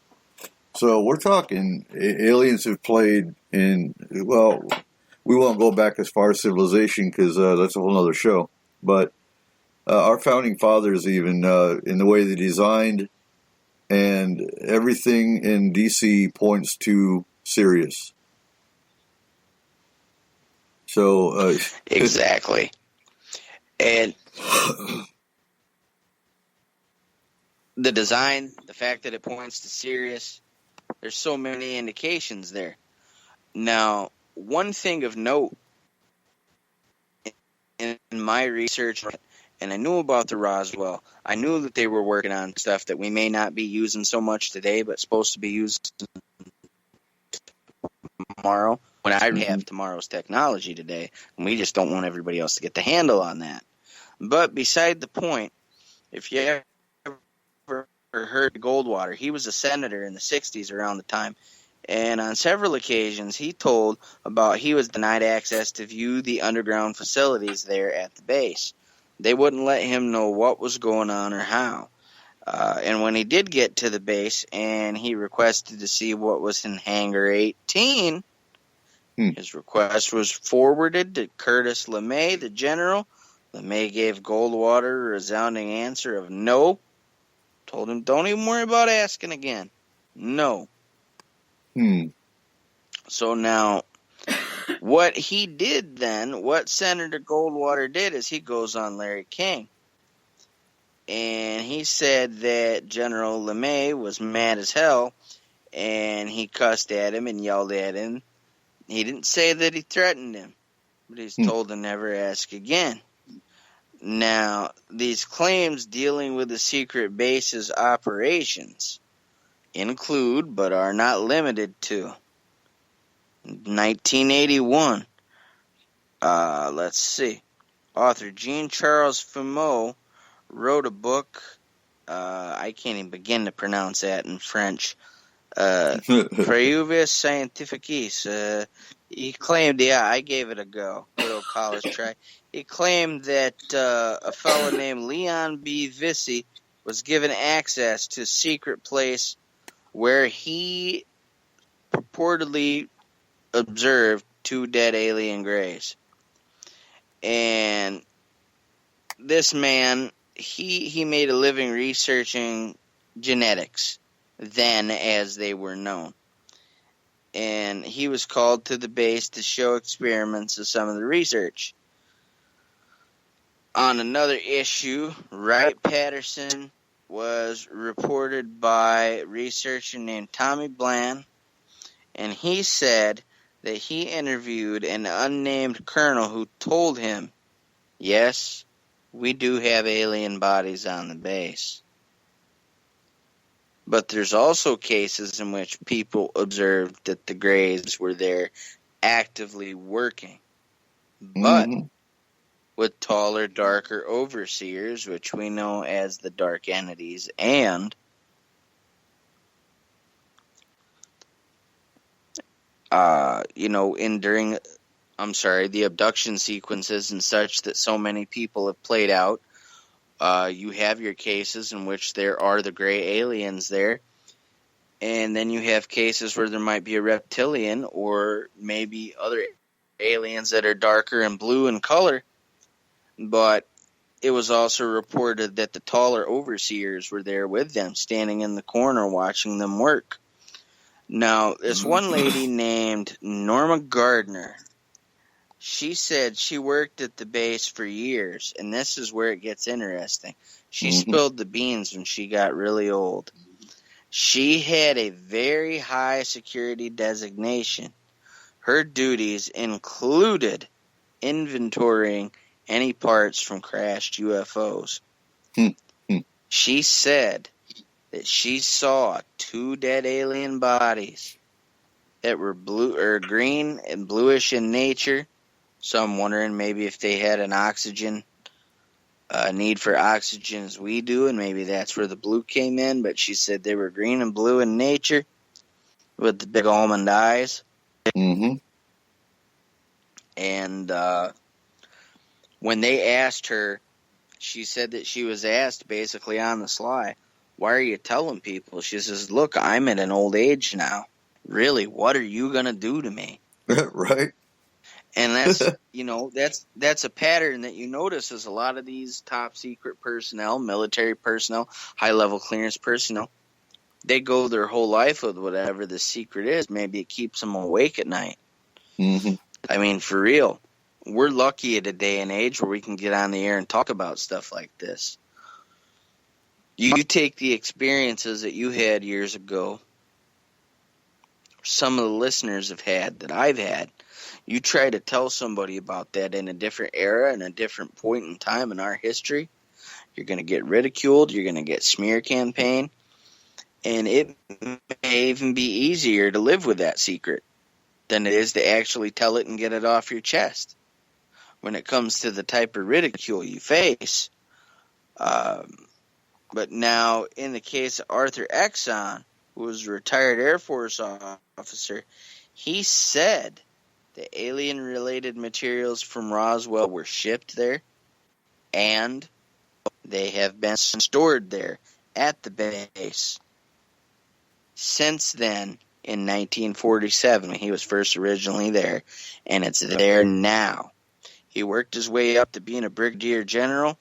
So we're talking aliens have played in, well, we won't go back as far as civilization because that's a whole other show. But our founding fathers, even in the way they designed, and everything in DC points to Sirius. So exactly, and the design, the fact that it points to Sirius, there's so many indications there. Now, one thing of note in my research, and I knew about the Roswell, I knew that they were working on stuff that we may not be using so much today, but supposed to be used tomorrow, when I have tomorrow's technology today, and we just don't want everybody else to get the handle on that. But beside the point, if you ever heard Goldwater, he was a senator in the 60s around the time, and on several occasions he told about he was denied access to view the underground facilities there at the base. They wouldn't let him know what was going on or how. And when he did get to the base and he requested to see what was in Hangar 18, his request was forwarded to Curtis LeMay, the general. LeMay gave Goldwater a resounding answer of no. Told him, don't even worry about asking again. No. So now, what he did then, what Senator Goldwater did, is he goes on Larry King. And he said that General LeMay was mad as hell, and he cussed at him and yelled at him. He didn't say that he threatened him, but he's told to never ask again. Now, these claims dealing with the secret base's operations include, but are not limited to, 1981, let's see, author Jean-Charles Fumeau wrote a book, I can't even begin to pronounce that in French, Preuves Scientifiques. He claimed, I gave it a go, good old college try. He claimed that a fellow named Leon B. Vissy was given access to a secret place where he purportedly observed 2 dead alien grays. And this man, he made a living researching genetics then as they were known. And he was called to the base to show experiments of some of the research. On another issue, Wright Patterson was reported by a researcher named Tommy Bland, and he said that he interviewed an unnamed colonel who told him, yes, we do have alien bodies on the base. But there's also cases in which people observed that the Greys were there actively working. But with taller, darker overseers, which we know as the dark entities, and the abduction sequences and such that so many people have played out, you have your cases in which there are the gray aliens there, and then you have cases where there might be a reptilian or maybe other aliens that are darker and blue in color, but it was also reported that the taller overseers were there with them, standing in the corner watching them work. Now, this one lady named Norma Gardner, she said she worked at the base for years, and this is where it gets interesting. She spilled the beans when she got really old. She had a very high security designation. Her duties included inventorying any parts from crashed UFOs. She said that she saw 2 dead alien bodies that were blue or green and bluish in nature. So I'm wondering maybe if they had an oxygen, need for oxygen as we do, and maybe that's where the blue came in. But she said they were green and blue in nature with the big almond eyes. And when they asked her, she said that she was asked basically on the sly, why are you telling people? She says, look, I'm at an old age now. Really, what are you going to do to me? Right. And that's, that's a pattern that you notice is a lot of these top secret personnel, military personnel, high-level clearance personnel, they go their whole life with whatever the secret is. Maybe it keeps them awake at night. Mm-hmm. I mean, for real, we're lucky at a day and age where we can get on the air and talk about stuff like this. You take the experiences that you had years ago, some of the listeners have had, that I've had. You try to tell somebody about that in a different era and a different point in time in our history, you're going to get ridiculed, you're going to get smear campaign, and it may even be easier to live with that secret than it is to actually tell it and get it off your chest. When it comes to the type of ridicule you face. But now, in the case of Arthur Exxon, who was a retired Air Force officer, he said the alien-related materials from Roswell were shipped there, and they have been stored there at the base. Since then, in 1947, he was first originally there, and it's there now. He worked his way up to being a brigadier general,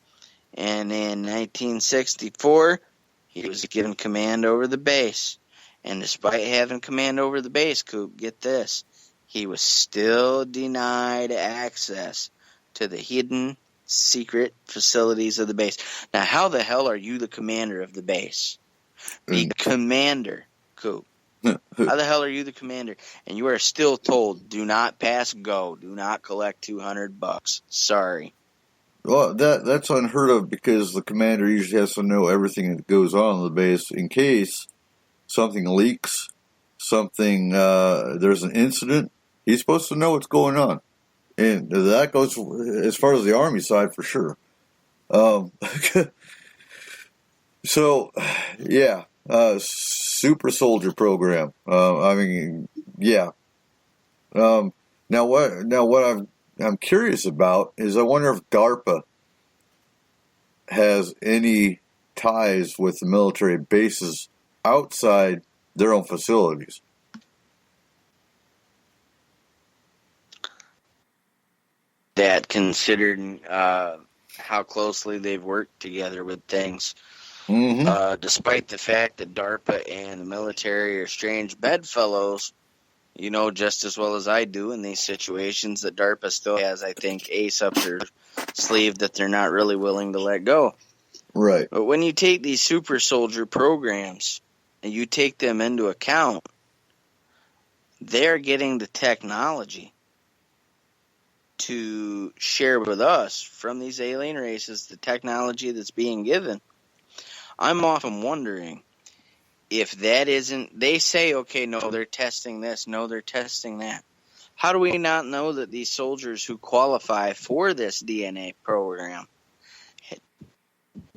and in 1964, he was given command over the base. And despite having command over the base, Coop, get this, he was still denied access to the hidden secret facilities of the base. Now, how the hell are you the commander of the base? The commander, Coop. How the hell are you the commander? And you are still told, do not pass go. Do not collect $200. Sorry. Well, that's unheard of because the commander usually has to know everything that goes on the base in case something leaks, there's an incident. He's supposed to know what's going on. And that goes as far as the Army side for sure. So, yeah, super soldier program. Yeah. Now what I'm curious about is I wonder if DARPA has any ties with the military bases outside their own facilities. That considering how closely they've worked together with things. Mm-hmm. Despite the fact that DARPA and the military are strange bedfellows, you know just as well as I do in these situations that DARPA still has, I think, ace up their sleeve that they're not really willing to let go. Right. But when you take these super soldier programs and you take them into account, they're getting the technology to share with us from these alien races, the technology that's being given. I'm often wondering if that isn't, they say, okay, no, they're testing this, no, they're testing that. How do we not know that these soldiers who qualify for this DNA program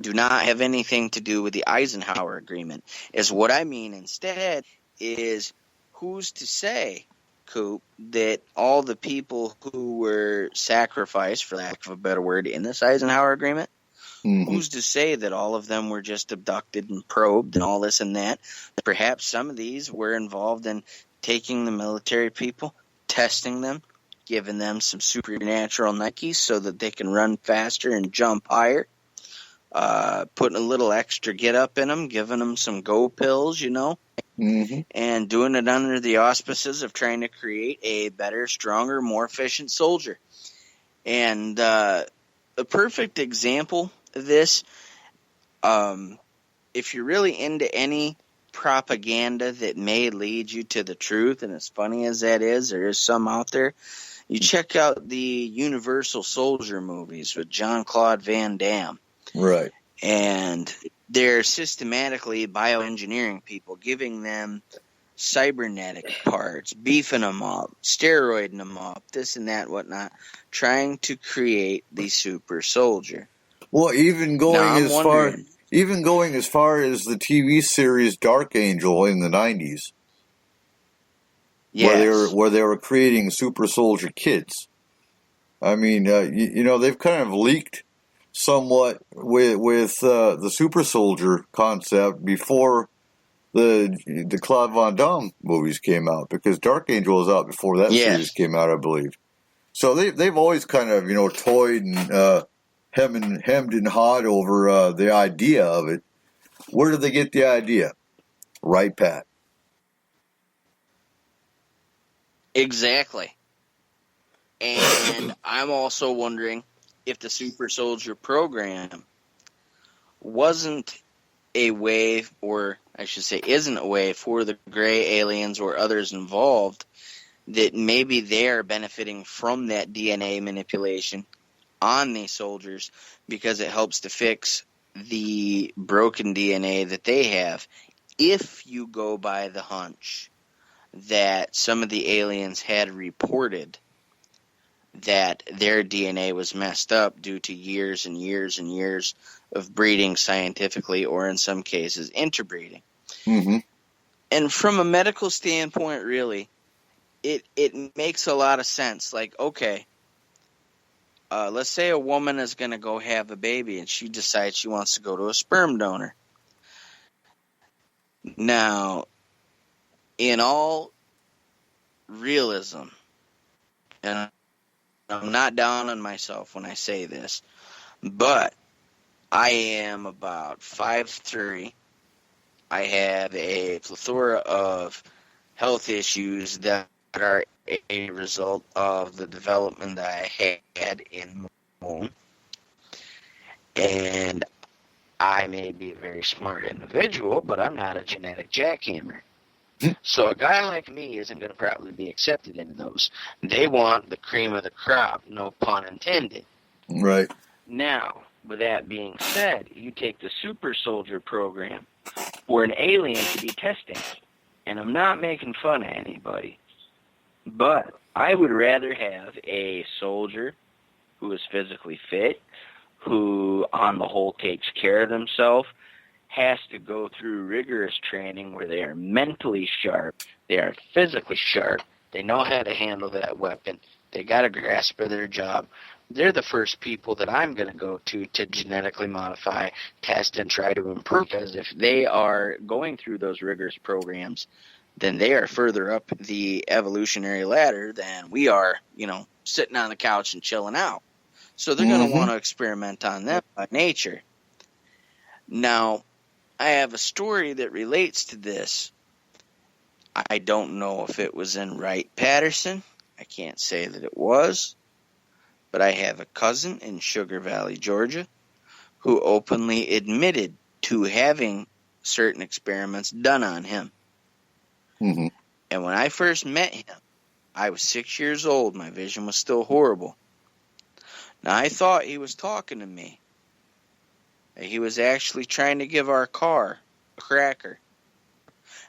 do not have anything to do with the Eisenhower Agreement? Is what I mean instead is, who's to say, Coop, that all the people who were sacrificed, for lack of a better word, in this Eisenhower Agreement, who's to say that all of them were just abducted and probed and all this and that? Perhaps some of these were involved in taking the military people, testing them, giving them some supernatural Nikes so that they can run faster and jump higher, putting a little extra get up in them, giving them some go pills, and doing it under the auspices of trying to create a better, stronger, more efficient soldier. And a perfect example of this, if you're really into any propaganda that may lead you to the truth, and as funny as that is, there is some out there, you check out the Universal Soldier movies with Jean-Claude Van Damme. Right. And they're systematically bioengineering people, giving them cybernetic parts, beefing them up, steroiding them up, this and that, whatnot, trying to create the super soldier. Well, even going as far as the TV series Dark Angel in the 90s, yes, where they were creating super soldier kids. I mean, they've kind of leaked somewhat with the super soldier concept before the Claude Van Damme movies came out, because Dark Angel was out before that series came out, I believe. So they've always kind of toyed and hemmed and hawed over the idea of it. Where did they get the idea? Right, Pat? Exactly. And I'm also wondering if the Super Soldier program wasn't a way, or I should say isn't a way, for the gray aliens or others involved, that maybe they're benefiting from that DNA manipulation on these soldiers because it helps to fix the broken DNA that they have. If you go by the hunch that some of the aliens had reported that their DNA was messed up due to years and years and years of breeding scientifically, or in some cases interbreeding. Mm-hmm. And from a medical standpoint, really, it makes a lot of sense. Like, okay, let's say a woman is going to go have a baby and she decides she wants to go to a sperm donor. Now, in all realism, and I'm not down on myself when I say this, but I am about 5'3". I have a plethora of health issues that are a result of the development that I had in my womb. And I may be a very smart individual, but I'm not a genetic jackhammer. So a guy like me isn't going to probably be accepted into those. They want the cream of the crop, no pun intended. Right. Now, with that being said, you take the super soldier program for an alien to be testing. And I'm not making fun of anybody, but I would rather have a soldier who is physically fit, who on the whole takes care of themselves, has to go through rigorous training where they are mentally sharp, they are physically sharp, they know how to handle that weapon, they got a grasp of their job. They're the first people that I'm going to go to genetically modify, test, and try to improve, because if they are going through those rigorous programs, then they are further up the evolutionary ladder than we are, sitting on the couch and chilling out. So they're going to want to experiment on them by nature. Now, I have a story that relates to this. I don't know if it was in Wright Patterson. I can't say that it was. But I have a cousin in Sugar Valley, Georgia, who openly admitted to having certain experiments done on him. Mm-hmm. And when I first met him, I was 6 years old. My vision was still horrible. Now, I thought he was talking to me. He was actually trying to give our car a cracker.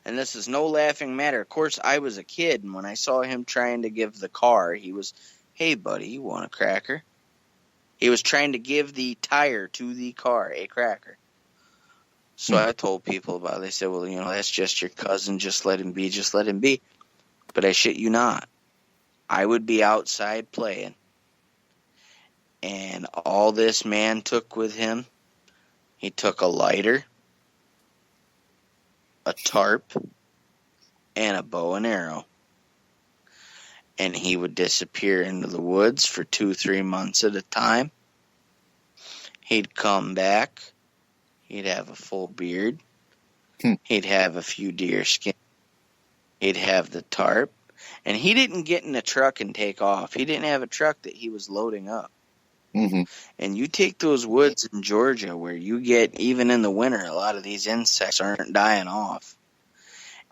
And this is no laughing matter. Of course, I was a kid, and when I saw him trying to give the car, he was, "Hey, buddy, you want a cracker?" He was trying to give the tire to the car a cracker. So I told people about it. They said, well, that's just your cousin. Just let him be. Just let him be. But I shit you not. I would be outside playing. And all this man took with him, he took a lighter, a tarp, and a bow and arrow. And he would disappear into the woods for 2-3 months at a time. He'd come back. He'd have a full beard. He'd have a few deer skins. He'd have the tarp. And he didn't get in a truck and take off. He didn't have a truck that he was loading up. Mm-hmm. And you take those woods in Georgia where you get, even in the winter, a lot of these insects aren't dying off.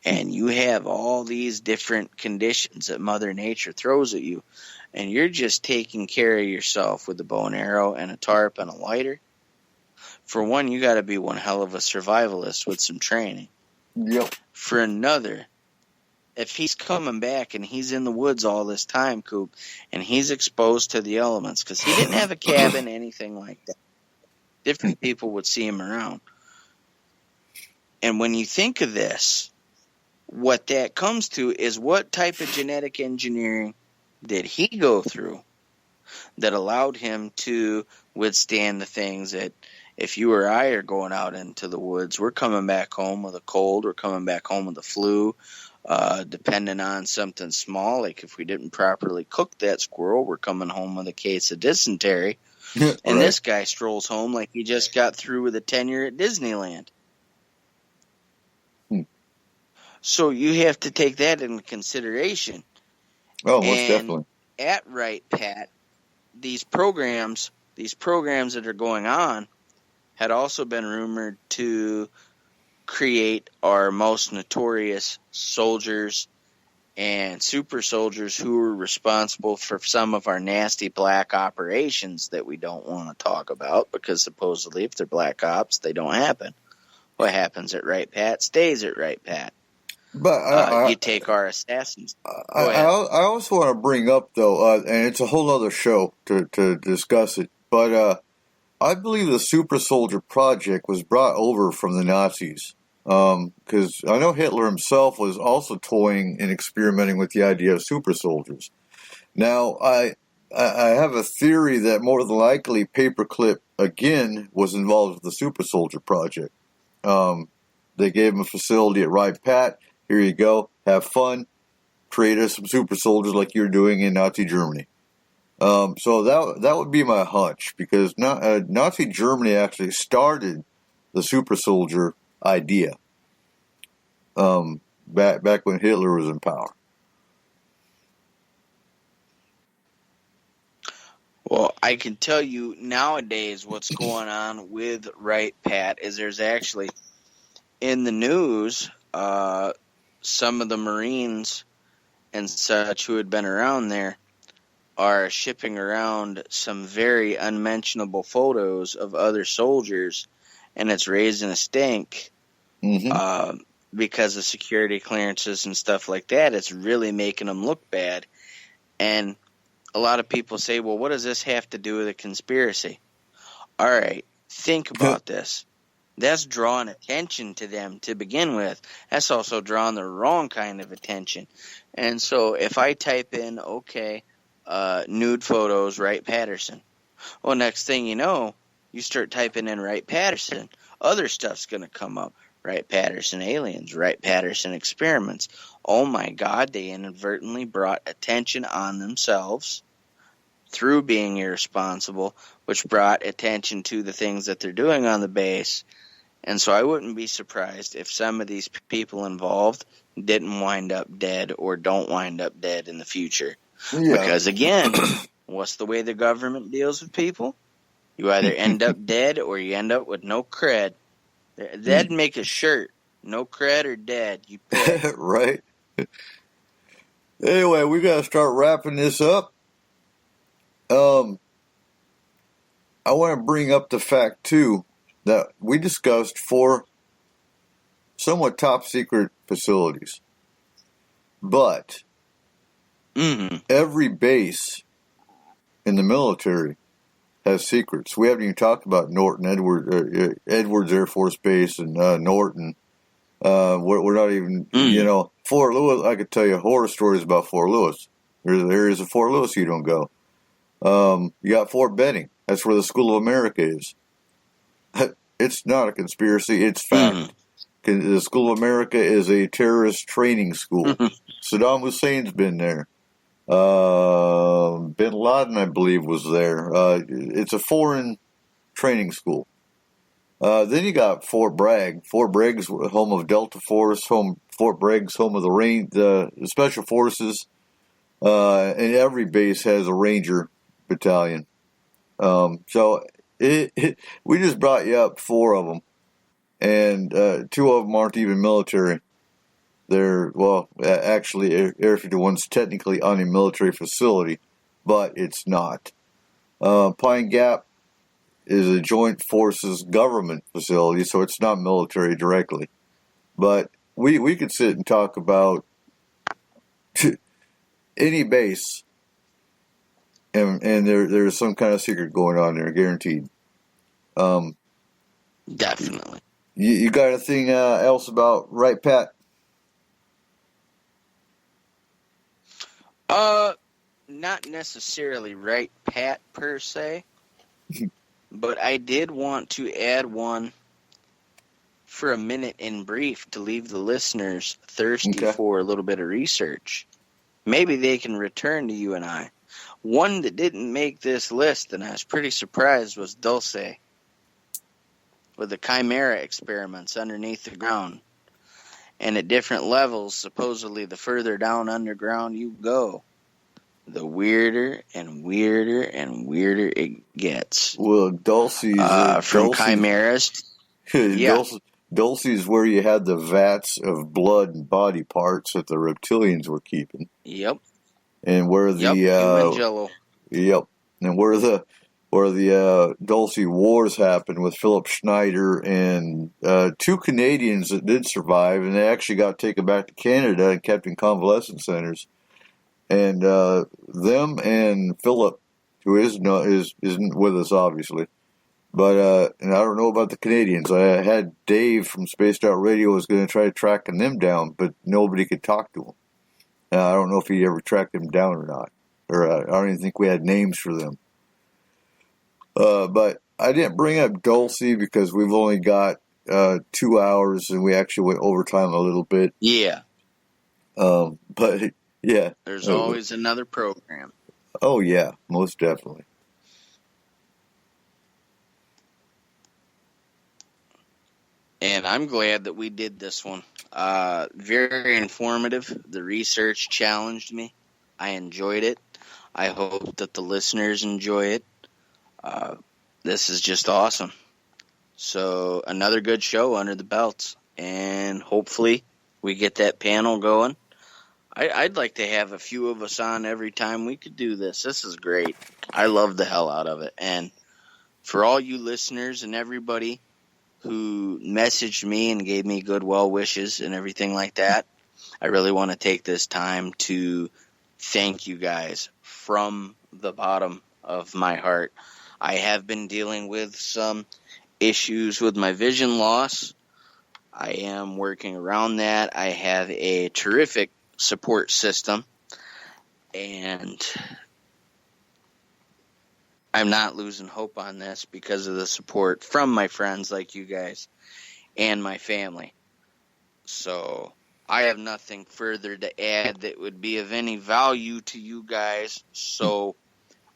And you have all these different conditions that Mother Nature throws at you. And you're just taking care of yourself with a bow and arrow and a tarp and a lighter. For one, you got to be one hell of a survivalist with some training. Yep. For another, if he's coming back and he's in the woods all this time, Coop, and he's exposed to the elements, because he didn't have a cabin, anything like that. Different people would see him around. And when you think of this, what that comes to is what type of genetic engineering did he go through that allowed him to withstand the things that if you or I are going out into the woods, we're coming back home with a cold, we're coming back home with a flu, depending on something small, like if we didn't properly cook that squirrel, we're coming home with a case of dysentery. And Right. this guy strolls home like he just got through with a tenure at Disneyland. So you have to take that into consideration. Oh, most And definitely. at Wright Pat, these programs that are going on had also been rumored to create our most notorious soldiers and super soldiers who were responsible for some of our nasty black operations that we don't want to talk about, because supposedly if they're black ops, they don't happen. What happens at Wright Pat stays at Wright Pat. But you take our assassins. I also want to bring up, though, and it's a whole other show to discuss it, but I believe the Super Soldier Project was brought over from the Nazis. Because I know Hitler himself was also toying and experimenting with the idea of super soldiers. Now, I have a theory that more than likely Paperclip, again, was involved with the Super Soldier Project. They gave him a facility at Wright Pat. Here you go. Have fun. Create us some super soldiers like you're doing in Nazi Germany. So that would be my hunch, because Nazi Germany actually started the super soldier idea back when Hitler was in power. Well, I can tell you nowadays what's going on with Wright Pat is there's actually in the news some of the Marines and such who had been around there are shipping around some very unmentionable photos of other soldiers, and it's raising a stink. Mm-hmm. Because of security clearances and stuff like that. It's really making them look bad. And a lot of people say, well, what does this have to do with a conspiracy? All right, think about this. That's drawing attention to them to begin with. That's also drawing the wrong kind of attention. And so if I type in, nude photos, Wright Patterson. Well, next thing you know, you start typing in Wright Patterson. Other stuff's going to come up. Wright Patterson aliens, Wright Patterson experiments. Oh my God, they inadvertently brought attention on themselves through being irresponsible, which brought attention to the things that they're doing on the base. And so I wouldn't be surprised if some of these people involved didn't wind up dead or don't wind up dead in the future. Yeah. Because again, what's the way the government deals with people? You either end up dead or you end up with no cred. That'd make a shirt. No cred or dead. You pick. Right. Anyway, we got to start wrapping this up. I want to bring up the fact, too, that we discussed 4 somewhat top secret facilities. But every base in the military has secrets. We haven't even talked about Edwards Air Force Base and Norton. We're not even, Fort Lewis. I could tell you horror stories about Fort Lewis. There's areas of Fort Lewis you don't go. You got Fort Benning. That's where the School of America is. It's not a conspiracy. It's fact. The School of America is a terrorist training school. Saddam Hussein's been there. Bin Laden, I believe, was there. It's a foreign training school. Then you got Fort Bragg. Fort Bragg's home of Delta Force. Fort Bragg's home of the Special Forces. And every base has a Ranger battalion. So we just brought you up 4 of them, and 2 of them aren't even military. They're, actually, Air 51's technically on a military facility, but it's not. Pine Gap is a joint forces government facility, so it's not military directly. But we could sit and talk about any base, and there's some kind of secret going on there, guaranteed. Definitely. You got anything else about Wright Pat? not necessarily Wright Pat per se, but I did want to add one for a minute in brief to leave the listeners thirsty for a little bit of research. Maybe they can return to you and I. One that didn't make this list, and I was pretty surprised, was Dulce, with the Chimera experiments underneath the ground. And at different levels, supposedly the further down underground you go, the weirder and weirder and weirder it gets. Well, Dulce's... from Chimeras... Yeah. Dulce is where you had the vats of blood and body parts that the reptilians were keeping. Yep. And where the human jello. Yep. And where the Dulce Wars happened with Philip Schneider and 2 Canadians that did survive, and they actually got taken back to Canada and kept in convalescent centers. And them and Philip, who isn't with us obviously, but and I don't know about the Canadians. I had Dave from Spaced Out Radio was going to try tracking them down, but nobody could talk to them. I don't know if he ever tracked them down or not, or I don't even think we had names for them. But I didn't bring up Dulce because we've only got 2 hours, and we actually went overtime a little bit. Yeah. But yeah, there's always another program. Oh yeah, most definitely. And I'm glad that we did this one. Very informative. The research challenged me. I enjoyed it. I hope that the listeners enjoy it. This is just awesome. So another good show under the belts. And hopefully we get that panel going. I'd like to have a few of us on every time we could do this. This is great. I love the hell out of it. And for all you listeners and everybody who messaged me and gave me good well wishes and everything like that, I really want to take this time to thank you guys from the bottom of my heart. I have been dealing with some issues with my vision loss. I am working around that. I have a terrific support system, and I'm not losing hope on this because of the support from my friends like you guys and my family. So I have nothing further to add that would be of any value to you guys. So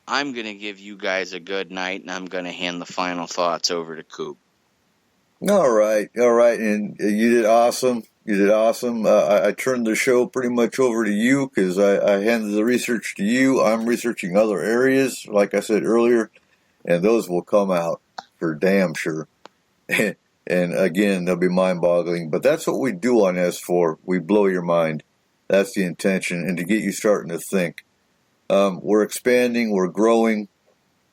I'm going to give you guys a good night, and I'm going to hand the final thoughts over to Coop. All right. And you did awesome. I turned the show pretty much over to you because I handed the research to you. I'm researching other areas, like I said earlier, and those will come out for damn sure. And again, they'll be mind-boggling. But that's what we do on S4. We blow your mind. That's the intention, and to get you starting to think. We're expanding. We're growing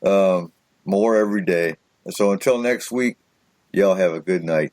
more every day. So until next week, y'all have a good night.